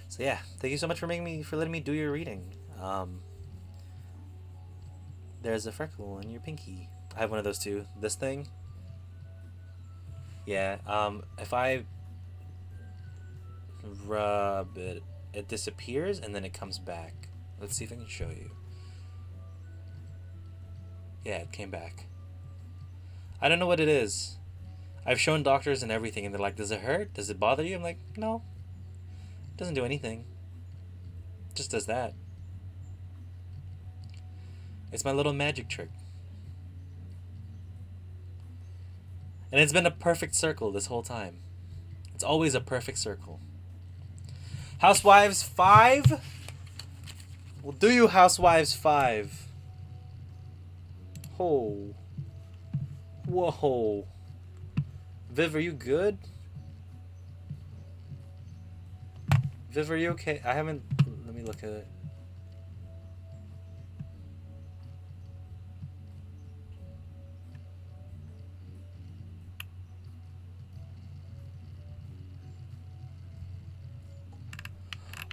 So yeah, thank you so much for letting me do your reading. There's a freckle on your pinky. I have one of those too. This thing. Yeah. If I rub it, it disappears and then it comes back. Let's see if I can show you. Yeah, it came back. I don't know what it is. I've shown doctors and everything, and they're like, does it hurt? Does it bother you? I'm like, no. It doesn't do anything. It just does that. It's my little magic trick. And it's been a perfect circle this whole time. It's always a perfect circle. Housewives 5? We'll do you, Housewives 5. Oh. Whoa. Viv, are you good? Viv, are you okay? I haven't... Let me look at it.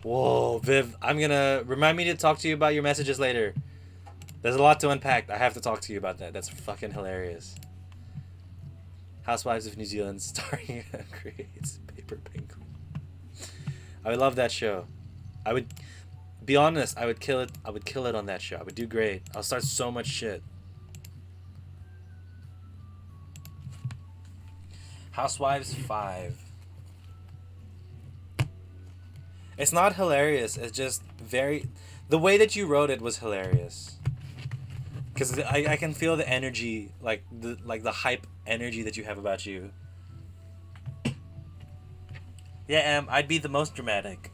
Whoa, Viv, I'm gonna... Remind me to talk to you about your messages later. There's a lot to unpack. I have to talk to you about that. That's fucking hilarious. Housewives of New Zealand starring creates Paper Penguin. I would love that show. I would be honest, I would kill it. I would kill it on that show. I would do great. I'll start so much shit. Housewives 5. It's not hilarious. It's just very... The way that you wrote it was hilarious. Because I can feel the energy, like the hype energy that you have about you. Yeah, I'd be the most dramatic.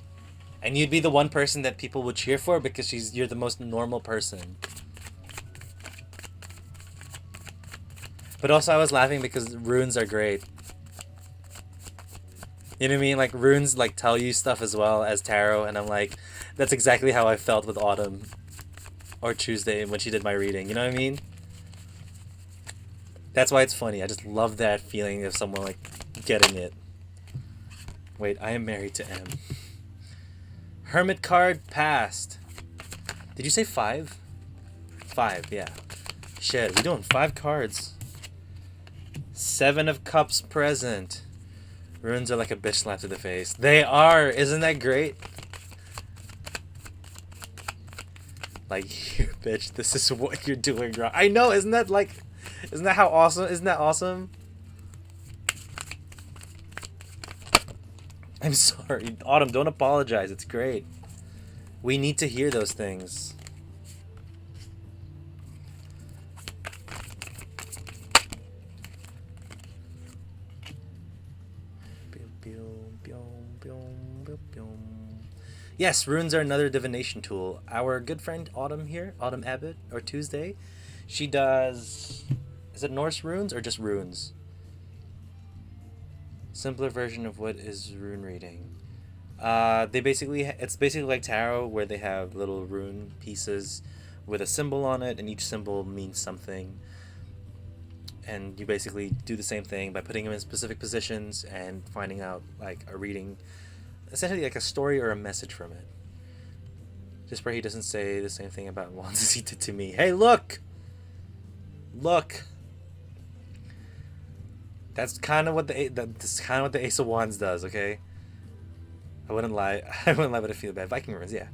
And you'd be the one person that people would cheer for because you're the most normal person. But also I was laughing because runes are great. You know what I mean? Like, runes, like, tell you stuff as well as tarot, and I'm like, that's exactly how I felt with Autumn. Or Tuesday when she did my reading, you know what I mean? That's why it's funny. I just love that feeling of someone, like, getting it. Wait, I am married to M. Hermit card passed. Did you say 5? 5, yeah. Shit, we're doing 5 cards. 7 of Cups present. Runes are like a bitch slap to the face. They are! Isn't that great? Like, here, bitch, this is what you're doing wrong. I know, isn't that how awesome? Isn't that awesome? I'm sorry. Autumn, don't apologize. It's great. We need to hear those things. Yes, runes are another divination tool. Our good friend Autumn here, Autumn Abbott, or Tuesday, she does... Is it Norse runes or just runes? Simpler version of what is rune reading. It's basically like tarot, where they have little rune pieces with a symbol on it, and each symbol means something. And you basically do the same thing by putting them in specific positions and finding out, like, a reading, essentially like a story or a message from it. Just where he doesn't say the same thing about wands as he did to me. Hey, look! Look! That's kind of what the Ace of Wands does, okay? I wouldn't lie. I wouldn't lie, but I feel bad. Viking runes, yeah.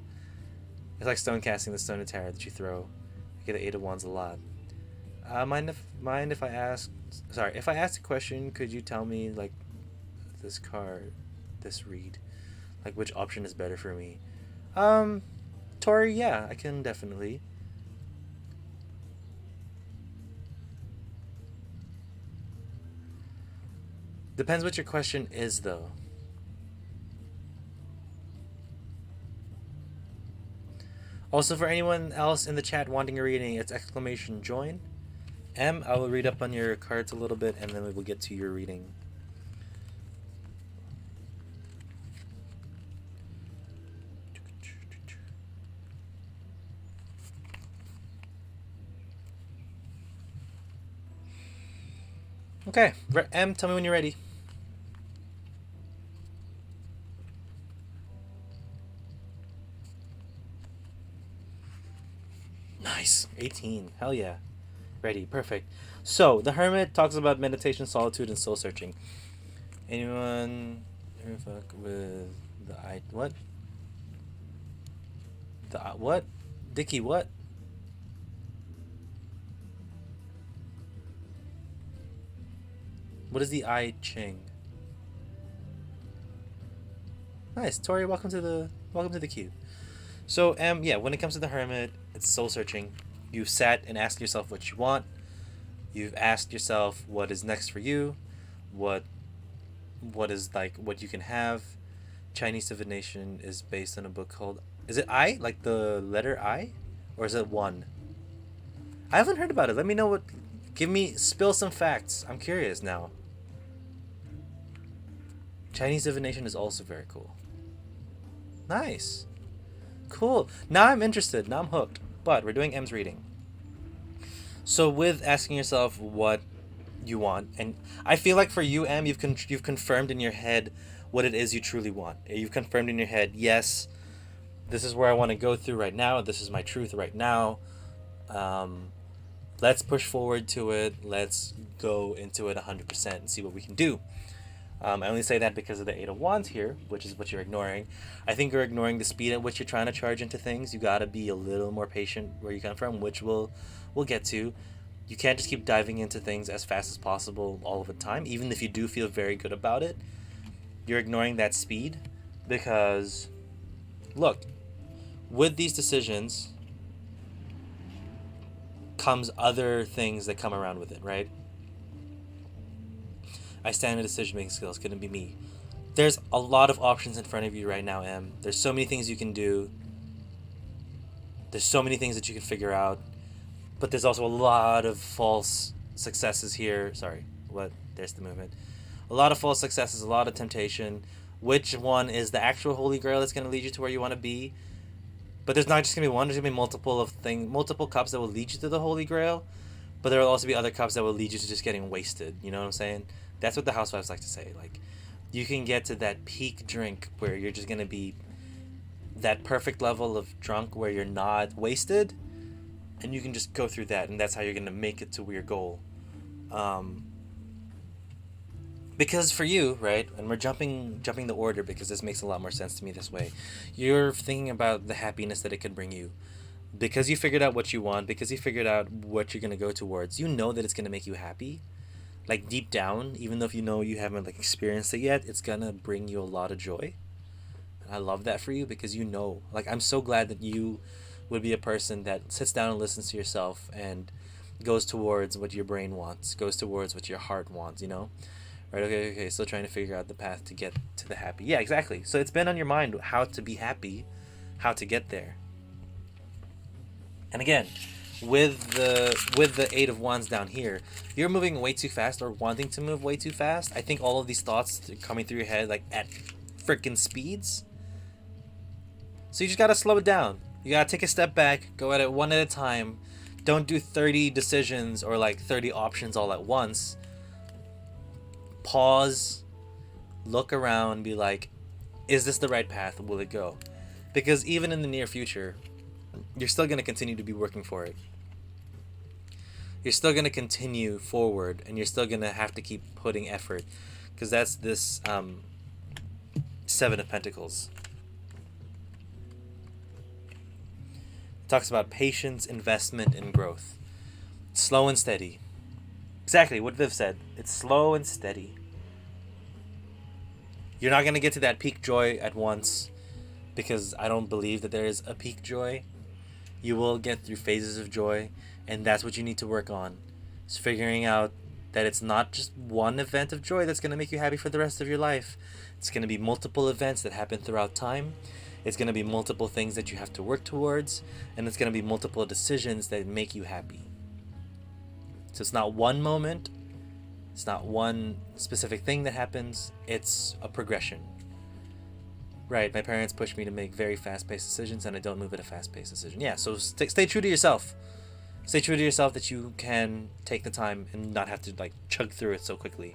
It's like stone casting, the stone of tarot that you throw. You get the 8 of Wands a lot. Mind if I ask... Sorry, if I ask a question, could you tell me, like, this card, this read, like, which option is better for me? Tori, yeah, I can definitely. Depends what your question is, though. Also, for anyone else in the chat wanting a reading, it's exclamation join. M, I will read up on your cards a little bit, and then we will get to your reading. Okay, M, tell me when you're ready. Nice. 18. Hell yeah. Ready. Perfect. So, the Hermit talks about meditation, solitude, and soul searching. Anyone who fuck with the what? The what? Dickie, what? What is the I Ching? Nice, Tori. Welcome to the cube. So, yeah, when it comes to the Hermit, it's soul searching. You've sat and asked yourself what you want. You've asked yourself what is next for you, what is like what you can have. Chinese divination is based on a book called, is it I? Like the letter I? Or is it one? I haven't heard about it. Let me know what, spill some facts. I'm curious now. Chinese divination is also very cool. Nice. Cool. Now I'm interested. Now I'm hooked. But we're doing M's reading. So with asking yourself what you want, and I feel like for you, M, you've confirmed in your head what it is you truly want. You've confirmed in your head, yes, this is where I want to go through right now. This is my truth right now. Let's push forward to it. Let's go into it 100% and see what we can do. I only say that because of the Eight of Wands here, which is what you're ignoring. I think you're ignoring the speed at which you're trying to charge into things. You got to be a little more patient where you come from, which we'll get to. You can't just keep diving into things as fast as possible all of the time, even if you do feel very good about it. You're ignoring that speed because, look, with these decisions comes other things that come around with it, right? I stand in decision-making skills. Couldn't be me. There's a lot of options in front of you right now, Em. There's so many things you can do. There's so many things that you can figure out. But there's also a lot of false successes here. Sorry. What? There's the movement. A lot of false successes, a lot of temptation. Which one is the actual holy grail that's going to lead you to where you want to be? But there's not just going to be one. There's going to be multiple cups that will lead you to the holy grail. But there will also be other cups that will lead you to just getting wasted. You know what I'm saying? That's what the housewives like to say. Like, you can get to that peak drink where you're just going to be that perfect level of drunk where you're not wasted. And you can just go through that. And that's how you're going to make it to your goal. Because for you, right, and we're jumping the order because this makes a lot more sense to me this way. You're thinking about the happiness that it could bring you. Because you figured out what you want, because you figured out what you're going to go towards, you know that it's going to make you happy. Like deep down, even though if you know you haven't like experienced it yet, it's going to bring you a lot of joy. And I love that for you because you know. Like, I'm so glad that you would be a person that sits down and listens to yourself and goes towards what your brain wants, goes towards what your heart wants, you know? Right, okay, still trying to figure out the path to get to the happy. Yeah, exactly. So it's been on your mind how to be happy, how to get there. And again, with the Eight of Wands down here, you're moving way too fast or wanting to move way too fast. I think all of these thoughts coming through your head like at freaking speeds. So you just gotta slow it down. You gotta take a step back, go at it one at a time. Don't do 30 decisions or like 30 options all at once. Pause, look around, be like, is this the right path? Will it go? Because even in the near future, you're still going to continue to be working for it. You're still going to continue forward, and you're still going to have to keep putting effort. Because that's this Seven of Pentacles. It talks about patience, investment, and growth. Slow and steady. Exactly what Viv said. It's slow and steady. You're not going to get to that peak joy at once because I don't believe that there is a peak joy. You will get through phases of joy, and that's what you need to work on. Is figuring out that it's not just one event of joy that's going to make you happy for the rest of your life. It's going to be multiple events that happen throughout time. It's going to be multiple things that you have to work towards, and it's going to be multiple decisions that make you happy. So it's not one moment, it's not one specific thing that happens, it's a progression. Right, my parents push me to make very fast-paced decisions, and I don't move at a fast-paced decision. Yeah, so stay true to yourself. Stay true to yourself that you can take the time and not have to like chug through it so quickly.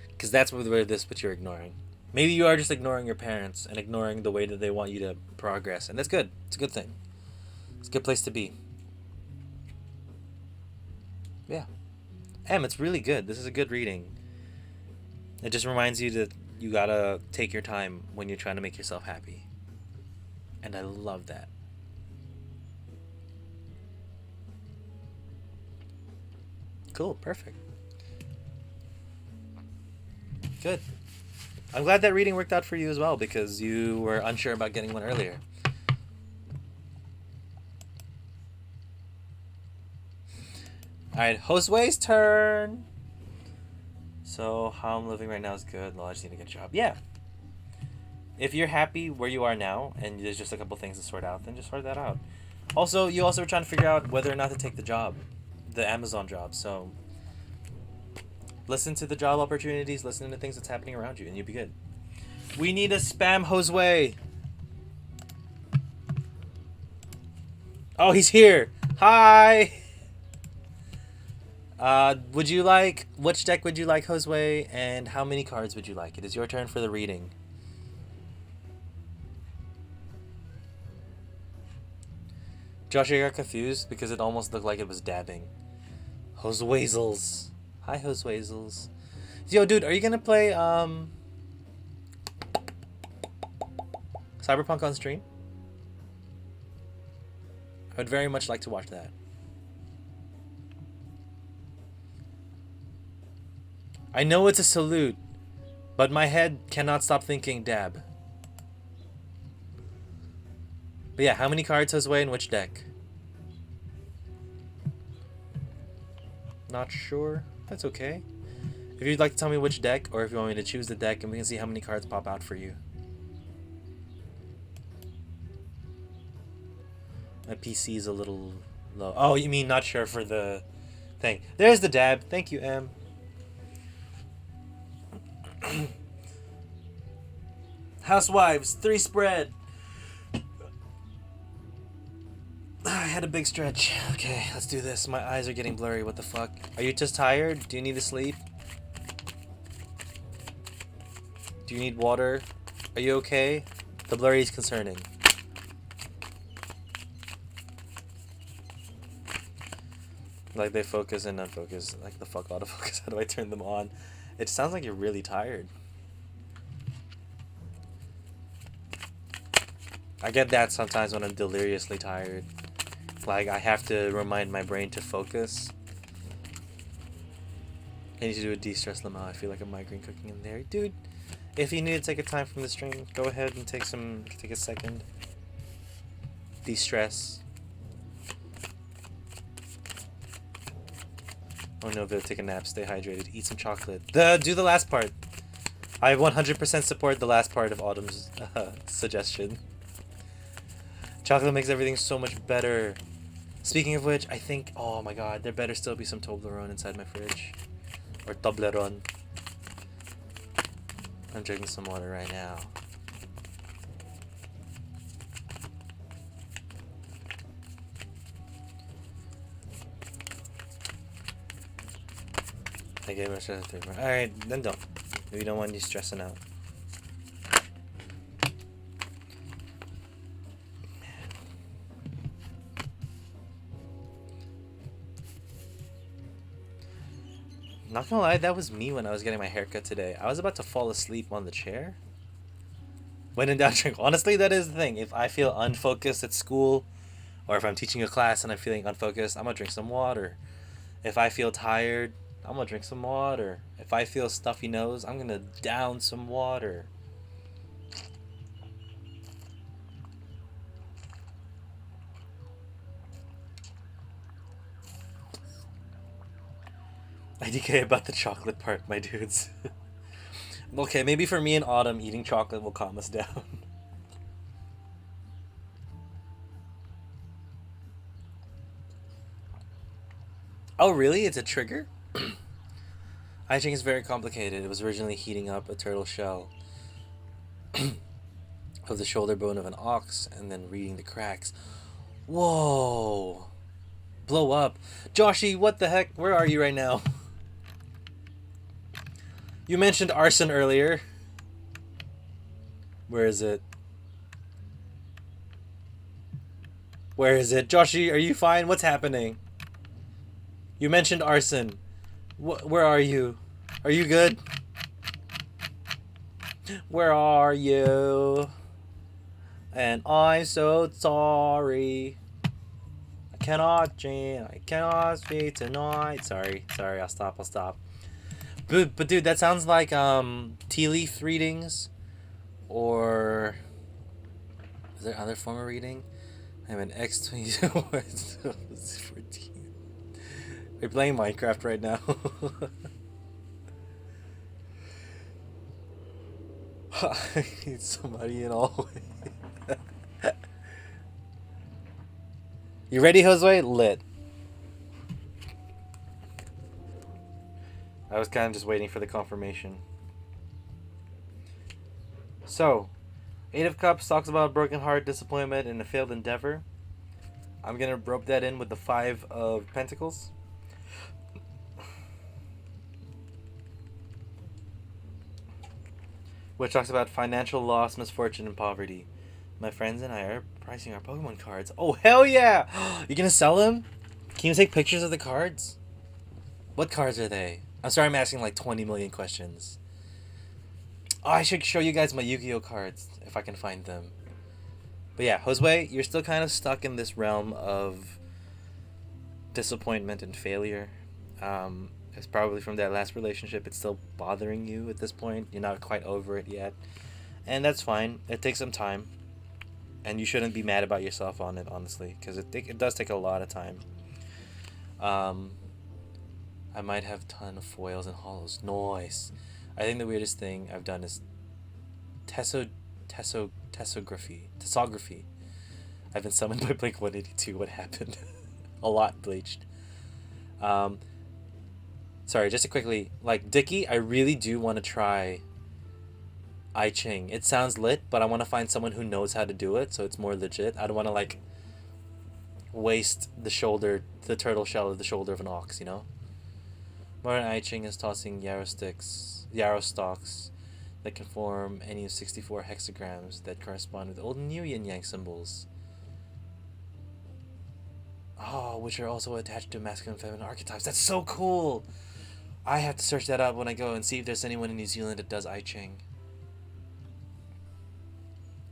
Because that's what you're ignoring. Maybe you are just ignoring your parents and ignoring the way that they want you to progress, and that's good. It's a good thing. It's a good place to be. Yeah. It's really good. This is a good reading. It just reminds you that you gotta take your time when you're trying to make yourself happy. And I love that. Cool, perfect. Good. I'm glad that reading worked out for you as well because you were unsure about getting one earlier. Alright, Josue's turn. So, how I'm living right now is good. No, I just need to get a job. Yeah. If you're happy where you are now, and there's just a couple things to sort out, then just sort that out. Also, you also were trying to figure out whether or not to take the job. The Amazon job, so... listen to the job opportunities, listen to things that's happening around you, and you'll be good. We need a spam Josue. Oh, he's here. Hi. Would you like... which deck would you like, Josue? And how many cards would you like? It is your turn for the reading. Josh, I got confused because it almost looked like it was dabbing. Josuezels. Hi, Josuezels. Yo, dude, are you gonna play, Cyberpunk on stream? I would very much like to watch that. I know it's a salute, but my head cannot stop thinking dab. But yeah, how many cards has Way in which deck? Not sure. That's okay. If you'd like to tell me which deck, or if you want me to choose the deck, and we can see how many cards pop out for you. My PC is a little low. Oh, you mean not sure for the thing. There's the dab. Thank you, Em. Housewives, 3 spread. I had a big stretch. Okay, let's do this. My eyes are getting blurry. What the fuck? Are you just tired? Do you need to sleep? Do you need water? Are you okay? The blurry is concerning. Like they focus and unfocus. Like the fuck autofocus. How do I turn them on? It sounds like you're really tired. I get that sometimes when I'm deliriously tired. Like I have to remind my brain to focus. I need to do a de-stress limo. I feel like a migraine cooking in there. Dude, if you need to take a time from the stream, go ahead and take a second. De-stress. Oh no, Viv, take a nap, stay hydrated, eat some chocolate. Do the last part. I 100% support the last part of Autumn's suggestion. Chocolate makes everything so much better. Speaking of which, I think, oh my god, there better still be some Toblerone inside my fridge. Or Toblerone. I'm drinking some water right now. I gave myself a 3 more. Alright, then don't. We don't want you stressing out. Not gonna lie, that was me when I was getting my haircut today. I was about to fall asleep on the chair. When in doubt, drink. Honestly, that is the thing. If I feel unfocused at school, or if I'm teaching a class and I'm feeling unfocused, I'm gonna drink some water. If I feel tired, I'm gonna drink some water. If I feel stuffy nose, I'm gonna down some water. IDK about the chocolate part, my dudes. Okay, maybe for me in autumn, eating chocolate will calm us down. Oh, really? It's a trigger? I think it's very complicated. It was originally heating up a turtle shell of the shoulder bone of an ox and then reading the cracks. Whoa! Blow up. Joshy, what the heck? Where are you right now? You mentioned arson earlier. Where is it? Where is it? Joshy, are you fine? What's happening? You mentioned arson. Where are you? Are you good? Where are you? And I'm so sorry. I cannot dream. I cannot speak tonight. Sorry. I'll stop. But dude, that sounds like tea leaf readings, or is there other form of reading? I'm an X22. 14. We're playing Minecraft right now. I need somebody in all way. You ready, Josue? Lit. I was kind of just waiting for the confirmation. So, Eight of Cups talks about broken heart, disappointment, and a failed endeavor. I'm going to rope that in with the Five of Pentacles. Which talks about financial loss, misfortune, and poverty. My friends and I are pricing our Pokemon cards. Oh, hell yeah! You're going to sell them? Can you take pictures of the cards? What cards are they? I'm sorry I'm asking like 20 million questions. Oh, I should show you guys my Yu-Gi-Oh cards if I can find them. But yeah, Josue, you're still kind of stuck in this realm of disappointment and failure. It's probably from that last relationship. It's still bothering you at this point. You're not quite over it yet. And that's fine. It takes some time. And you shouldn't be mad about yourself on it, honestly. Because it does take a lot of time. I might have a ton of foils and hollows. Nice. I think the weirdest thing I've done is tessography. I've been summoned by Blink 182. What happened? A lot bleached. Sorry, just to quickly, like, Dicky, I really do want to try I Ching. It sounds lit, but I want to find someone who knows how to do it, so it's more legit. I don't want to, like, waste the turtle shell of the shoulder of an ox, you know? Modern I Ching is tossing yarrow stalks that can form any of 64 hexagrams that correspond with old and new yin yang symbols. Oh, which are also attached to masculine and feminine archetypes. That's so cool! I have to search that up when I go and see if there's anyone in New Zealand that does I Ching.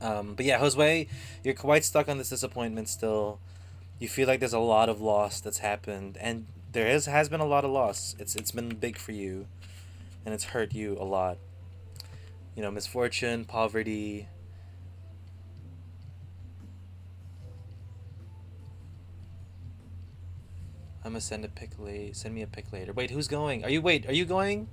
But yeah, Josue, you're quite stuck on this disappointment still. You feel like there's a lot of loss that's happened, and there has been a lot of loss. It's been big for you, and it's hurt you a lot. You know, misfortune, poverty. I'm gonna send me a pic later. Wait, who's going? Are you going?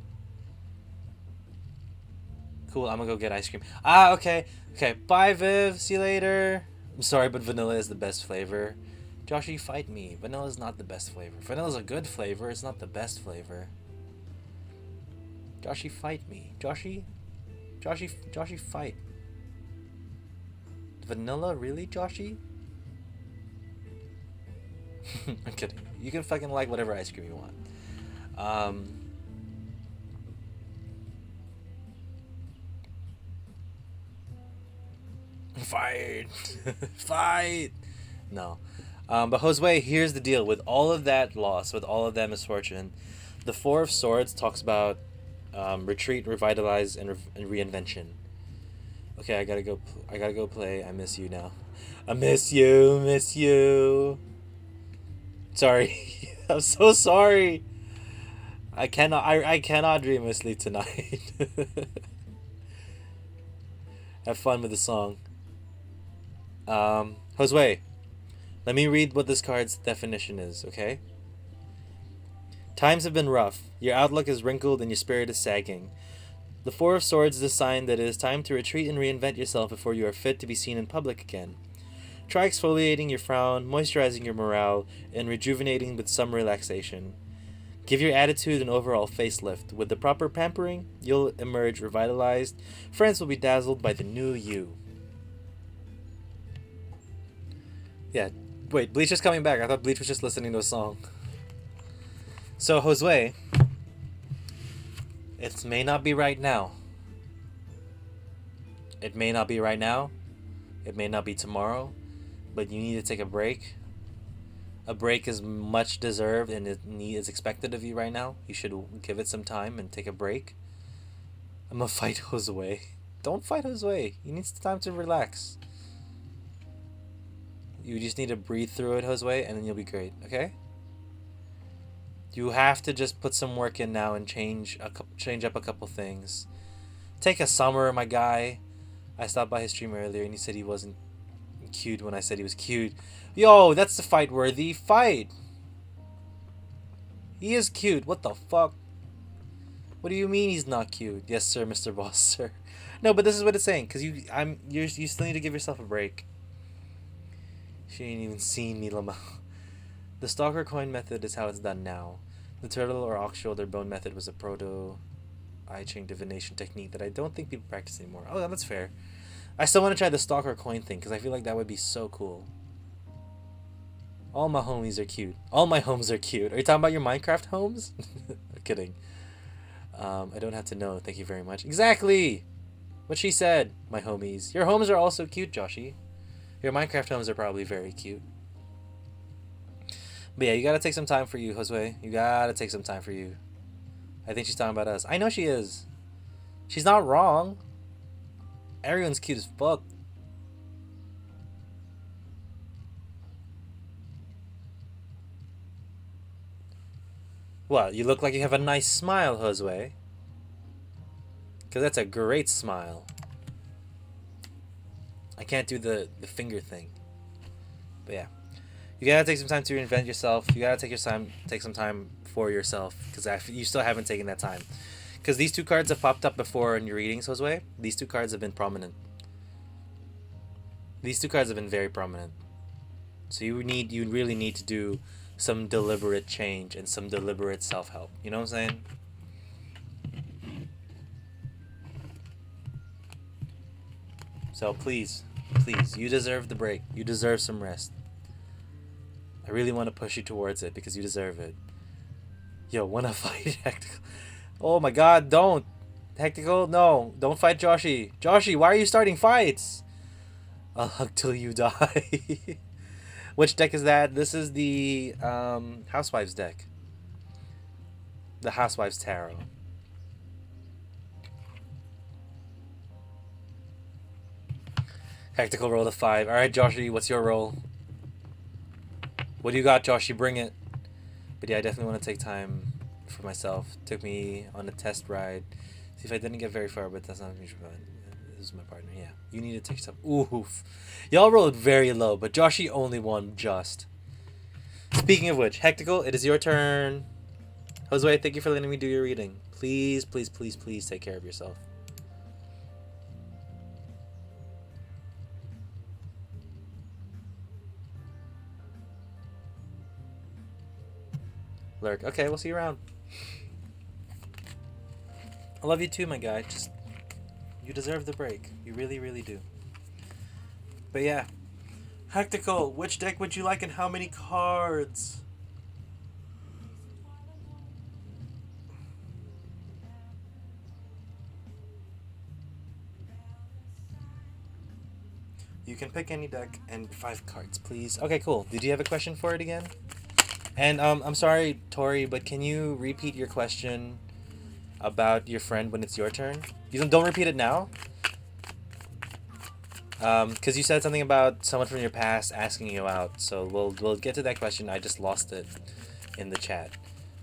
Cool, I'm gonna go get ice cream. Okay. Okay, bye Viv, see you later. I'm sorry, but vanilla is the best flavor. Joshy, fight me. Vanilla is not the best flavor. Vanilla's a good flavor, it's not the best flavor. Joshy, fight me. Joshy, fight. Vanilla, really, Joshy? I'm kidding. You can fucking like whatever ice cream you want. Fight! Fight! No. But Josue, here's the deal. With all of that loss, with all of that misfortune, the Four of Swords talks about retreat, revitalize, and reinvention. Okay, I gotta go play. I miss you now. I miss you. Sorry. I'm so sorry. I cannot dream of sleep tonight. Have fun with the song. Josue, let me read what this card's definition is, okay? Times have been rough. Your outlook is wrinkled and your spirit is sagging. The Four of Swords is a sign that it is time to retreat and reinvent yourself before you are fit to be seen in public again. Try exfoliating your frown, moisturizing your morale, and rejuvenating with some relaxation. Give your attitude an overall facelift. With the proper pampering, you'll emerge revitalized. Friends will be dazzled by the new you. Yeah, wait, Bleach is coming back. I thought Bleach was just listening to a song. So, Josue, it may not be right now. It may not be right now. It may not be tomorrow. But you need to take a break. A break is much deserved and it is expected of you right now. You should give it some time and take a break. I'm gonna fight Josue. Don't fight Josue. You need time to relax. You just need to breathe through it, Josue, and then you'll be great, okay? You have to just put some work in now and change up a couple things. Take a summer, my guy. I stopped by his stream earlier and he said he wasn't cute when I said he was cute. Yo, that's the fight worthy fight. He is cute. What the fuck? What do you mean he's not cute? Yes, sir, Mr. Boss, sir. No, but this is what it's saying. Cause you still need to give yourself a break. She ain't even seen me, Lama. The stalker coin method is how it's done now. The turtle or ox shoulder bone method was a proto I Ching divination technique that I don't think people practice anymore. Oh, that's fair. I still want to try the stalker coin thing because I feel like that would be so cool. All my homies are cute. All my homes are cute. Are you talking about your Minecraft homes? I'm kidding. I don't have to know. Thank you very much. Exactly! What she said, my homies. Your homes are also cute, Joshy. Your Minecraft homes are probably very cute. But yeah, you gotta take some time for you, Josue. You gotta take some time for you. I think she's talking about us. I know she is. She's not wrong. Everyone's cute as fuck. Well, you look like you have a nice smile, Josue. Because that's a great smile. I can't do the finger thing. But yeah. You gotta take some time to reinvent yourself. You gotta take some time for yourself. Because you still haven't taken that time. Because these two cards have popped up before in your readings, Josue. These two cards have been prominent. These two cards have been very prominent. So you really need to do some deliberate change and some deliberate self-help. You know what I'm saying? So please, you deserve the break. You deserve some rest. I really want to push you towards it because you deserve it. Yo, wanna fight Hectical? Oh my god, don't! Hectical, no. Don't fight Joshy. Joshy, why are you starting fights? I'll hug till you die. Which deck is that? This is the Housewives deck. The Housewives Tarot. Hectical rolled a 5. Alright, Joshy, what's your roll? What do you got, Joshy? Bring it. But yeah, I definitely want to take time for myself. Took me on a test ride. See if I didn't get very far, but that's not mutual. This is my partner. Yeah, you need to take some. Oof. Y'all rolled very low, but Joshy only won just. Speaking of which, Hectical, it is your turn. Josue, thank you for letting me do your reading. Please, please, please, please take care of yourself. Lurk. Okay, we'll see you around. I love you too, my guy. Just, you deserve the break. You really, really do. But yeah. Hectical, which deck would you like and how many cards? You can pick any deck and 5 cards, please. Okay, cool. Did you have a question for it again? And I'm sorry, Tori, but can you repeat your question about your friend when it's your turn? You don't repeat it now. Because you said something about someone from your past asking you out. So we'll get to that question. I just lost it in the chat.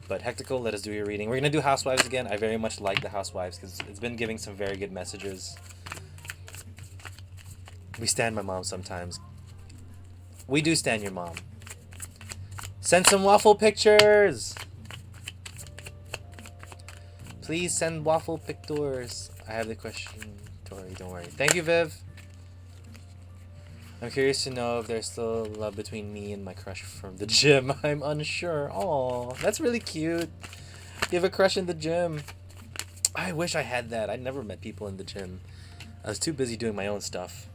But Hectical, let us do your reading. We're gonna do Housewives again. I very much like the Housewives because it's been giving some very good messages. We stand my mom sometimes. We do stand your mom. Send some waffle pictures! Please send waffle pictures. I have the question, Tori, don't worry. Thank you, Viv. I'm curious to know if there's still love between me and my crush from the gym. I'm unsure. Aw, that's really cute. You have a crush in the gym. I wish I had that. I never met people in the gym. I was too busy doing my own stuff.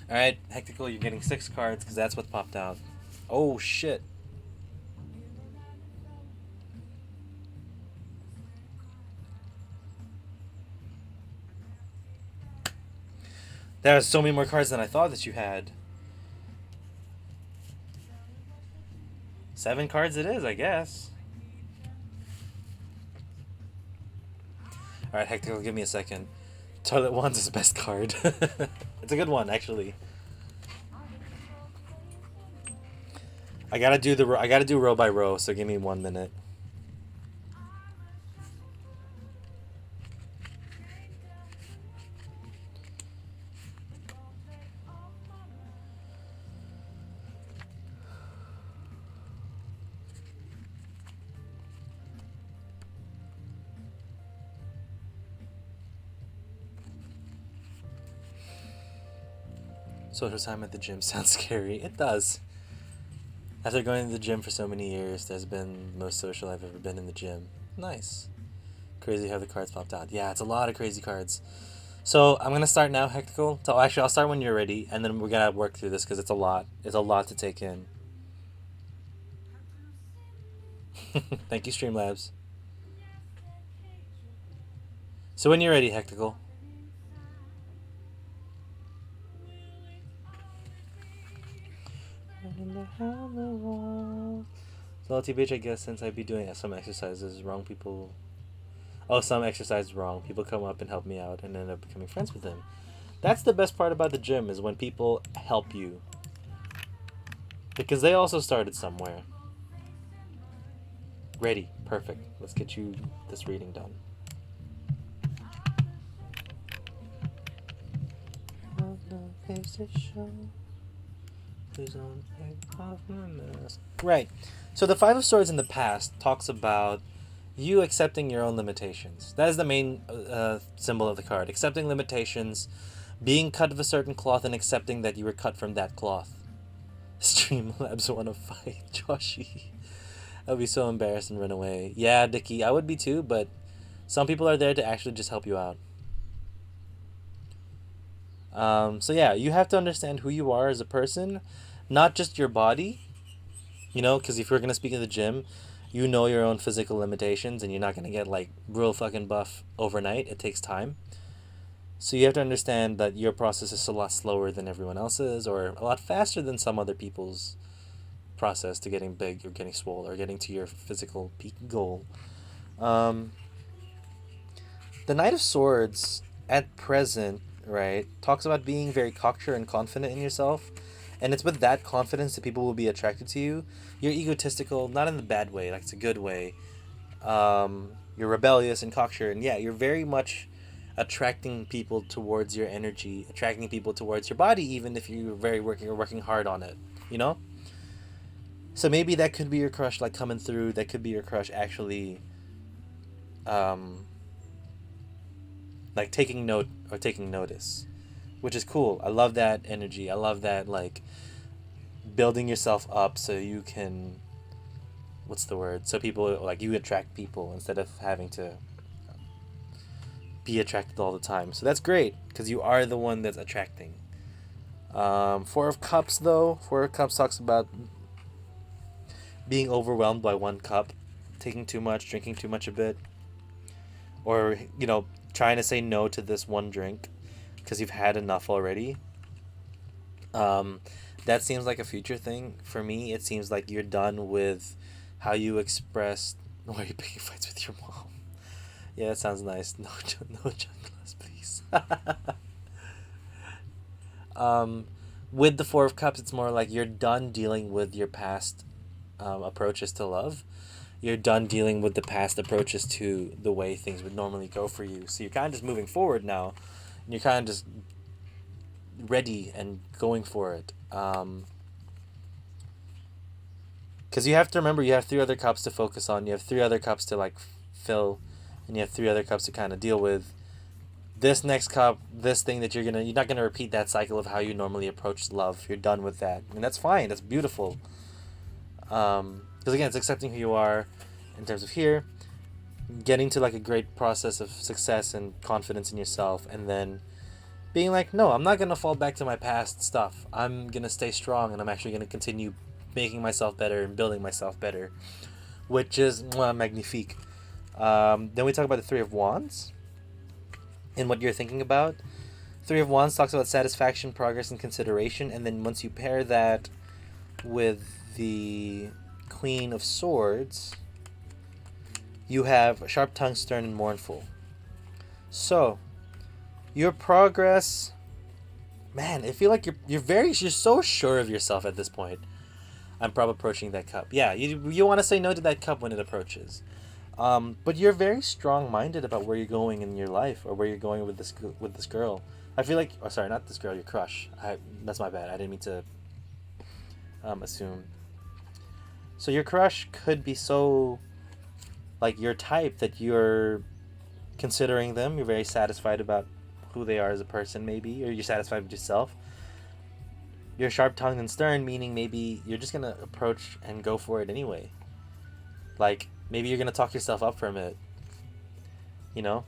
Alright, Hectical, you're getting 6 cards because that's what popped out. Oh, shit. There's so many more cards than I thought that you had. 7 cards it is, I guess. Alright, Hectical, give me a second. Toilet Wands is the best card. It's a good one, actually. I gotta do row by row, so give me 1 minute. Social time at the gym sounds scary. It does. After going to the gym for so many years, that's been the most social I've ever been in the gym. Nice. Crazy how the cards popped out. Yeah, it's a lot of crazy cards. So I'm gonna start now, Hectical. So actually, I'll start when you're ready, and then we're gonna work through this because it's a lot. It's a lot to take in. Thank you, Streamlabs. So when you're ready, Hectical. Salty bitch, I guess, since I be doing some exercises, wrong people. Oh, some exercises wrong. People come up and help me out and end up becoming friends with them. That's the best part about the gym is when people help you. Because they also started somewhere. Ready. Perfect. Let's get you this reading done. Right. So the Five of Swords in the past talks about you accepting your own limitations. That is the main symbol of the card. Accepting limitations, being cut of a certain cloth, and accepting that you were cut from that cloth. Streamlabs want to fight Joshi. I would be so embarrassed and run away. Yeah, Dickie, I would be too, but some people are there to actually just help you out. So yeah, you have to understand who you are as a person, not just your body. You know, because if you're gonna speak in the gym, you know your own physical limitations, and you're not gonna get like real fucking buff overnight. It takes time. So you have to understand that your process is a lot slower than everyone else's, or a lot faster than some other people's process to getting big or getting swole or getting to your physical peak goal. The Knight of Swords at present, right, talks about being very cocksure and confident in yourself. And it's with that confidence that people will be attracted to you. You're egotistical, not in the bad way, like it's a good way. You're rebellious and cocksure. And yeah, you're very much attracting people towards your energy, attracting people towards your body, even if you're working hard on it, you know? So maybe that could be your crush, like, coming through. That could be your crush actually, like, taking note or taking notice, which is cool. I love that energy. I love that, like, building yourself up so you can, what's the word? So people, like, you attract people instead of having to be attracted all the time. So that's great because you are the one that's attracting. Four of Cups, though. Four of Cups talks about being overwhelmed by one cup, taking too much, drinking too much a bit, or, you know, trying to say no to this one drink because you've had enough already. That seems like a future thing. For me, it seems like you're done with how you expressed. Why are you picking fights with your mom? Yeah, that sounds nice. No chanclas, please. With the Four of Cups, it's more like you're done dealing with your past approaches to love. You're done dealing with the past approaches to the way things would normally go for you. So you're kind of just moving forward now. And you're kind of just ready and going for it. Because you have to remember, you have 3 other cups to focus on. You have 3 other cups to, like, fill. And you have 3 other cups to kind of deal with. This next cup, this thing that you're not gonna repeat that cycle of how you normally approach love. You're done with that, and that's fine. That's beautiful. Because again, it's accepting who you are in terms of here, getting to, like, a great process of success and confidence in yourself, and then being like, no, I'm not gonna fall back to my past stuff. I'm gonna stay strong, and I'm actually gonna continue making myself better and building myself better, which is magnifique. Then we talk about the Three of Wands and what you're thinking about. Three of Wands talks about satisfaction, progress, and consideration. And then once you pair that with the Queen of Swords, you have sharp tongue, stern, and mournful. So your progress, man, I feel like you're so sure of yourself at this point. I'm probably approaching that cup. Yeah, you want to say no to that cup when it approaches. But you're very strong-minded about where you're going in your life, or where you're going with this girl. I feel like, sorry, not this girl, your crush. That's my bad. I didn't mean to assume. So your crush could be so, like, your type that you're considering them. You're very satisfied about who they are as a person, maybe, or you're satisfied with yourself. You're sharp-tongued and stern, meaning maybe you're just gonna approach and go for it anyway. Like, maybe you're gonna talk yourself up from it. You know?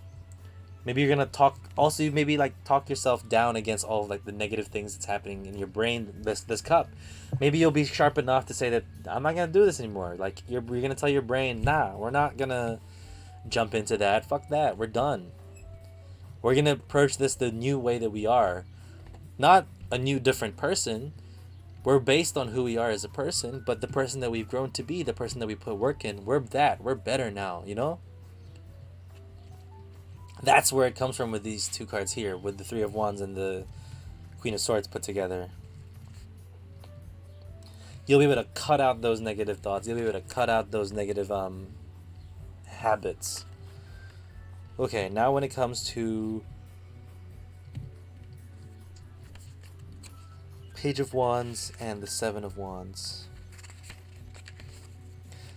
Maybe you're gonna talk, also maybe like talk yourself down against all of, like, the negative things that's happening in your brain, this cup. Maybe you'll be sharp enough to say that, I'm not gonna do this anymore. Like, you're gonna tell your brain, nah, we're not gonna jump into that. Fuck that. We're done. We're gonna approach this the new way that we are. Not a new, different person. We're based on who we are as a person, but the person that we've grown to be, the person that we put work in, we're better now, you know? That's where it comes from with these two cards here, with the Three of Wands and the Queen of Swords put together. You'll be able to cut out those negative thoughts. You'll be able to cut out those negative habits. Okay, now when it comes to Page of Wands and the Seven of Wands.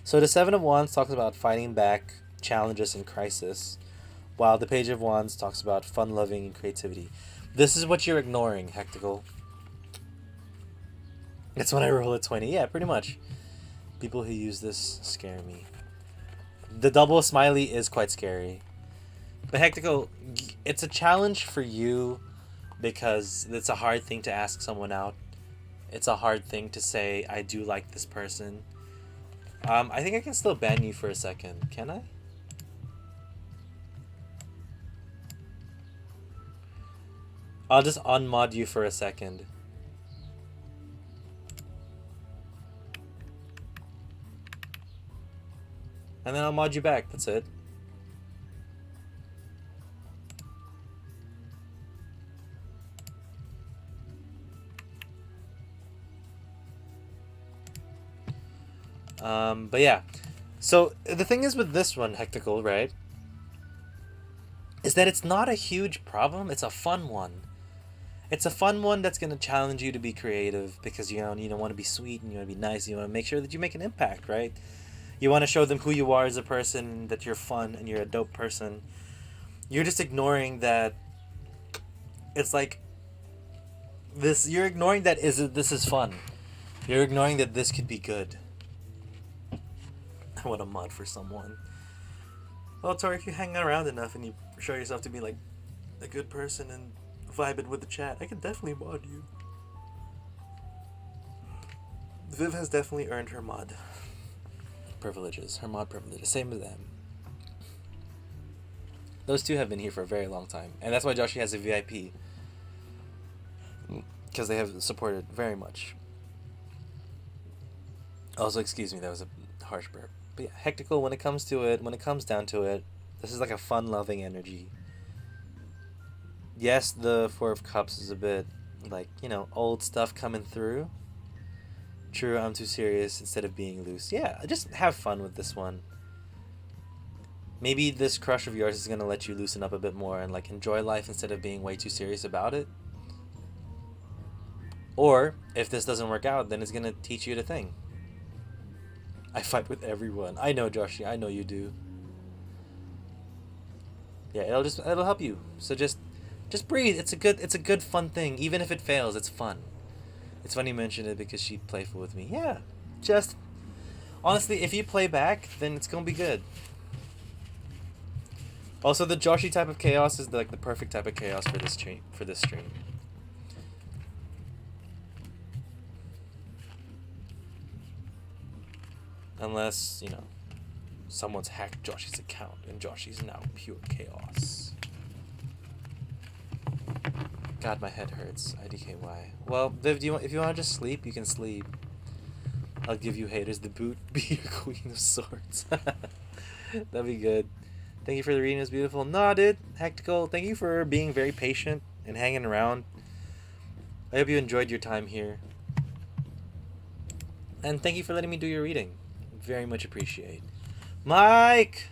So the Seven of Wands talks about fighting back challenges and crisis, while the Page of Wands talks about fun-loving and creativity. This is what you're ignoring, Hectical. It's when I roll a 20. Yeah, pretty much. People who use this scare me. The double smiley is quite scary. But Hectical, it's a challenge for you because it's a hard thing to ask someone out. It's a hard thing to say, I do like this person. I think I can still ban you for a second. Can I? I'll just unmod you for a second. And then I'll mod you back. That's it. But yeah. So the thing is with this one, Hectical, right? Is that it's not a huge problem. It's a fun one. It's a fun one that's going to challenge you to be creative because, you don't want to be sweet and you want to be nice. You want to make sure that you make an impact, right? You want to show them who you are as a person, that you're fun and you're a dope person. You're just ignoring that it's like this. You're ignoring that this is fun. You're ignoring that this could be good. I want a mod for someone. Well, Tori, if you hang around enough and you show yourself to be like a good person and vibe it with the chat, I can definitely mod you. Viv has definitely earned her mod privileges. Her mod privileges. Same as them. Those two have been here for a very long time. And that's why Joshi has a VIP. Because they have supported very much. Also, excuse me, that was a harsh burp. But yeah, Hectical, when it comes to it, when it comes down to it, this is like a fun-loving energy. Yes, the Four of Cups is a bit, like, old stuff coming through. True, I'm too serious instead of being loose. Yeah, just have fun with this one. Maybe this crush of yours is going to let you loosen up a bit more and, like, enjoy life instead of being way too serious about it. Or, if this doesn't work out, then it's going to teach you the thing. I fight with everyone. I know, Joshi, I know you do. Yeah, it'll help you. So just breathe. It's a good fun thing. Even if it fails, it's fun. It's funny you mentioned it because she'd playful with me. Yeah, just honestly, if you play back, then it's gonna be good. Also, the Joshi type of chaos is like the perfect type of chaos for this stream. Unless someone's hacked Joshi's account and Joshi's now pure chaos. God, my head hurts. IDKY. Well, Viv, if you want to just sleep, you can sleep. I'll give you haters the boot. Be your Queen of Swords. That'd be good. Thank you for the reading. It was beautiful. No, dude. Hectical. Thank you for being very patient and hanging around. I hope you enjoyed your time here. And thank you for letting me do your reading. Very much appreciate. Mike!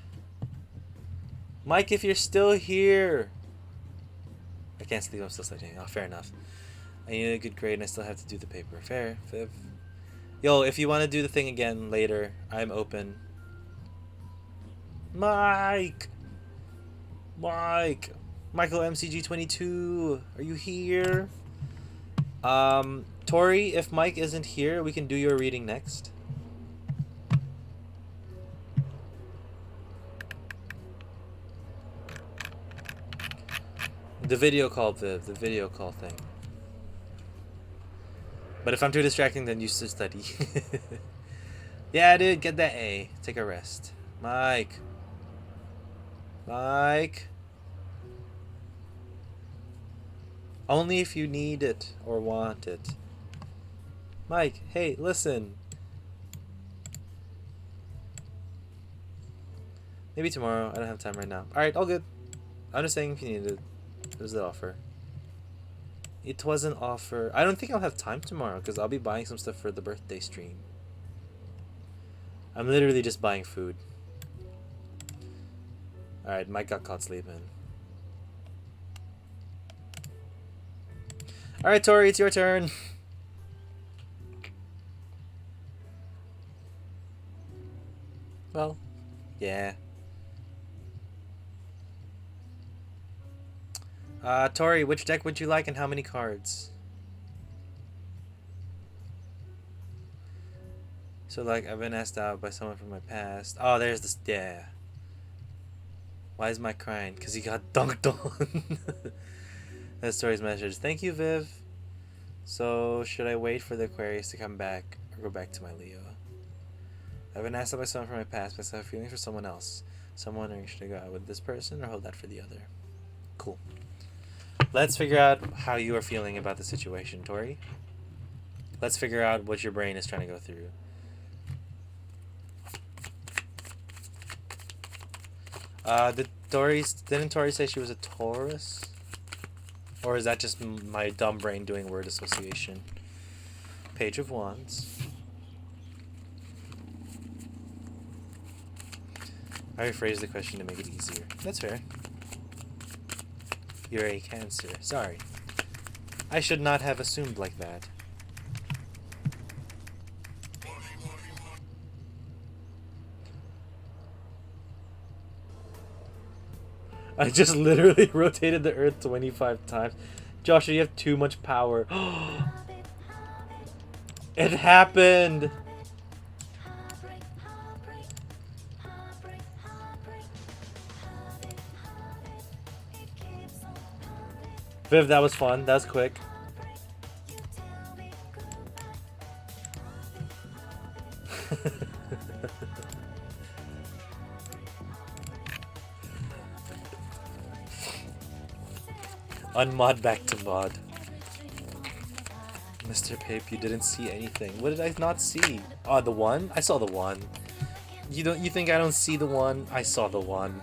Mike, if you're still here. I can't sleep, I'm still studying. Oh, fair enough. I need a good grade and I still have to do the paper. Fair, Viv. Yo, if you want to do the thing again later, I'm open. Mike! Michael MCG22, are you here? Tori, if Mike isn't here, we can do your reading next. The video call, Viv. The video call thing. But if I'm too distracting, then you should study. Yeah, dude, get that A. Take a rest. Mike. Mike. Only if you need it or want it. Mike, hey, listen. Maybe tomorrow. I don't have time right now. Alright, all good. I'm just saying if you need it. It was the offer. It was an offer. I don't think I'll have time tomorrow because I'll be buying some stuff for the birthday stream. I'm literally just buying food. Alright, Mike got caught sleeping. Alright, Tori, it's your turn. Well, yeah. Tori, which deck would you like and how many cards? So, like, I've been asked out by someone from my past. Oh, there's this. Yeah. Why is Mike crying? Because he got dunked on. That's Tori's message. Thank you, Viv. So, should I wait for the Aquarius to come back or go back to my Leo? I've been asked out by someone from my past, but I have feelings for someone else. So I'm wondering, should I go out with this person or hold that for the other? Cool. Let's figure out how you are feeling about the situation, Tori. Let's figure out what your brain is trying to go through. Didn't Tori say she was a Taurus? Or is that just my dumb brain doing word association? Page of Wands. I rephrased the question to make it easier. That's fair. You're a Cancer. Sorry. I should not have assumed like that. I just literally rotated the Earth 25 times. Joshua, you have too much power. It happened! Viv, that was fun. That was quick. Unmod back to mod. Mr. Pape, you didn't see anything. What did I not see? Oh, the one? I saw the one. You think I don't see the one? I saw the one.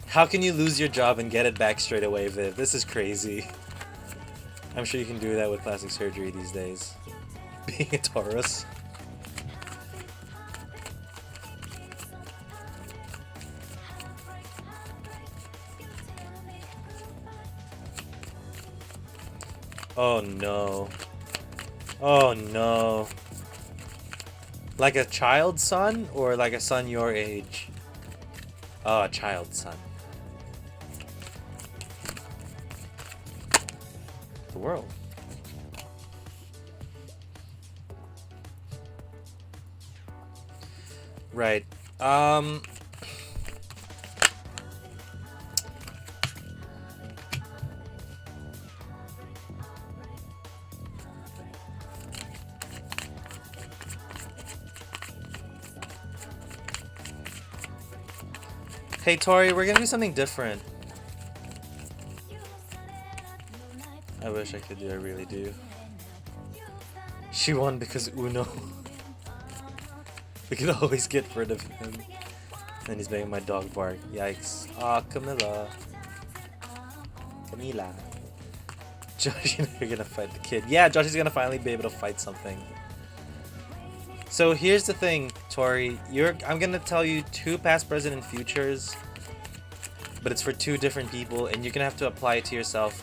How can you lose your job and get it back straight away, Viv? This is crazy. I'm sure you can do that with plastic surgery these days. Being a Taurus. Oh no. Oh no. Like a child's son or like a son your age? Oh, a child's son. The world. Right. Hey Tori, we're gonna do something different. I wish I could do, I really do. She won because Uno. We could always get rid of him. And he's making my dog bark. Yikes. Ah, Camilla. Camila. Josh, you're gonna fight the kid. Yeah, Josh is gonna finally be able to fight something. So here's the thing, Tori. I'm gonna tell you 2 past, present, and futures, but it's for 2 different people, and you're gonna have to apply it to yourself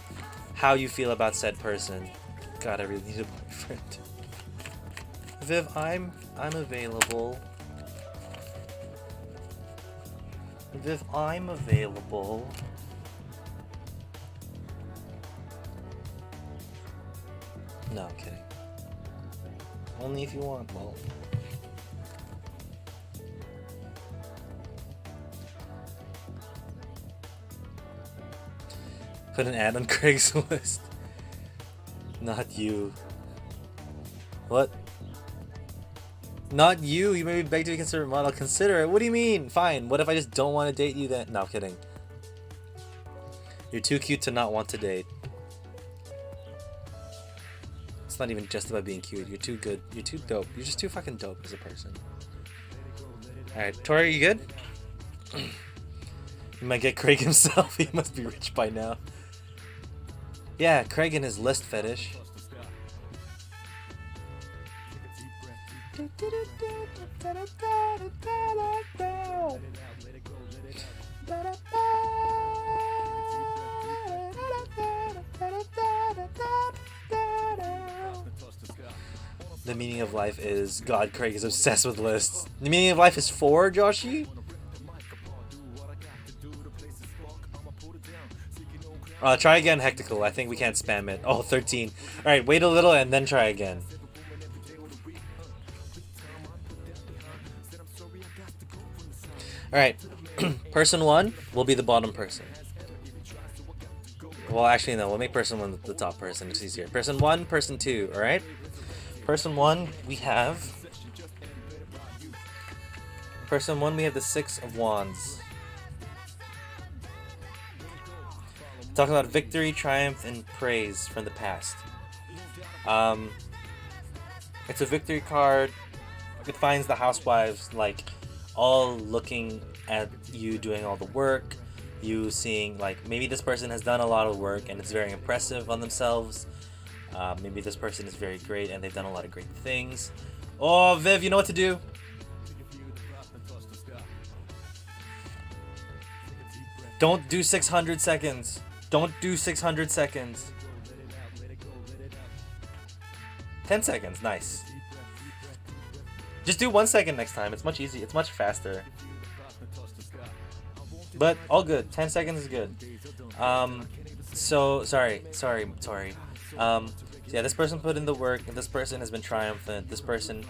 how you feel about said person. God, I really need a boyfriend. Viv, I'm available. Viv, I'm available. No, I'm kidding. Only if you want, lol. Put an ad on Craigslist. Not you. What? Not you. You may be begged to be considered model. Consider it. What do you mean? Fine. What if I just don't want to date you then? No, I'm kidding. You're too cute to not want to date. It's not even just about being cute. You're too good. You're too dope. You're just too fucking dope as a person. Alright, Tori, you good? You might get Craig himself. He must be rich by now. Yeah, Craig and his list fetish. The meaning of life is God. Craig is obsessed with lists. The meaning of life is 4, Joshi? Try again, Hectical. I think we can't spam it. Oh, 13. Alright, wait a little and then try again. Alright. Person 1 will be the bottom person. Well, actually, no. We'll make person 1 the top person. It's easier. Person 1, person 2. Alright? Person 1, we have... Person 1, we have the 6 of Wands. Talking about victory, triumph, and praise from the past. It's a victory card. It finds the housewives, like, all looking at you doing all the work. You seeing, like, maybe this person has done a lot of work and it's very impressive on themselves. Maybe this person is very great and they've done a lot of great things. Oh, Viv, you know what to do? Don't do 600 seconds. Don't do 600 seconds. 10 seconds, nice. Just do 1 second next time. It's much easier. It's much faster. But all good. 10 seconds is good. So sorry. Yeah, this person put in the work. This person has been triumphant. This person,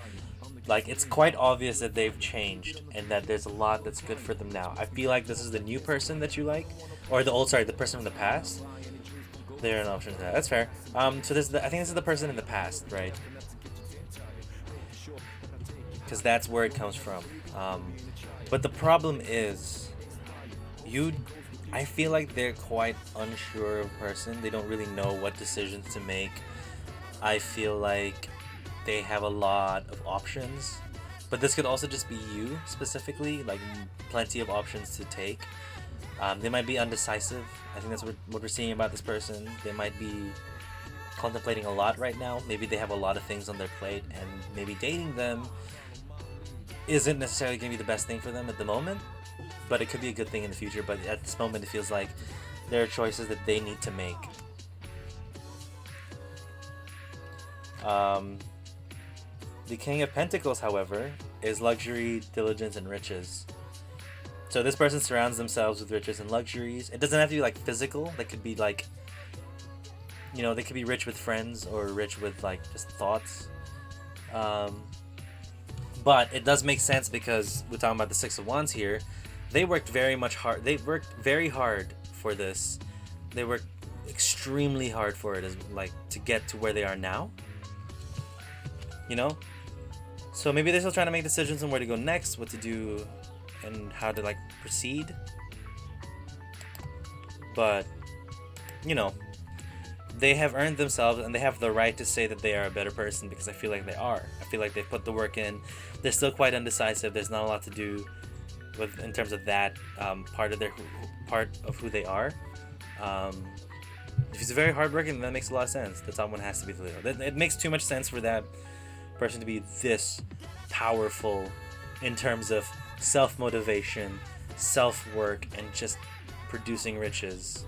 like, it's quite obvious that they've changed and that there's a lot that's good for them now. I feel like this is the new person that you like, or the person from the past. They're an option to that. That's fair. So I think this is the person in the past, right? Because that's where it comes from. But the problem is, I feel like they're quite unsure of a person. They don't really know what decisions to make. I feel like they have a lot of options. But this could also just be you, specifically. Like, plenty of options to take. They might be undecisive. I think that's what we're seeing about this person. They might be contemplating a lot right now. Maybe they have a lot of things on their plate, and maybe dating them isn't necessarily going to be the best thing for them at the moment, but it could be a good thing in the future. But at this moment, it feels like there are choices that they need to make. The King of Pentacles, however, is luxury, diligence, and riches. So this person surrounds themselves with riches and luxuries. It doesn't have to be like physical. They could be like, you know, they could be rich with friends or rich with like just thoughts. But it does make sense because we're talking about the Six of Wands here. They worked very hard. They worked very hard for this. They worked extremely hard for it, as like to get to where they are now. You know? So maybe they're still trying to make decisions on where to go next, what to do, and how to like proceed. But you know, they have earned themselves and they have the right to say that they are a better person, because I feel like they are. I feel like they've put the work in. They're still quite undecisive. There's not a lot to do with in terms of that part of who they are. If he's very hardworking, that makes a lot of sense. The top one has to be the leader. It makes too much sense for that person to be this powerful in terms of self-motivation, self-work, and just producing riches.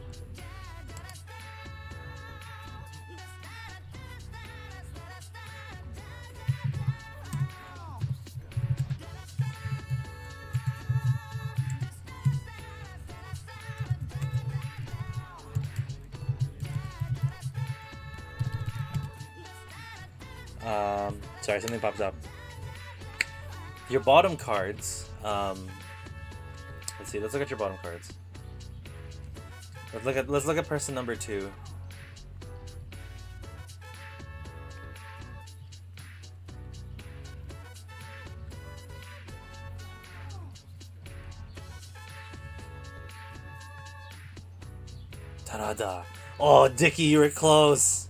Sorry, something popped up. Your bottom cards. Let's see. Let's look at your bottom cards. Let's look at person number 2. Ta-da-da. Oh, Dickie, you were close.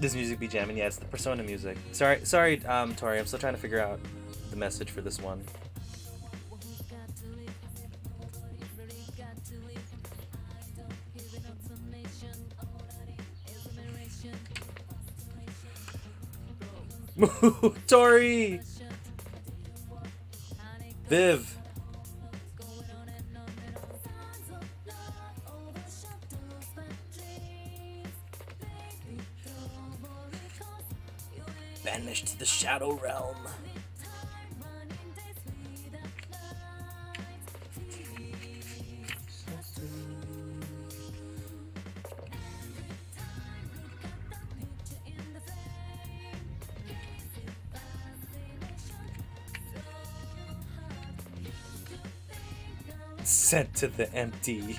This music be jamming. Yeah, it's the Persona music. Sorry, Tori. I'm still trying to figure out the message for this one. Tori! Viv! Banished to the Shadow Realm. Sent to the empty.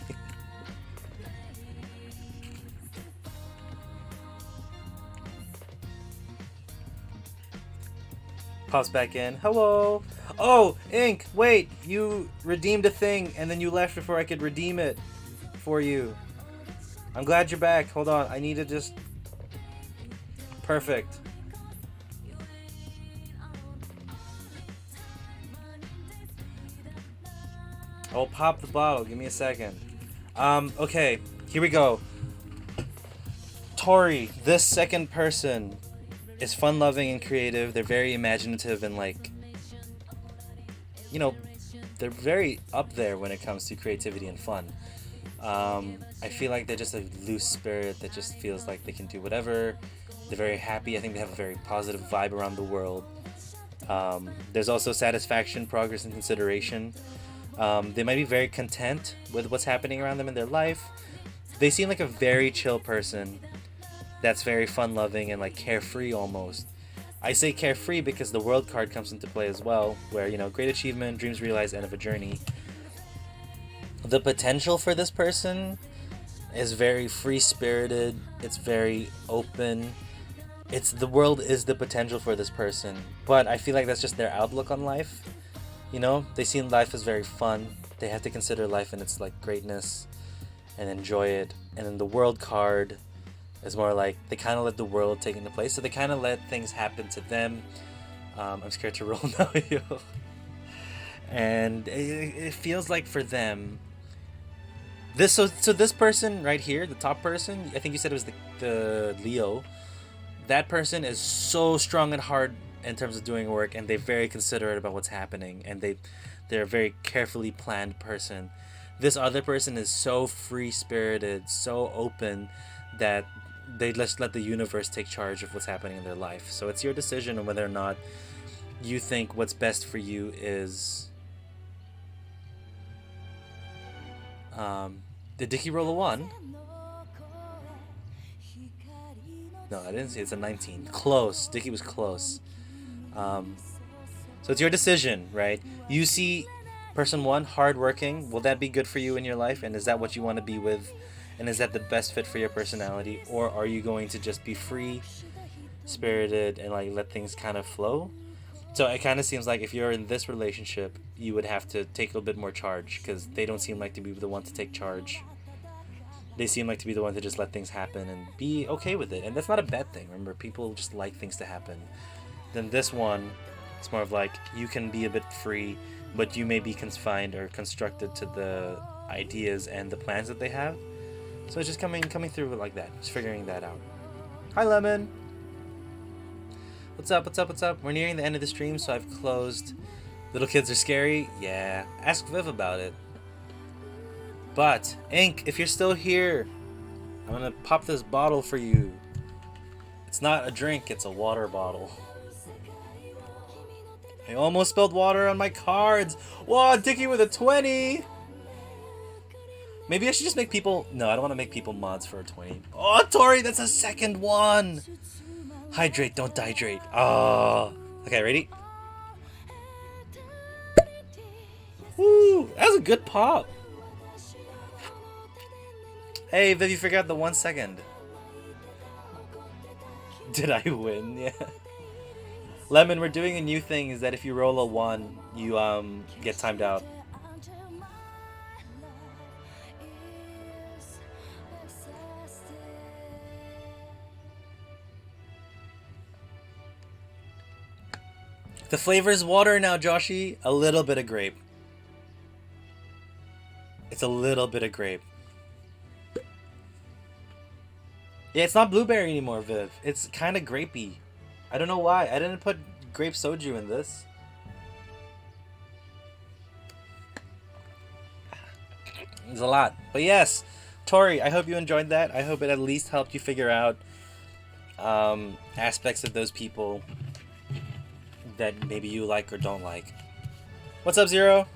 Pops back in. Hello. Oh, Ink, wait. You redeemed a thing and then you left before I could redeem it for you. I'm glad you're back. Hold on. I need to just... Perfect. I'll pop the bottle. Give me a second. Okay. Here we go. Tori, this second person is fun-loving and creative. They're very imaginative and, like, you know, they're very up there when it comes to creativity and fun. I feel like they're just a loose spirit that just feels like they can do whatever. They're very happy. I think they have a very positive vibe around the world. There's also satisfaction, progress, and consideration. They might be very content with what's happening around them in their life. They seem like a very chill person that's very fun-loving and, like, carefree almost. I say carefree because the World card comes into play as well, where, you know, great achievement, dreams realized, end of a journey. The potential for this person is very free-spirited. It's very open. The world is the potential for this person, but I feel like that's just their outlook on life. You know, they see life as very fun. They have to consider life in its, like, greatness and enjoy it. And then the World card is more like they kind of let the world take into place, so they kind of let things happen to them. I'm scared to roll now, yo. And it feels like for them, this person right here, the top person, I think you said it was the Leo. That person is so strong and hard in terms of doing work, and they're very considerate about what's happening, and they're a very carefully planned person. This other person is so free-spirited, so open, that they just let the universe take charge of what's happening in their life. So it's your decision on whether or not you think what's best for you is... Did Dickie roll a 1? No, I didn't see. It's a 19. Close. Dickie was close. So it's your decision, right? You see person 1, hardworking. Will that be good for you in your life? And is that what you want to be with? And is that the best fit for your personality? Or are you going to just be free, spirited, and, like, let things kind of flow? So it kind of seems like if you're in this relationship, you would have to take a little bit more charge, because they don't seem like to be the one to take charge. They seem like to be the one to just let things happen and be okay with it. And that's not a bad thing. Remember, people just like things to happen. Then this one, it's more of like you can be a bit free, but you may be confined or constructed to the ideas and the plans that they have. So it's just coming through like that, just figuring that out. Hi, Lemon. What's up? What's up? What's up? We're nearing the end of the stream, so I've closed. Little kids are scary? Yeah. Ask Viv about it. But, Ink, if you're still here, I'm gonna pop this bottle for you. It's not a drink, it's a water bottle. I almost spilled water on my cards. Whoa, Dickie with a 20! Maybe I should just make people... No, I don't want to make people mods for a 20. Oh, Tori, that's a second one! Hydrate, don't dehydrate. Oh. Okay, ready? Woo! That was a good pop. Hey, Viv, you forgot the 1 second. Did I win? Yeah. Lemon, we're doing a new thing, is that if you roll a 1, you get timed out. The flavor is water now, Joshy. A little bit of grape. It's a little bit of grape. Yeah, it's not blueberry anymore, Viv. It's kind of grapey. I don't know why. I didn't put grape soju in this. There's a lot. But yes, Tori, I hope you enjoyed that. I hope it at least helped you figure out aspects of those people that maybe you like or don't like. What's up, Zero?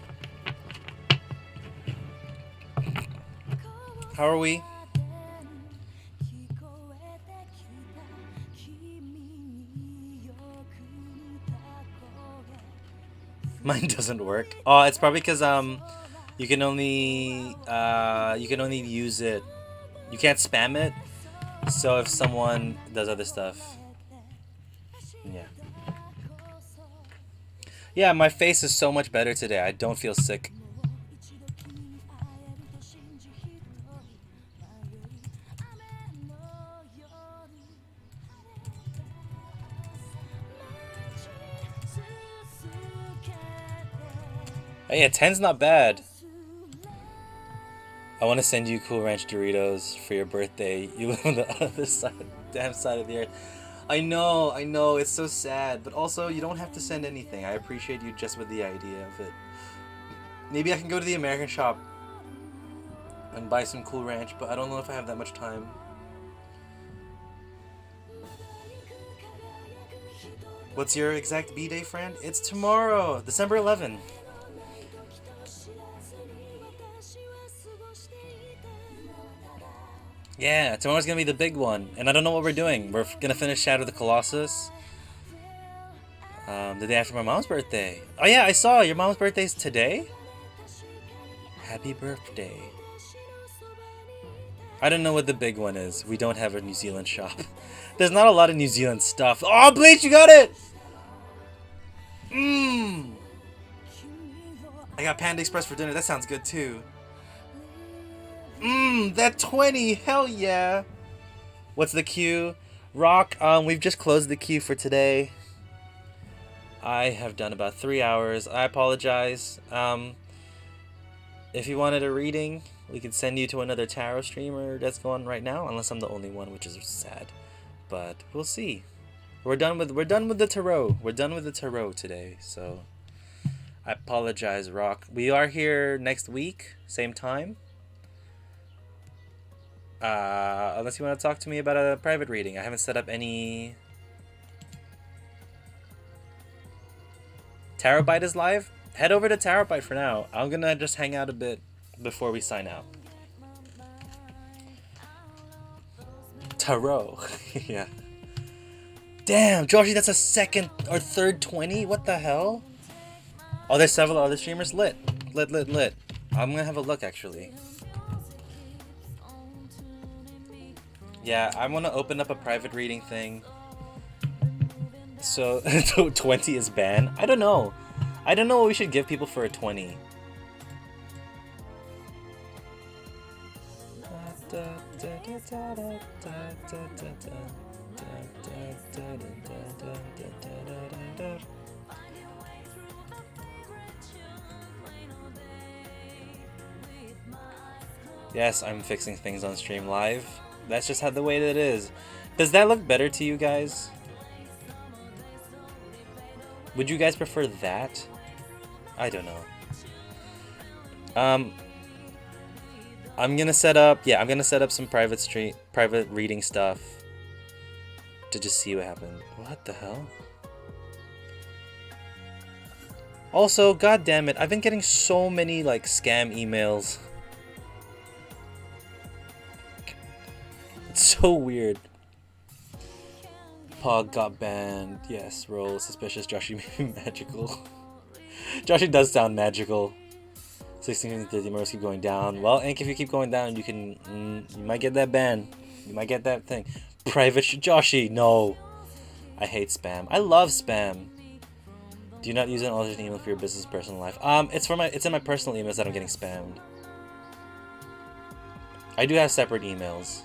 How are we? Mine doesn't work. Oh, it's probably because you can only use it. You can't spam it. So if someone does other stuff, yeah. Yeah, my face is so much better today. I don't feel sick. Hey, a 10's not bad. I want to send you Cool Ranch Doritos for your birthday. You live on the other side, damn side of the earth. I know, it's so sad. But also, you don't have to send anything. I appreciate you just with the idea of it. Maybe I can go to the American shop and buy some Cool Ranch, but I don't know if I have that much time. What's your exact B-day, friend? It's tomorrow, December 11th. Yeah, tomorrow's gonna be the big one, and I don't know what we're doing. We're gonna finish Shadow of the Colossus the day after my mom's birthday. Oh yeah, I saw your mom's birthday's today? Happy birthday. I don't know what the big one is. We don't have a New Zealand shop. There's not a lot of New Zealand stuff. Oh, Bleach, you got it! I got Panda Express for dinner. That sounds good too. That 20, hell yeah. What's the queue? Rock, we've just closed the queue for today. I have done about 3 hours. I apologize. If you wanted a reading, we could send you to another tarot streamer that's going right now, unless I'm the only one, which is sad. But we'll see. We're done with the tarot. We're done with the tarot today, so I apologize, Rock. We are here next week, same time. Unless you want to talk to me about a private reading. I haven't set up any... Tarotbite is live? Head over to Tarotbite for now. I'm gonna just hang out a bit before we sign out. Tarot. Yeah. Damn, Joshi, that's a second or third 20? What the hell? Oh, there's several other streamers? Lit. I'm gonna have a look, actually. Yeah, I want to open up a private reading thing. So, 20 is banned? I don't know. I don't know what we should give people for a 20. Yes, I'm fixing things on stream live. That's just how the way that it is. Does that look better to you guys? Would you guys prefer that? I don't know. I'm gonna set up. Yeah, I'm gonna set up some private reading stuff to just see what happens. What the hell? Also, god damn it, I've been getting so many like scam emails. It's so weird. Pog got banned. Yes, roll suspicious. Joshy may be magical. Joshy does sound magical. 16, 30 murders keep going down. Well, Ink, if you keep going down, you can. You might get that ban. You might get that thing. Private Joshy, no. I hate spam. I love spam. Do you not use an alternate email for your business personal life? It's in my personal emails that I'm getting spammed. I do have separate emails.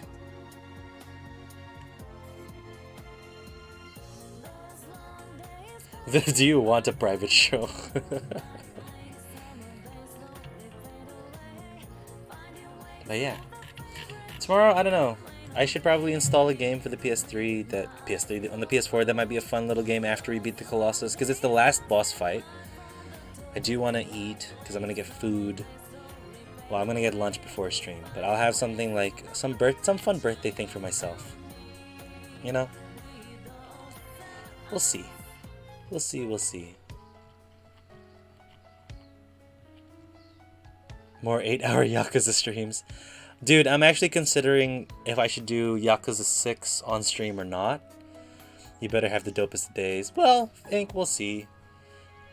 Do you want a private show? But yeah. Tomorrow, I don't know. I should probably install a game for the PS3 on the PS4 that might be a fun little game after we beat the Colossus, because it's the last boss fight. I do want to eat because I'm gonna get food. Well, I'm gonna get lunch before stream, but I'll have something like some fun birthday thing for myself. You know? We'll see. We'll see. More 8-hour Yakuza streams. Dude, I'm actually considering if I should do Yakuza 6 on stream or not. You better have the dopest days. Well, Ink, we'll see.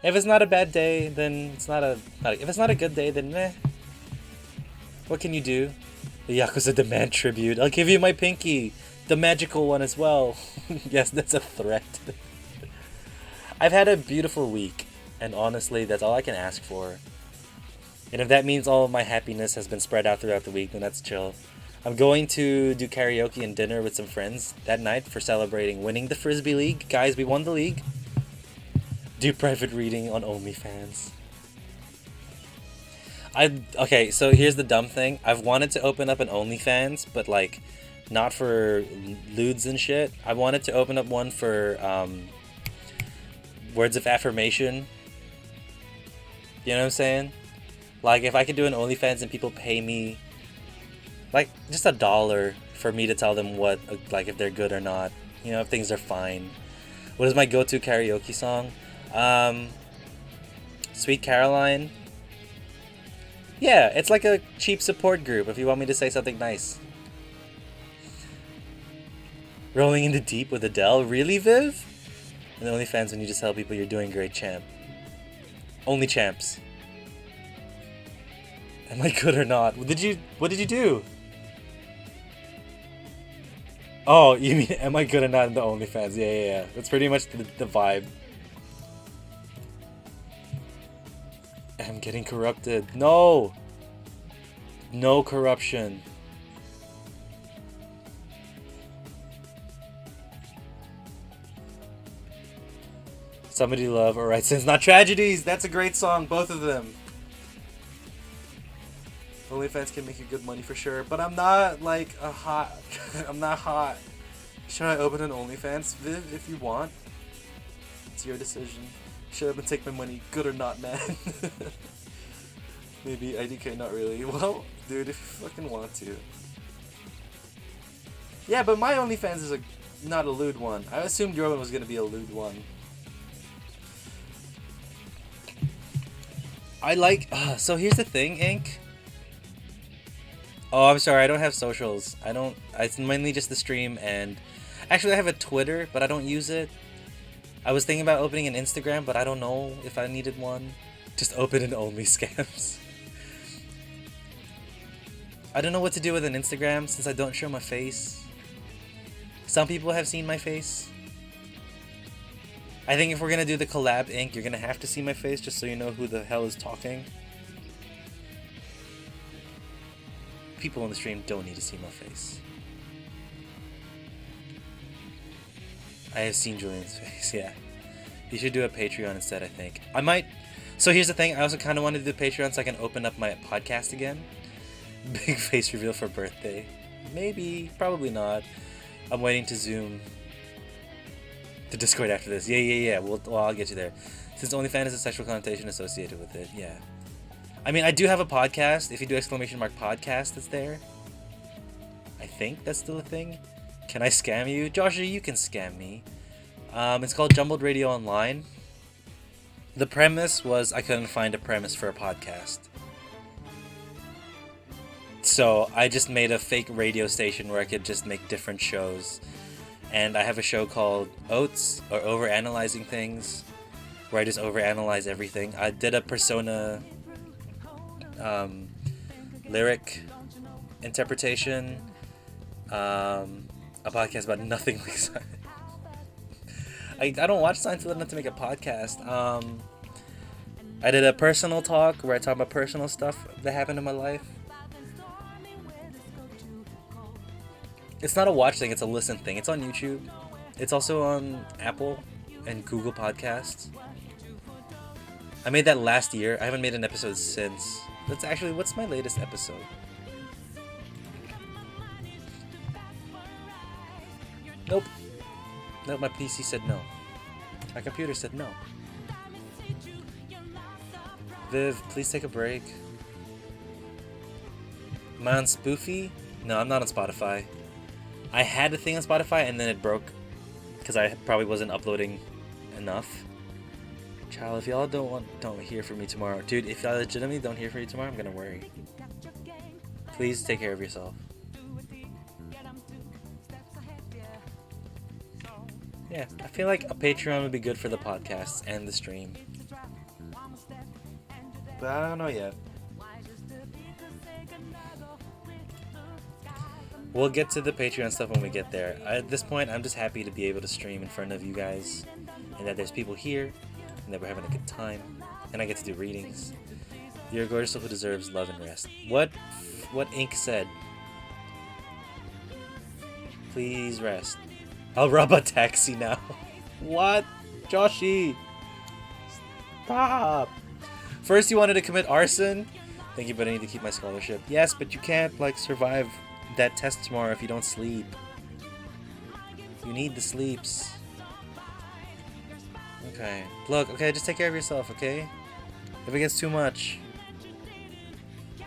If it's not a bad day, then it's not a... If it's not a good day, then meh. What can you do? The Yakuza demand tribute. I'll give you my pinky. The magical one as well. Yes, that's a threat. I've had a beautiful week, and honestly, that's all I can ask for. And if that means all of my happiness has been spread out throughout the week, then that's chill. I'm going to do karaoke and dinner with some friends that night for celebrating winning the Frisbee League. Guys, we won the league. Do private reading on OnlyFans. Okay, so here's the dumb thing. I've wanted to open up an OnlyFans, but like, not for lewds and shit. I wanted to open up one for, words of affirmation. You know what I'm saying? Like, if I could do an OnlyFans and people pay me, like, just $1 for me to tell them what, like, if they're good or not. You know, if things are fine. What is my go-to karaoke song? Sweet Caroline. Yeah, it's like a cheap support group if you want me to say something nice. Rolling in the deep with Adele. Really, Viv? And OnlyFans when you just tell people you're doing great, champ. Only champs. Am I good or not? What did you do? Oh, you mean am I good or not in the OnlyFans? Yeah. That's pretty much the vibe. I'm getting corrupted. No! No corruption. Somebody love or write sins, not tragedies. That's a great song, both of them. OnlyFans can make you good money for sure, but I'm not like a hot. I'm not hot. Should I open an OnlyFans, Viv? If you want, it's your decision. Should I take my money, good or not, man? Maybe IDK, not really. Well, dude, if you fucking want to. Yeah, but my OnlyFans is not a lewd one. I assumed your one was gonna be a lewd one. I like. So here's the thing, Ink. Oh, I'm sorry. I don't have socials. It's mainly just the stream, and actually I have a Twitter, but I don't use it. I was thinking about opening an Instagram, but I don't know if I needed one. Just open an only scams. I don't know what to do with an Instagram since I don't show my face. Some people have seen my face. I think if we're gonna do the collab, Ink, you're gonna have to see my face just so you know who the hell is talking. People on the stream don't need to see my face. I have seen Julian's face, yeah. You should do a Patreon instead, I think. I might... So here's the thing, I also kind of wanted to do Patreon so I can open up my podcast again. Big face reveal for birthday. Maybe, probably not. I'm waiting to Zoom. to Discord after this. Yeah. Well, I'll get you there. Since OnlyFans has a sexual connotation associated with it, yeah. I mean, I do have a podcast. If you do ! Podcast, it's there. I think that's still a thing. Can I scam you? Joshua, you can scam me. It's called Jumbled Radio Online. The premise was I couldn't find a premise for a podcast. So I just made a fake radio station where I could just make different shows. And I have a show called Oats, or Overanalyzing Things, where I just overanalyze everything. I did a Persona lyric interpretation, a podcast about nothing like science. I don't watch science enough to make a podcast. I did a personal talk where I talk about personal stuff that happened in my life. It's not a watch thing, it's a listen thing. It's on YouTube. It's also on Apple and Google Podcasts. I made that last year. I haven't made an episode since. What's my latest episode? Nope, my PC said no. My computer said no. Viv, please take a break. Am I on Spoofy? No, I'm not on Spotify. I had a thing on Spotify and then it broke because I probably wasn't uploading enough. Child, if y'all don't hear from me tomorrow, dude, if y'all legitimately don't hear from me tomorrow, I'm gonna worry. Please take care of yourself. Yeah, I feel like a Patreon would be good for the podcast and the stream. But I don't know yet. We'll get to the Patreon stuff when we get there. At this point, I'm just happy to be able to stream in front of you guys, and that there's people here, and that we're having a good time, and I get to do readings. You're a gorgeous soul who deserves love and rest. What Ink said? Please rest. I'll rob a taxi now. What? Joshy! Stop! First you wanted to commit arson? Thank you, but I need to keep my scholarship. Yes, but you can't, survive that test tomorrow if you don't sleep. You need the sleeps. Okay. Look, okay, just take care of yourself, okay? If it gets too much.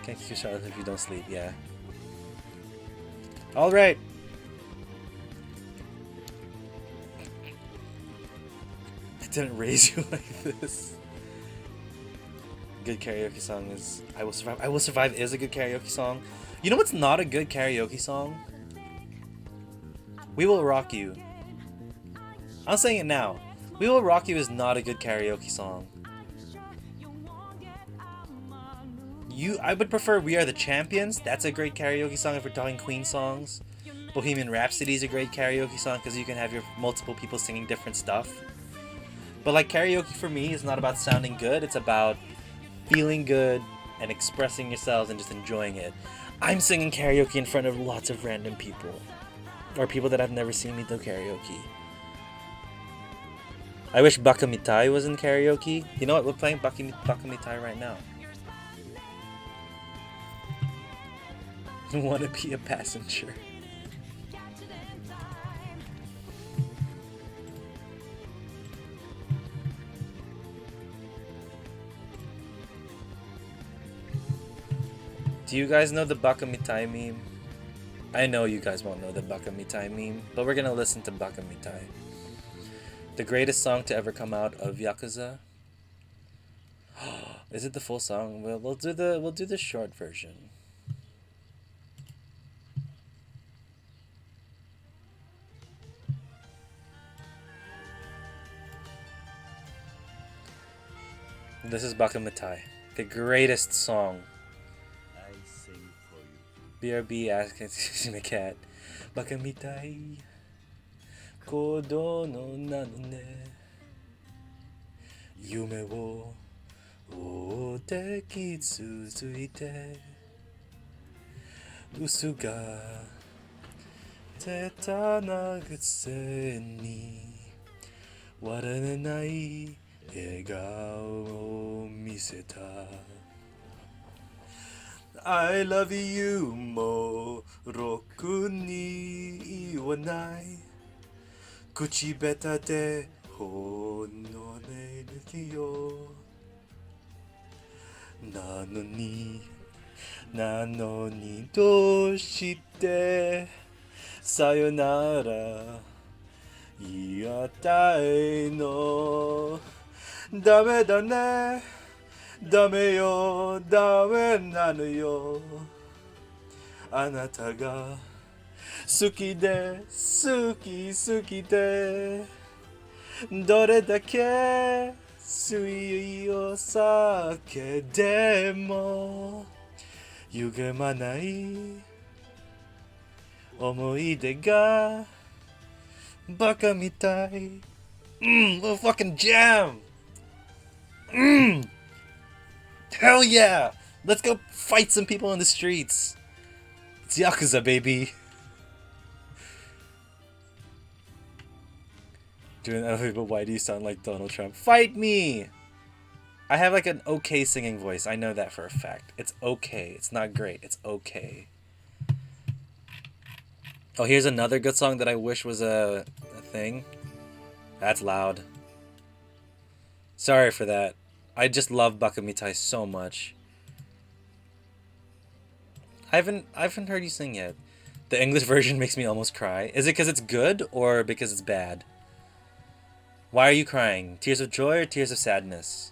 Can't get too shot if you don't sleep, yeah. Alright. I didn't raise you like this. Good karaoke song is I Will Survive. I Will Survive is a good karaoke song. You know what's not a good karaoke song? We Will Rock You. I'm saying it now. We Will Rock You is not a good karaoke song. I would prefer We Are the Champions. That's a great karaoke song if we're talking Queen songs. Bohemian Rhapsody is a great karaoke song because you can have your multiple people singing different stuff. But karaoke for me is not about sounding good. It's about feeling good and expressing yourselves and just enjoying it. I'm singing karaoke in front of lots of random people. Or people that have never seen me do karaoke. I wish Baka Mitai was in karaoke. You know what? We're playing Baka Mitai right now. Want to be a passenger. Do you guys know the Baka Mitai meme? I know you guys won't know the Baka Mitai meme, but we're gonna listen to Baka Mitai. The greatest song to ever come out of Yakuza. Is it the full song? We'll do the short version. This is Baka Mitai, the greatest song. BRB asking the cat. Baka Mitai Kodo no nano ne Yume wo ote kitsuzuite Usu ga teta nagutse ni Waranenai egao o miseta I love you mo roku ni iwanai 口下手でほんのね抜きよなのにどうしてさよなら言いたいのダメだねダメよダメなのよあなたが好きで好きでどれだけ水よ酒でも歪まない思い出がバカみたいlittle fucking jam hell yeah let's go fight some people in the streets it's Yakuza baby doing other people why do you sound like Donald Trump fight me I have like an okay singing voice I know that for a fact it's okay it's not great it's okay oh here's another good song that I wish was a thing that's loud sorry for that I just love Bakamitai so much I haven't heard you sing yet the English version makes me almost cry is it because it's good or because it's bad why are you crying tears of joy or tears of sadness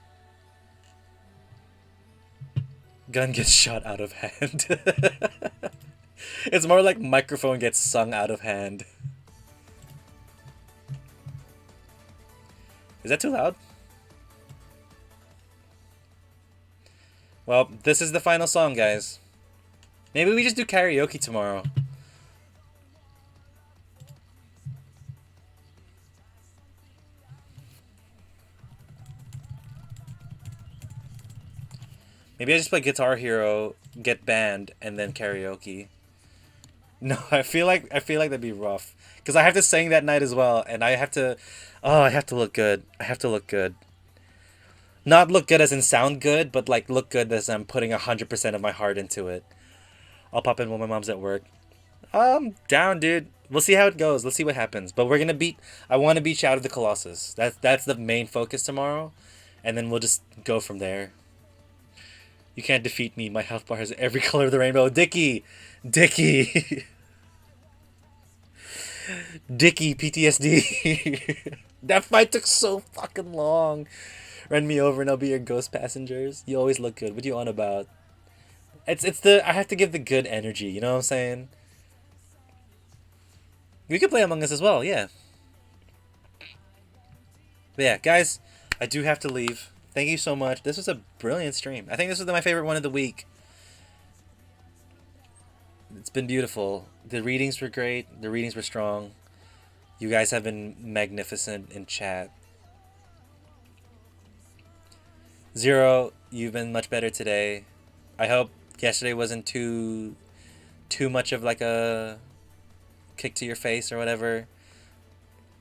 gun gets shot out of hand it's more like microphone gets sung out of hand is that too loud well this is the final song guys maybe we just do karaoke tomorrow maybe I just play Guitar Hero, get banned, and then karaoke. No, I feel like that'd be rough because I have to sing that night as well, and I have to look good. I have to look good. Not look good as in sound good, but like look good as I'm putting 100% of my heart into it. I'll pop in when my mom's at work. Down, dude. We'll see how it goes. Let's see what happens. But we're gonna beat. I want to beat Shadow of the Colossus. That's the main focus tomorrow, and then we'll just go from there. You can't defeat me. My health bar has every color of the rainbow. Dickie, Dickie, PTSD. That fight took so fucking long. Run me over and I'll be your ghost passengers. You always look good. What are you on about? It's the I have to give the good energy. You know what I'm saying? We could play Among Us as well. Yeah. But yeah, guys, I do have to leave. Thank you so much. This was a brilliant stream. I think this was my favorite one of the week. It's been beautiful. The readings were great. The readings were strong. You guys have been magnificent in chat. Zero, you've been much better today. I hope yesterday wasn't too much of like a kick to your face or whatever.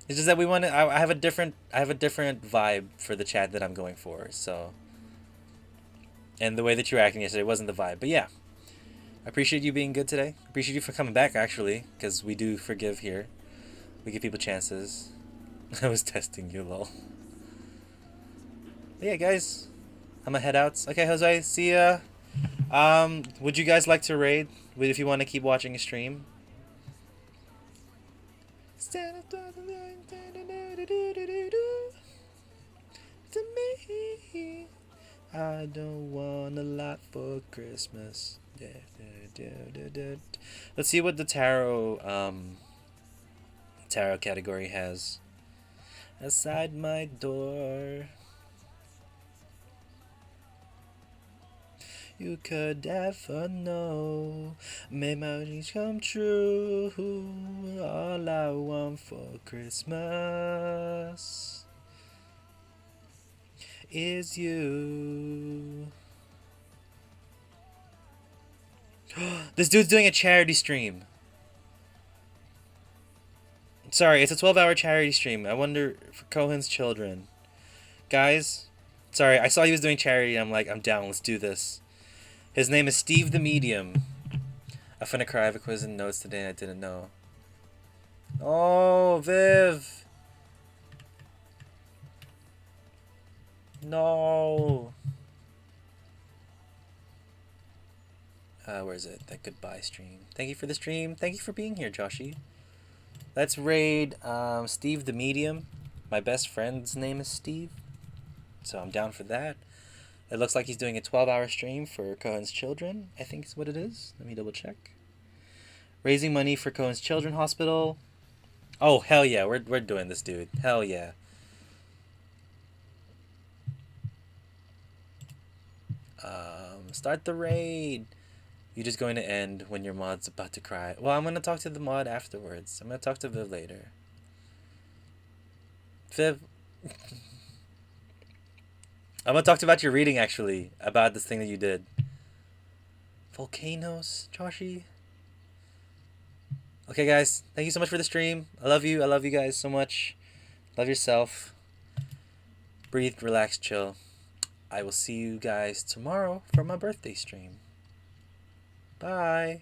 It's just that we want to. I have a different vibe for the chat that I'm going for. So, and the way that you were acting yesterday wasn't the vibe. But yeah, I appreciate you being good today. Appreciate you for coming back actually, because we do forgive here. We give people chances. I was testing you, lol. But yeah, guys, I'm gonna head out. Okay, Jose, see ya. Would you guys like to raid? If you want to keep watching a stream. Stand up to me. I don't want a lot for Christmas. Let's see what the tarot category has. Outside my door. You could never know. May my dreams come true. All I want for Christmas is you. This dude's doing a charity stream. Sorry, it's a 12-hour charity stream. I wonder for Cohen's children. Guys, sorry, I saw he was doing charity and I'm like, I'm down, let's do this. His name is Steve the Medium. I'm finna cry. I have a quiz and notes today and I didn't know. Oh, Viv. No. Where is it? That goodbye stream. Thank you for the stream. Thank you for being here, Joshy. Let's raid Steve the Medium. My best friend's name is Steve, so I'm down for that. It looks like he's doing a 12-hour stream for Cohen's Children, I think is what it is. Let me double check. Raising money for Cohen's Children Hospital. Oh, hell yeah, we're doing this, dude. Hell yeah. Start the raid. You're just going to end when your mod's about to cry. Well, I'm going to talk to the mod afterwards. I'm going to talk to Viv later. Viv. I'm going to talk about your reading, actually. About this thing that you did. Volcanoes, Joshy. Okay, guys. Thank you so much for the stream. I love you. I love you guys so much. Love yourself. Breathe, relax, chill. I will see you guys tomorrow for my birthday stream. Bye.